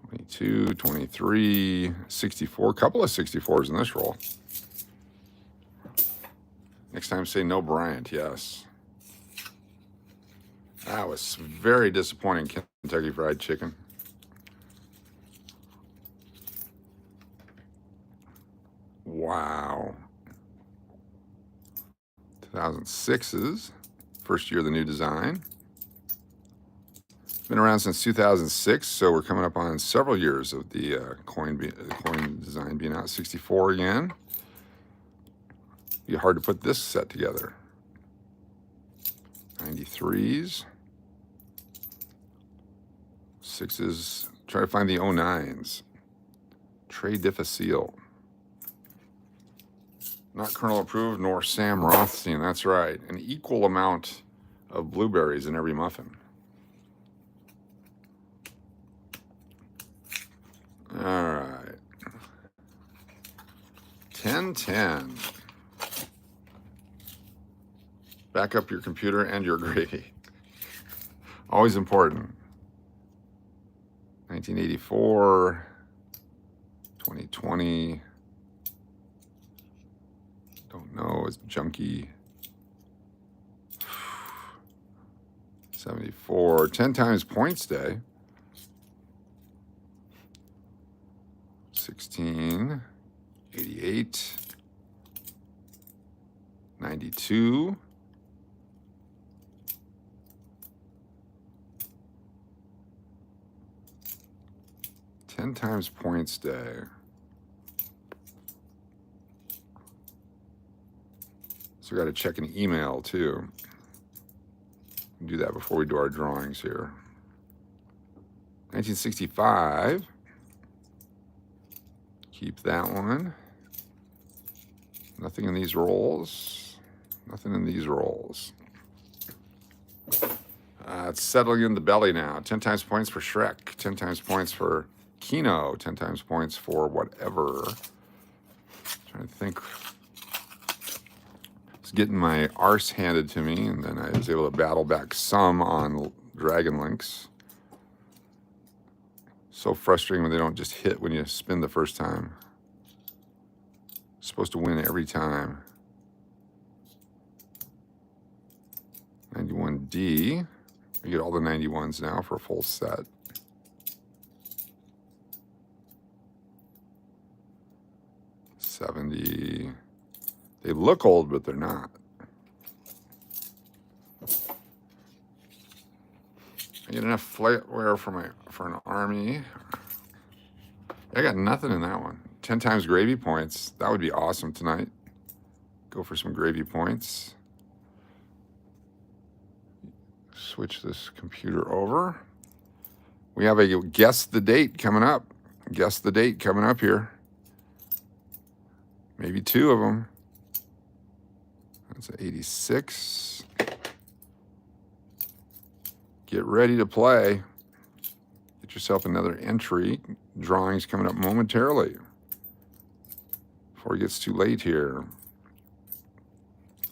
22, 23, 64. A couple of 64s in this roll. Next time, say no Bryant, yes. That was very disappointing, Kentucky Fried Chicken. Wow. 2006's first year of the new design. Been around since 2006, so we're coming up on several years of the coin design being out. 64 again. Be hard to put this set together. 93s. 6s. Try to find the 09s. Trey Difficile. Not Colonel approved, nor Sam Rothstein. That's right. An equal amount of blueberries in every muffin. All right. 1010. Back up your computer and your gravy. Always important. 1984. 2020. Don't know. It's junky. 74. 10 times points day. 16. 88. 92. 10 times points day. So we got to check an email too. Do that before we do our drawings here. 1965. Keep that one. Nothing in these rolls. Nothing in these rolls. It's settling in the belly now. 10 times points for Shrek. 10 times points for Keno. 10 times points for whatever. Trying to think. I was getting my arse handed to me, and then I was able to battle back some on Dragon Links. So frustrating when they don't just hit when you spin the first time. supposed to win every time. 91D. We get all the 91s now for a full set. $70. They look old, but they're not. I get enough flatware for an army. I got nothing in that one. 10 times gravy points. That would be awesome tonight. Go for some gravy points. Switch this computer over. We have a guess the date coming up. Guess the date coming up here. Maybe two of them. That's 86. Get ready to play. Get yourself another entry. Drawings coming up momentarily. Before it gets too late here.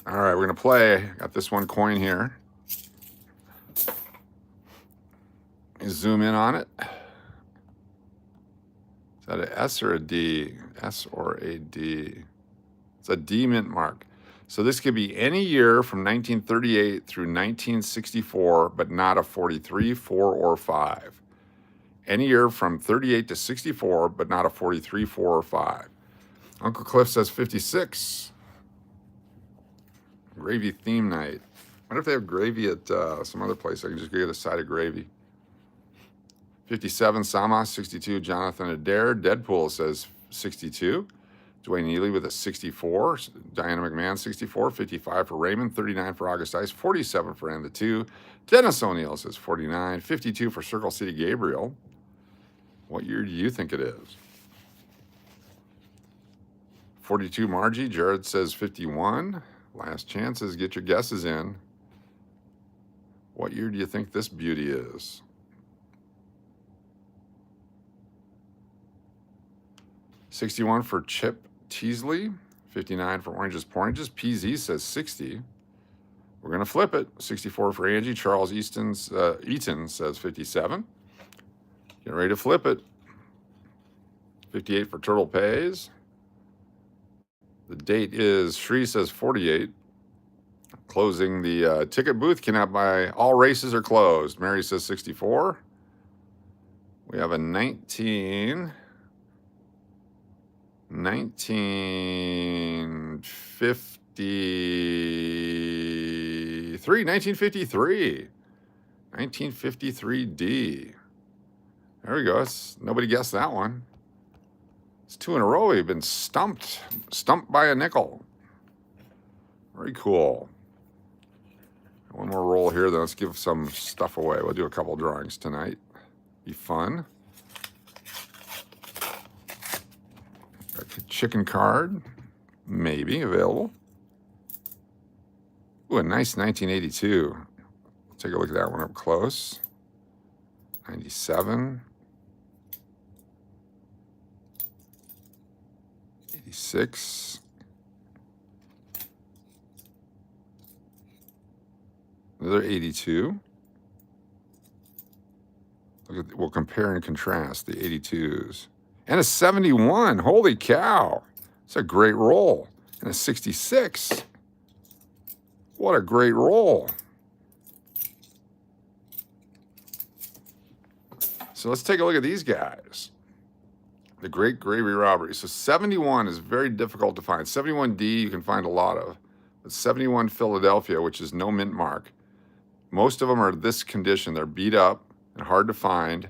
All right, we're going to play. Got this one coin here. Zoom in on it. Is that an S or a D? S or a D? It's a D mint mark. So this could be any year from 1938 through 1964, but not a 43, 4, or 5. Any year from 38 to 64, but not a 43, 4, or 5. Uncle Cliff says 56. Gravy theme night. I wonder if they have gravy at some other place. I can just get a side of gravy. 57, Sama. 62, Jonathan Adair. Deadpool says 62. Dwayne Neely with a 64. Diana McMahon, 64. 55 for Raymond. 39 for August Ice. 47 for Ann the 2. Dennis O'Neill says 49. 52 for Circle City Gabriel. What year do you think it is? 42, Margie. Jared says 51. Last chances. Get your guesses in. What year do you think this beauty is? $61 for Chip Teasley. 59 for Oranges Poranges. PZ says 60. We're going to flip it. 64 for Angie. Charles Eaton says 57. Get ready to flip it. 58 for Turtle Pays. The date is, Shree says 48. Closing the ticket booth. Cannot buy. All races are closed. Mary says 64. We have a 1953. 1953D. There we go. Nobody guessed that one. It's 2 in a row. We've been stumped by a nickel. Very cool. One more roll here, then let's give some stuff away. We'll do a couple drawings tonight. Be fun. Got a chicken card, maybe available. Ooh, a nice 1982. Take a look at that one up close. 97. 86. Another 82. Look at, we'll compare and contrast the 82s. And a 71. Holy cow. It's a great roll. And a 66. What a great roll. So let's take a look at these guys. The Great Gravy Robbery. So 71 is very difficult to find. 71D you can find a lot of. But 71 Philadelphia, which is no mint mark. Most of them are this condition. They're beat up and hard to find.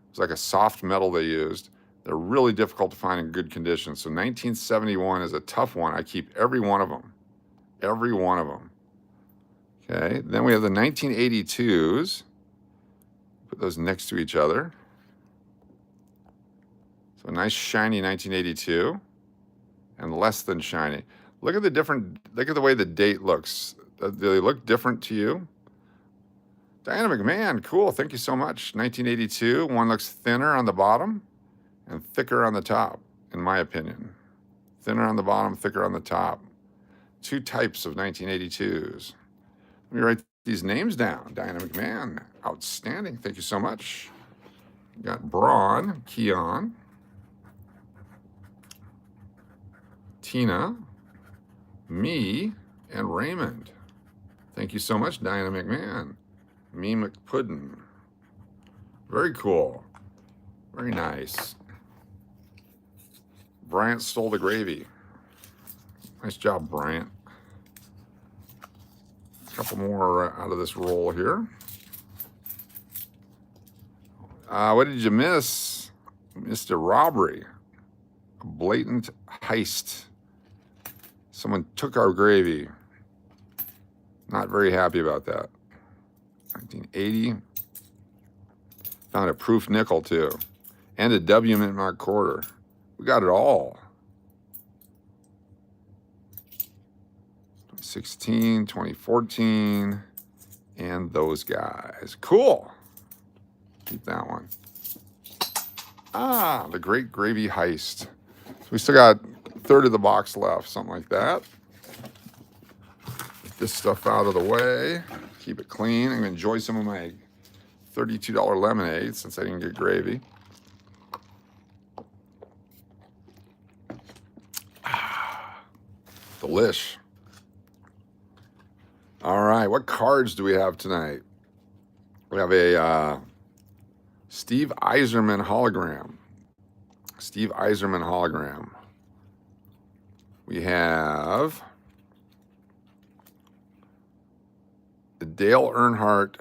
It's like a soft metal they used. They're really difficult to find in good condition. So 1971 is a tough one. I keep every one of them. Every one of them. Okay, then we have the 1982s. Put those next to each other. So a nice shiny 1982 and less than shiny. Look at the way the date looks. Do they look different to you? Diana McMahon, cool, thank you so much. 1982, one looks thinner on the bottom and thicker on the top, in my opinion. Thinner on the bottom, thicker on the top. Two types of 1982s. Let me write these names down. Diana McMahon, outstanding, thank you so much. We got Braun, Keon. Tina, me, and Raymond. Thank you so much, Diana McMahon. Me McPuddin. Very cool. Very nice. Bryant stole the gravy. Nice job, Bryant. A couple more out of this roll here. What did you miss? Missed a robbery. A blatant heist. Someone took our gravy. Not very happy about that. 1980. Found a proof nickel, too. And a W mint mark quarter. We got it all. 2016, 2014, and those guys. Cool. Keep that one. Ah, the Great Gravy Heist. So we still got a third of the box left, something like that. Get this stuff out of the way. Keep it clean. I'm going to enjoy some of my $32 lemonade since I didn't get gravy. Delish. All right, what cards do we have tonight? We have a Steve Yzerman hologram. Steve Yzerman hologram. We have the Dale Earnhardt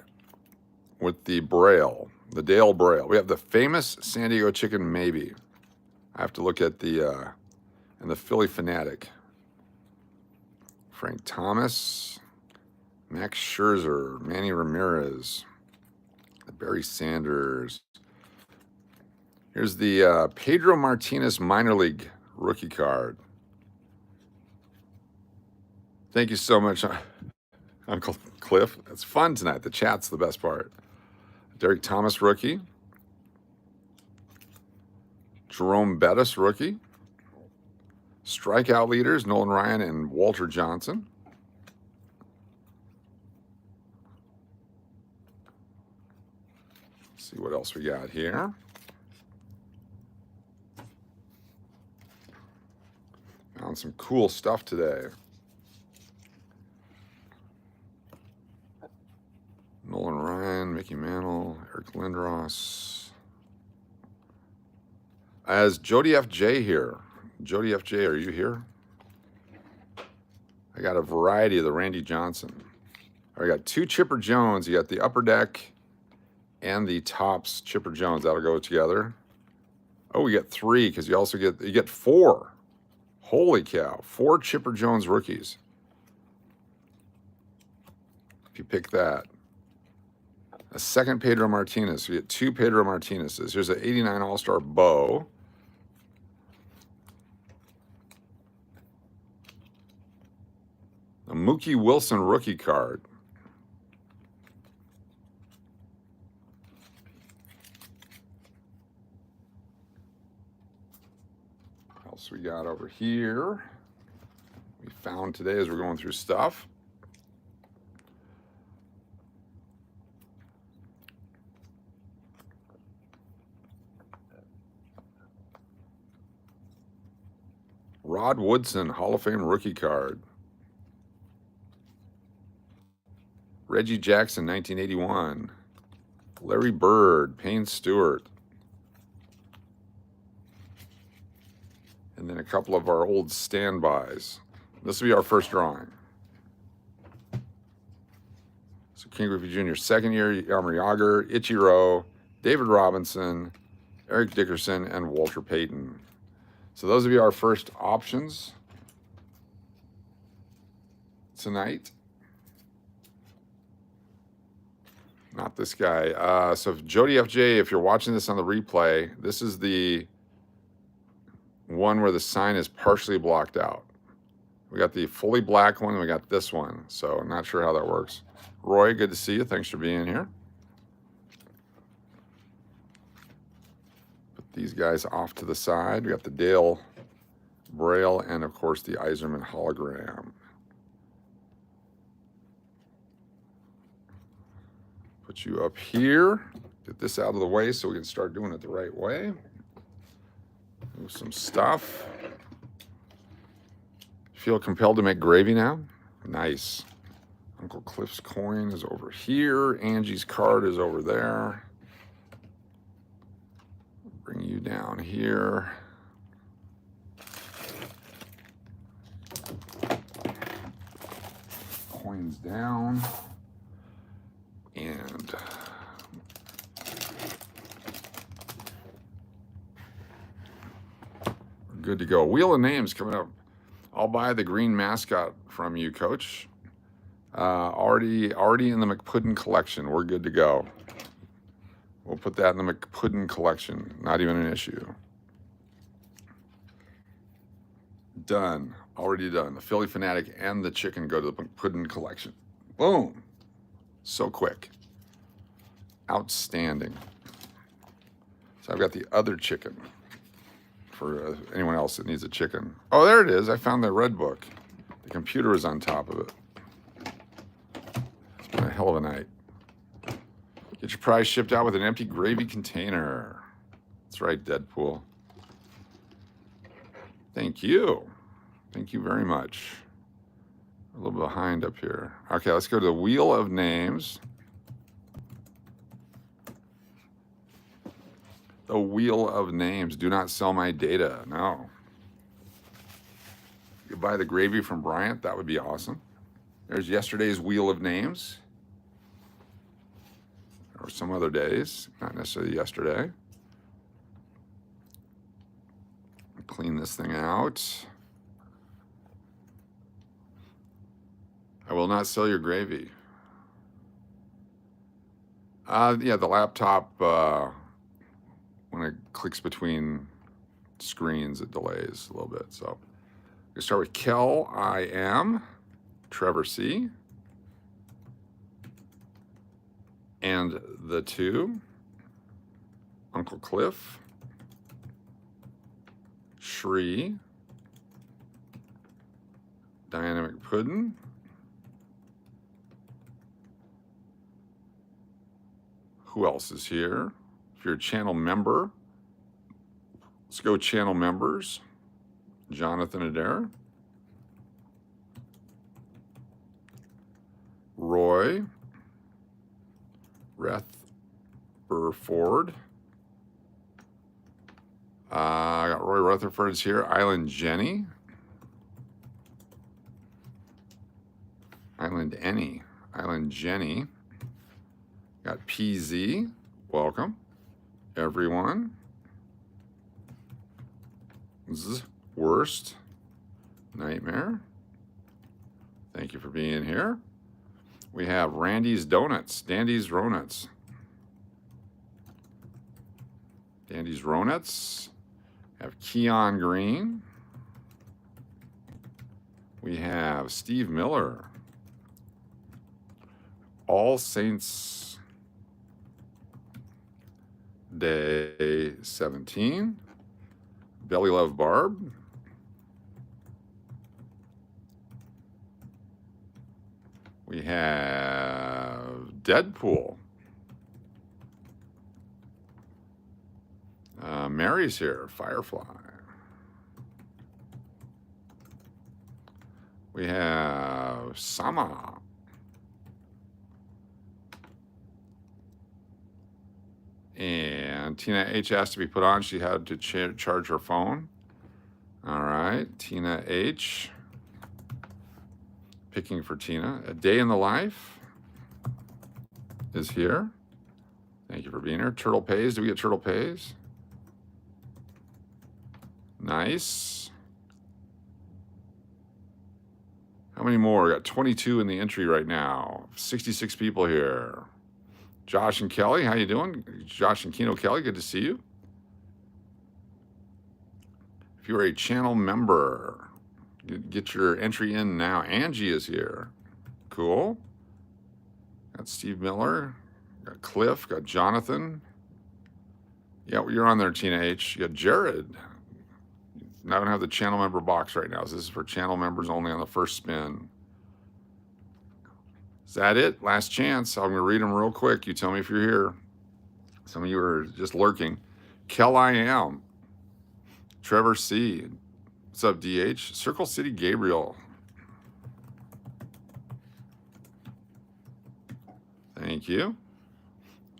with the Braille, the Dale Braille. We have the famous San Diego Chicken maybe. I have to look at the, and the Philly Fanatic. Frank Thomas, Max Scherzer, Manny Ramirez, Barry Sanders. Here's the Pedro Martinez minor league rookie card. Thank you so much, Uncle Cliff. It's fun tonight. The chat's the best part. Derek Thomas rookie. Jerome Bettis rookie. Strikeout leaders, Nolan Ryan and Walter Johnson. Let's see what else we got here. Found some cool stuff today. Nolan Ryan, Mickey Mantle, Eric Lindros. As Jody FJ here. Jody FJ, are you here? I got a variety of the Randy Johnson. I got two Chipper Jones. You got the Upper Deck and the Topps Chipper Jones. That'll go together. Oh, we get three because you also get four. Holy cow. 4 Chipper Jones rookies. If you pick that. A second Pedro Martinez. So you get 2 Pedro Martinez's. Here's an 89 All-Star Bo. A Mookie Wilson rookie card. What else we got over here? We found today as we're going through stuff. Rod Woodson, Hall of Fame rookie card. Reggie Jackson, 1981. Larry Bird, Payne Stewart. And then a couple of our old standbys. This will be our first drawing. So King Griffey Jr., second year, Yammer Yager, Ichiro, David Robinson, Eric Dickerson, and Walter Payton. So those will be our first options tonight. Not this guy. So Jody FJ, if you're watching this on the replay, this is the one where the sign is partially blocked out. We got the fully black one, and we got this one. So I'm not sure how that works. Roy, good to see you. Thanks for being here. Put these guys off to the side. We got the Dale Braille and, of course, the Yzerman hologram. Put you up here. Get this out of the way so we can start doing it the right way. Move some stuff. Feel compelled to make gravy now? Nice. Uncle Cliff's coin is over here. Angie's card is over there. Bring you down here. Coins down. And we're good to go. Wheel of Names coming up. I'll buy the green mascot from you, Coach. Already in the McPuddin collection. We're good to go. We'll put that in the McPuddin collection. Not even an issue. Done. Already done. The Philly Fanatic and the chicken go to the McPuddin collection. Boom. So quick. Outstanding. So I've got the other chicken for anyone else that needs a chicken. Oh, there it is. I found the red book. The computer is on top of it. It's been a hell of a night. Get your prize shipped out with an empty gravy container. That's right, Deadpool. Thank you. Thank you very much. A little behind up here. Okay, let's go to the Wheel of Names. The Wheel of Names. Do not sell my data. No. You could buy the gravy from Bryant. That would be awesome. There's yesterday's Wheel of Names. Or some other days. Not necessarily yesterday. Clean this thing out. I will not sell your gravy. Yeah, the laptop, when it clicks between screens, it delays a little bit. So we start with Kel, I am, Trevor C, and the two, Uncle Cliff, Shree, Diana McPuddin, who else is here? If you're a channel member, let's go channel members. Jonathan Adair, Roy, Rutherford. I got Roy Rutherford's here. Island Jenny. Island Annie. Island Jenny. Got PZ. Welcome, everyone. Worst Nightmare. Thank you for being here. We have Randy's Donuts. Dandy's Ronuts. Dandy's Ronuts. Have Keon Green. We have Steve Miller. All Saints Day 17. Belly Love Barb. We have Deadpool. Mary's here, Firefly. We have Sama. And Tina H asked to be put on. She had to charge her phone. All right, Tina H. Picking for Tina. A Day in the Life is here. Thank you for being here. Turtle Pays. Do we get Turtle Pays? Nice. How many more? We got 22 in the entry right now. 66 people here. Josh and Kelly, how you doing? Josh and Keno Kelly, good to see you. If you're a channel member, get your entry in now. Angie is here. Cool. Got Steve Miller. Got Cliff. Got Jonathan. Yeah, well, you're on there, Tina H. You got Jared. I don't have the channel member box right now, so this is for channel members only on the first spin. Is that it? Last chance. I'm going to read them real quick. You tell me if you're here. Some of you are just lurking. Kel I am. Trevor C. What's up, DH? Circle City Gabriel. Thank you.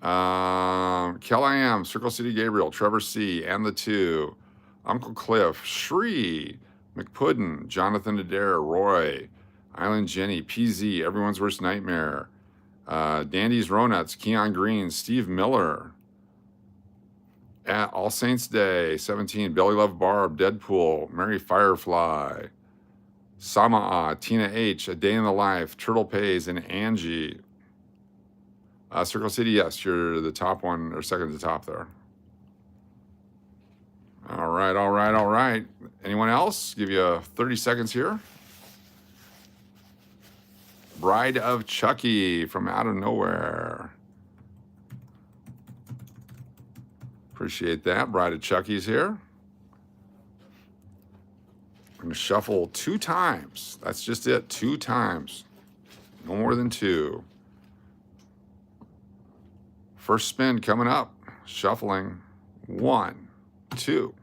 Kellie M, Circle City Gabriel, Trevor C, and the two. Uncle Cliff, Shree, McPuddin, Jonathan Adair, Roy, Island Jenny, PZ, Everyone's Worst Nightmare, Dandy's Ronuts, Keon Green, Steve Miller, at All Saints Day, 17, Belly Love Barb, Deadpool, Mary Firefly, Samaa, Tina H, A Day in the Life, Turtle Pays, and Angie. Circle City, yes, you're the top one, or second to the top there. All right, all right, all right. Anyone else? Give you 30 seconds here. Bride of Chucky from out of nowhere. Appreciate that. Bride of Chucky's here. I'm going to shuffle 2 times. That's just it, 2 times. No more than 2. First spin coming up. Shuffling. 1, 2.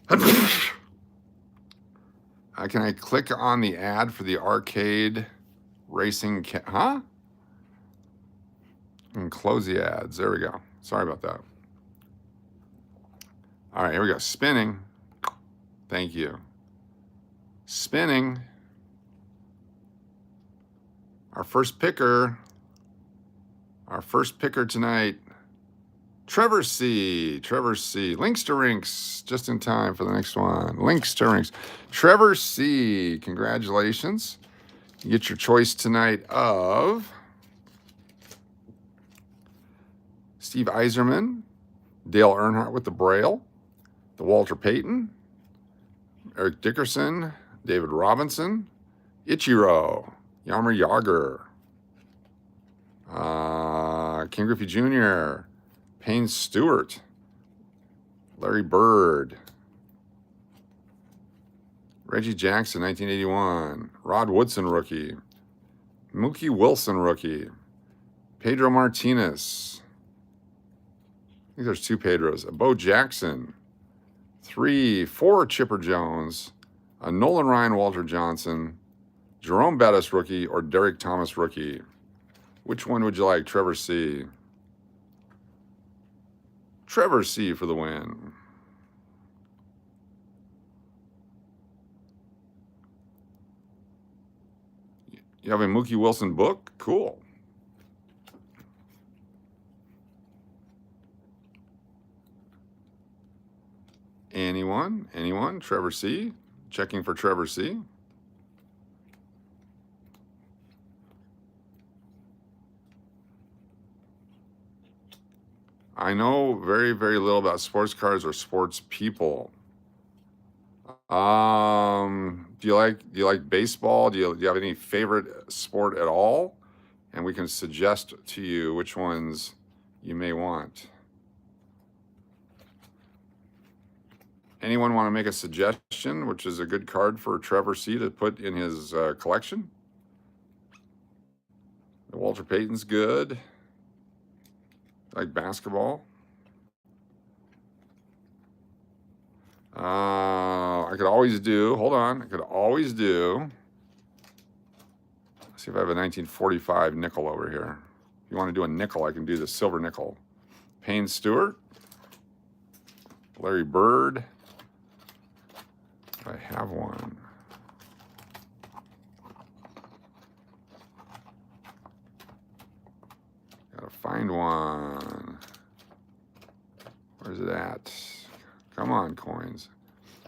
Can I click on the ad for the arcade racing? Huh? And close the ads. There we go. Sorry about that. All right, here we go. Spinning. Thank you. Spinning. Our first picker tonight, Trevor C. Trevor C. Links to Rinks, just in time for the next one. Links to Rinks. Trevor C. Congratulations. You get your choice tonight of Steve Eiserman, Dale Earnhardt with the Braille, the Walter Payton, Eric Dickerson, David Robinson, Ichiro, Yammer Yager, King Griffey Jr., Payne Stewart, Larry Bird, Reggie Jackson, 1981, Rod Woodson rookie, Mookie Wilson rookie, Pedro Martinez, I think there's 2 Pedros, a Bo Jackson, 4 Chipper Jones, a Nolan Ryan Walter Johnson, Jerome Bettis rookie, or Derek Thomas rookie. Which one would you like, Trevor C? Trevor C for the win. You have a Mookie Wilson book? Cool. Anyone? Anyone? Trevor C? Checking for Trevor C. I know very, very little about sports cars or sports people. Do you like baseball? Do you have any favorite sport at all? And we can suggest to you which ones you may want. Anyone want to make a suggestion, which is a good card for Trevor C to put in his collection? The Walter Payton's good. Like basketball. I could always do, hold on, I could always do, let's see if I have a 1945 nickel over here. If you want to do a nickel, I can do the silver nickel. Payne Stewart, Larry Bird, I have one. Gotta find one. Where's it at? Come on, coins.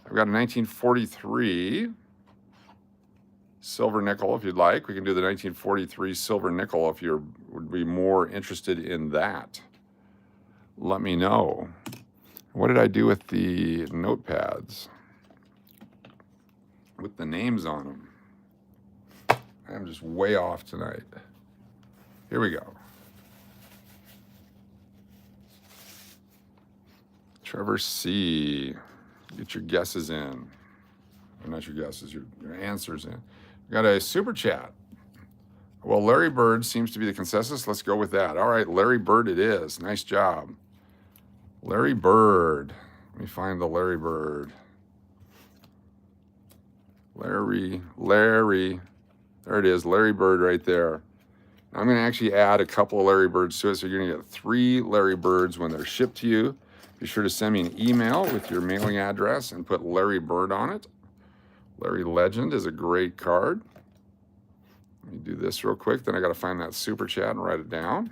I've got a 1943 silver nickel if you'd like. We can do the 1943 silver nickel if you would be more interested in that. Let me know. What did I do with the notepads? With the names on them. I'm just way off tonight. Here we go. Trevor C. Get your guesses in. Or not your guesses, your answers in. We got a super chat. Well, Larry Bird seems to be the consensus. Let's go with that. All right, Larry Bird it is. Nice job. Larry Bird. Let me find the Larry Bird. Larry. There it is, Larry Bird right there. I'm going to actually add a couple of Larry Birds to it, so you're going to get 3 Larry Birds when they're shipped to you. Be sure to send me an email with your mailing address and put Larry Bird on it. Larry Legend is a great card. Let me do this real quick, then I got to find that super chat and write it down.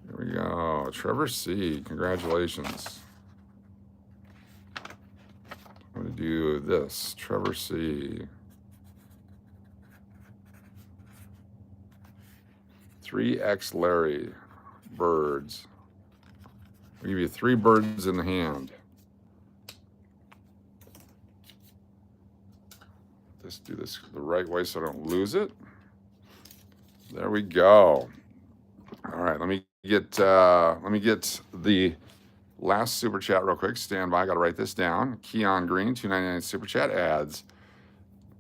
Here we go. Trevor C. Congratulations. I'm going to do this. Trevor C. 3X Larry Birds. I'll give you 3 birds in the hand. Let's do this the right way so I don't lose it. There we go. All right, let me get the last super chat real quick. Stand by. I got to write this down. Keon Green, $2.99 super chat adds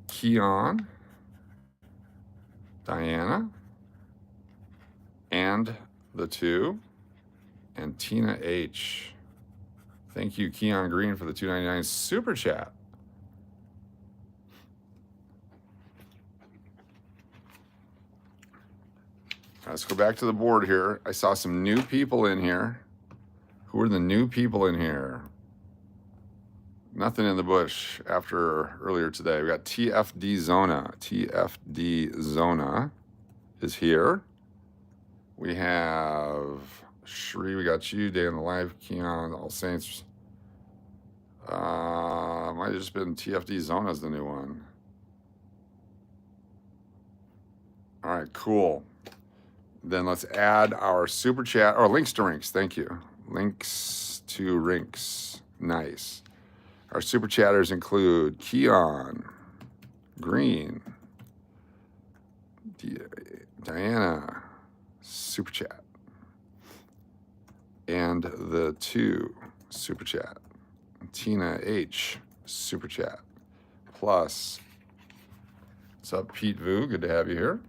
Keon, Diana, and the 2, and Tina H. Thank you, Keon Green, for the $2.99 super chat. Let's go back to the board here. I saw some new people in here. Who are the new people in here? Nothing in the bush after earlier today. We got TFD Zona. TFD Zona is here. We have Sheryl, we got you, Day in the Life, Keon, All Saints. Might have just been TFD Zona's the new one. All right, cool. Then let's add our super chat, or links to rinks, thank you. Links to rinks, nice. Our super chatters include Keon, Green, Diana, super chat, and the 2 super chat, Tina H super chat, plus, what's up, Pete Vu, good to have you here,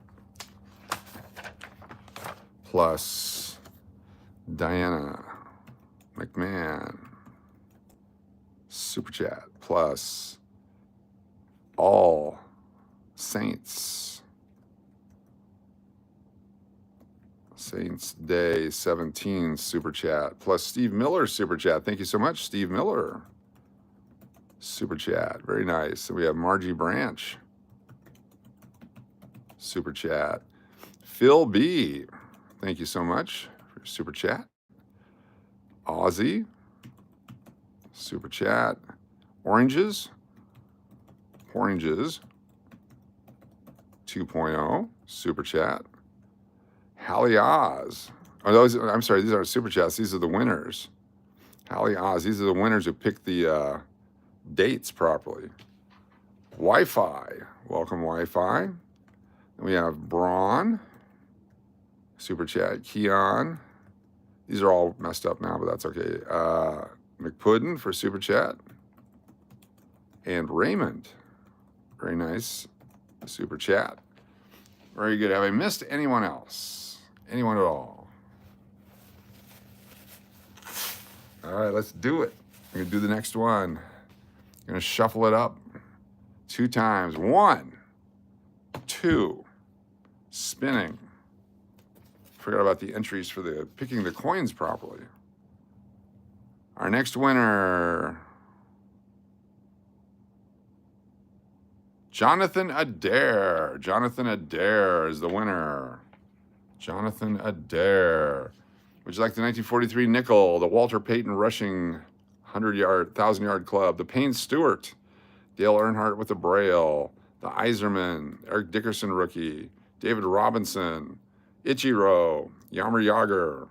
plus Diana McMahon super chat, plus All Saints Day 17 super chat, plus Steve Miller super chat. Thank you so much, Steve Miller super chat. Very nice. So we have Margie Branch super chat. Phil B, thank you so much for your super chat. Aussie super chat. Oranges 2.0 super chat. Hallie Oz. Oh, those, I'm sorry, these aren't super chats. These are the winners. Hallie Oz. These are the winners who picked the dates properly. Wi-Fi. Welcome, Wi-Fi. And we have Braun. Super chat. Keon. These are all messed up now, but that's okay. McPuddin for super chat. And Raymond. Very nice. Super chat. Very good. Have I missed anyone else? Anyone at all? All right, let's do it. I'm going to do the next one. I'm going to shuffle it up 2 times. 1, 2, spinning. Forgot about the entries for the picking the coins properly. Our next winner, Jonathan Adair. Jonathan Adair is the winner. Jonathan Adair. Would you like the 1943 nickel, the Walter Payton rushing 1,000-yard club, the Payne Stewart, Dale Earnhardt with the Braille, the Iserman, Eric Dickerson rookie, David Robinson, Ichiro, Yammer Yager,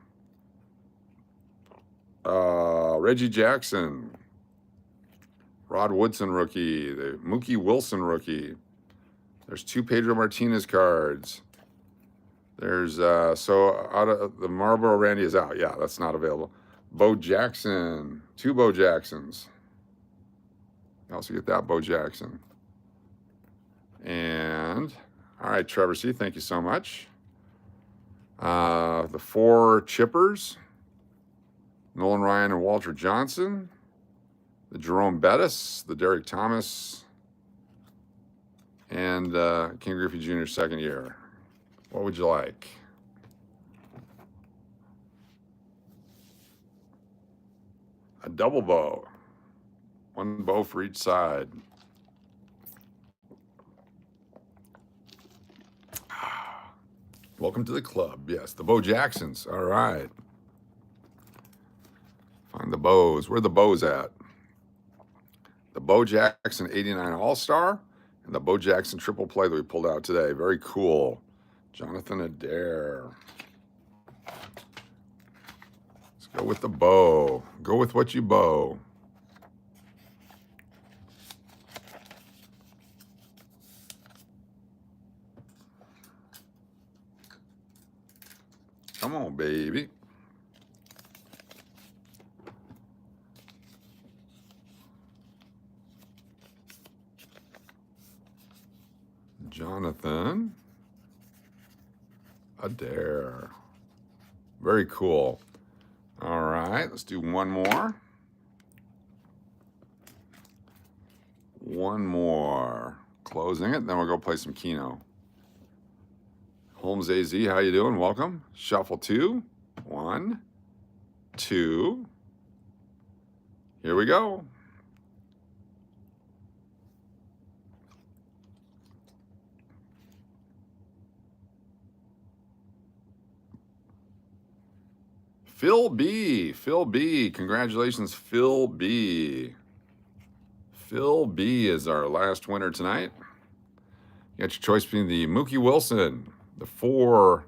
Reggie Jackson, Rod Woodson rookie, the Mookie Wilson rookie. There's 2 Pedro Martinez cards. There's, so out of the Marlboro Randy is out. Yeah, that's not available. Bo Jackson, 2 Bo Jacksons. You also get that Bo Jackson. And, all right, Trevor C., thank you so much. The 4 chippers. Nolan Ryan and Walter Johnson. The Jerome Bettis, the Derek Thomas, and King Griffey Jr. second year. What would you like? A double bow. One bow for each side. Welcome to the club. Yes, the Bo Jacksons. All right. Find the bows. Where are the bows at? The Bo Jackson 89 All-Star and the Bo Jackson triple play that we pulled out today. Very cool. Jonathan Adair. Let's go with the bow. Go with what you bow. Come on, baby. Jonathan Adair. Very cool. All right, let's do one more. One more. Closing it, then we'll go play some Keno. Holmes AZ, how you doing? Welcome. Shuffle 2. 1, 2. Here we go. Phil B. Phil B. Congratulations, Phil B. Phil B is our last winner tonight. You got your choice between the Mookie Wilson, the 4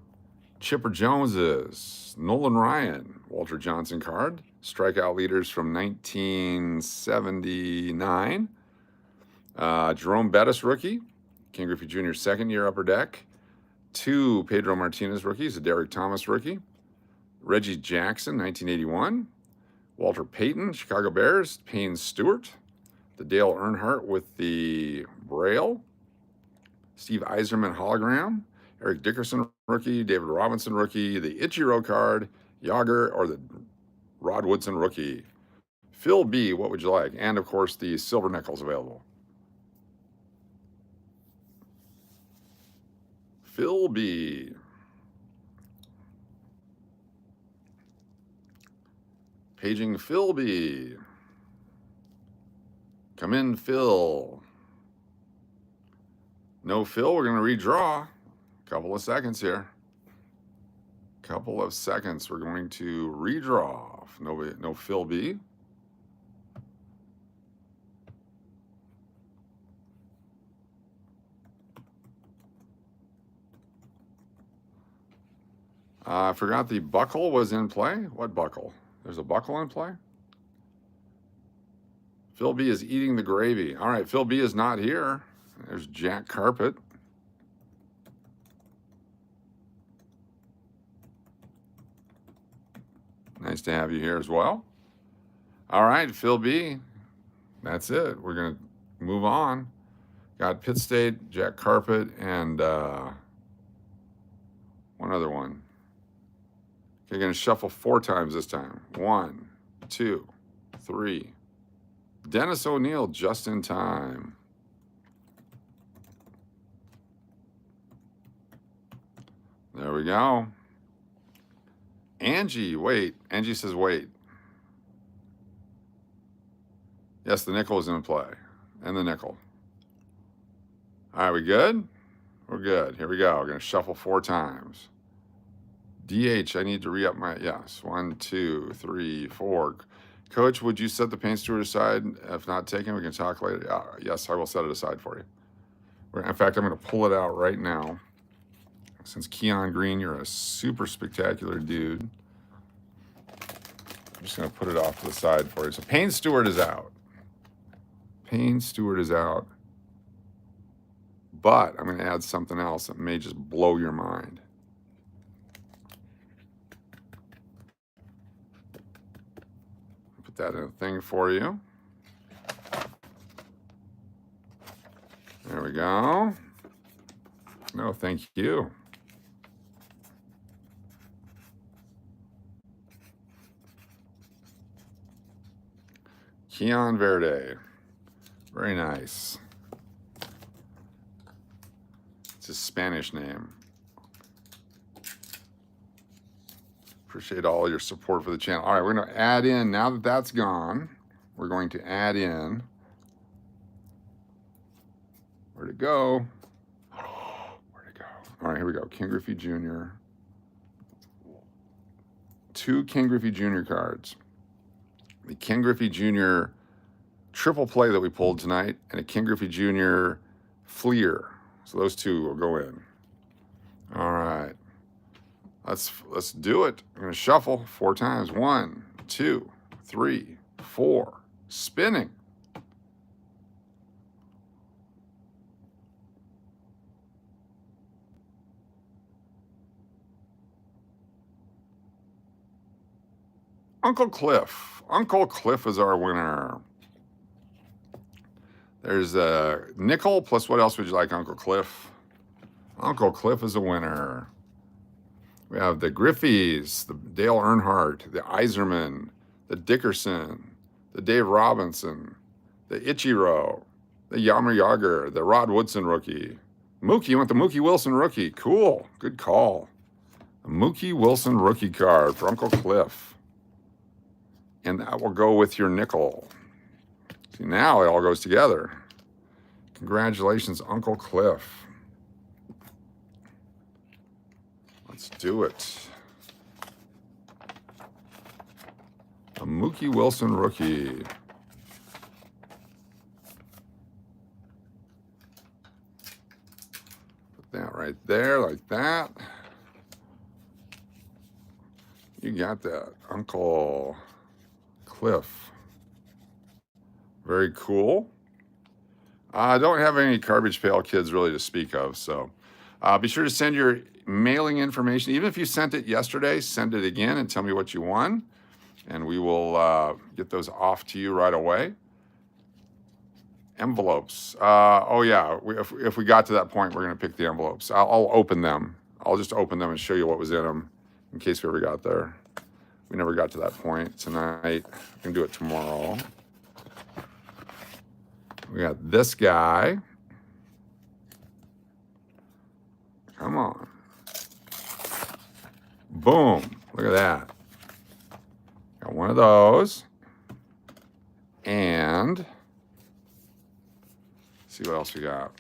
Chipper Joneses, Nolan Ryan, Walter Johnson card, strikeout leaders from 1979, Jerome Bettis rookie, King Griffey Jr. second year upper deck, 2 Pedro Martinez rookies, a Derek Thomas rookie, Reggie Jackson, 1981. Walter Payton, Chicago Bears. Payne Stewart. The Dale Earnhardt with the Braille. Steve Yzerman hologram. Eric Dickerson rookie. David Robinson rookie. The Ichiro card. Yager or the Rod Woodson rookie. Phil B, what would you like? And of course the silver nickels available. Phil B. Paging Phil B. Come in, Phil. No Phil, we're going to redraw. Couple of seconds here. Couple of seconds. We're going to redraw. No Phil B. I forgot the buckle was in play. What buckle? There's a buckle in play? Phil B is eating the gravy. All right, Phil B is not here. There's Jack Carpet. Nice to have you here as well. All right, Phil B. That's it. We're going to move on. Got Pitt State, Jack Carpet, and one other one. Okay, going to shuffle 4 times this time. 1, 2, 3. Dennis O'Neil, just in time. There we go. Angie, wait. Angie says wait. Yes, the nickel is in play. And the nickel. All right, we good? We're good. Here we go. We're going to shuffle 4 times. DH, I need to re-up my, yes. 1, 2, 3, 4. Coach, would you set the paint steward aside? If not taken, we can talk later. Yes, I will set it aside for you. In fact, I'm going to pull it out right now. Since Keon Green, you're a super spectacular dude. I'm just going to put it off to the side for you. So Payne Stewart is out. Payne Stewart is out. But I'm going to add something else that may just blow your mind. Put that in a thing for you. There we go. No, thank you. Keon Verde. Very nice. It's his Spanish name. Appreciate all your support for the channel. All right, we're going to add in, now that that's gone, we're going to add in, where'd it go? Where'd it go? All right, here we go. Ken Griffey Jr. 2 Ken Griffey Jr. cards. The Ken Griffey Jr. triple play that we pulled tonight, and a Ken Griffey Jr. Fleer. So those 2 will go in. All right. Let's do it. I'm going to shuffle 4 times. 1, 2, 3, 4. Spinning. Uncle Cliff. Uncle Cliff is our winner. There's a nickel, plus what else would you like, Uncle Cliff? Uncle Cliff is a winner. We have the Griffies, the Dale Earnhardt, the Iserman, the Dickerson, the Dave Robinson, the Ichiro, the Yammer Yager, the Rod Woodson rookie. Mookie, you want the Mookie Wilson rookie? Cool, good call. A Mookie Wilson rookie card for Uncle Cliff. And that will go with your nickel. See, now it all goes together. Congratulations, Uncle Cliff. Let's do it. A Mookie Wilson rookie. Put that right there like that. You got that, Uncle Cliff. Very cool. I don't have any Garbage Pail Kids really to speak of, so be sure to send your mailing information. Even if you sent it yesterday, send it again and tell me what you won, and we will get those off to you right away. Envelopes. Oh yeah, if we got to that point, we're going to pick the envelopes. I'll open them. I'll just open them and show you what was in them in case we ever got there. We never got to that point tonight. We can do it tomorrow. We got this guy. Come on. Boom. Look at that. Got one of those. And let's see what else we got.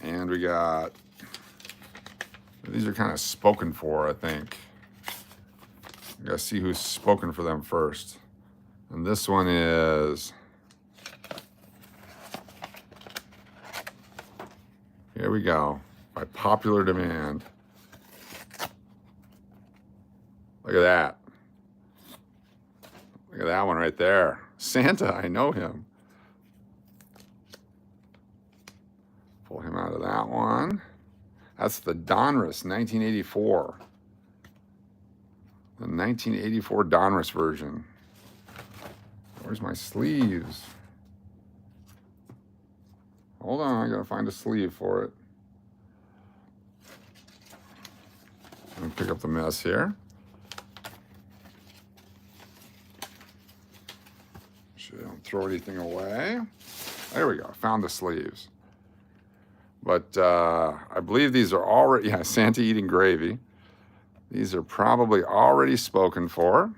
And we got, these are kind of spoken for, I think. We gotta see who's spoken for them first. And this one is, here we go, by popular demand. Look at that. Look at that one right there. Santa, I know him. Pull him out of that one. That's the Donruss 1984. The 1984 Donruss version. Where's my sleeves? Hold on, I gotta find a sleeve for it. I'm gonna pick up the mess here. So I don't throw anything away. There we go, found the sleeves. But I believe these are already, yeah, Santa eating gravy. These are probably already spoken for.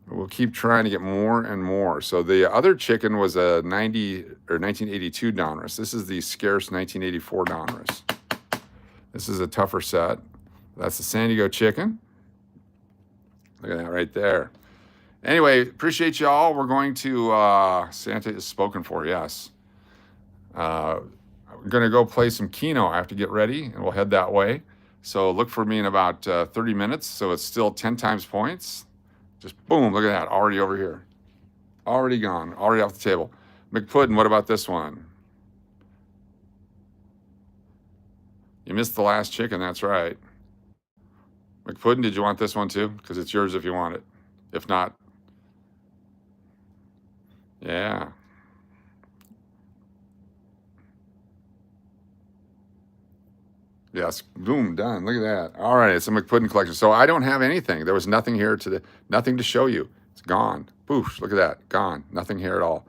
We'll keep trying to get more and more. So the other chicken was a 1982 Donruss. This is the scarce 1984 Donruss. This is a tougher set. That's the San Diego chicken. Look at that right there. Anyway, appreciate y'all. We're going to, Santa is spoken for, yes. We're going to go play some Keno. I have to get ready, and we'll head that way. So look for me in about 30 minutes. So it's still 10 times points. Just boom, look at that, already over here. Already gone, already off the table. McPuddin, what about this one? You missed the last chicken, that's right. McPuddin, did you want this one too? Because it's yours if you want it. If not, yeah. Yes, boom, done. Look at that. All right, it's a McPuddin collection. So I don't have anything. There was nothing here nothing to show you. It's gone. Boosh, look at that, gone. Nothing here at all.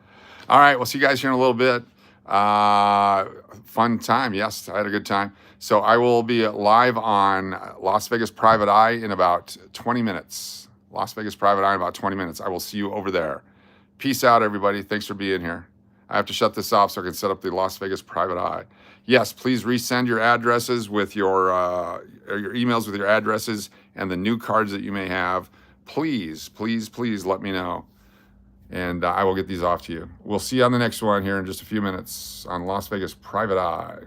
All right, we'll see you guys here in a little bit. Fun time. Yes, I had a good time. So I will be live on Las Vegas Private Eye in about 20 minutes. Las Vegas Private Eye in about 20 minutes. I will see you over there. Peace out, everybody. Thanks for being here. I have to shut this off so I can set up the Las Vegas Private Eye. Yes, please resend your addresses with your emails with your addresses and the new cards that you may have. Please, please, please let me know. And I will get these off to you. We'll see you on the next one here in just a few minutes on Las Vegas Private Eye.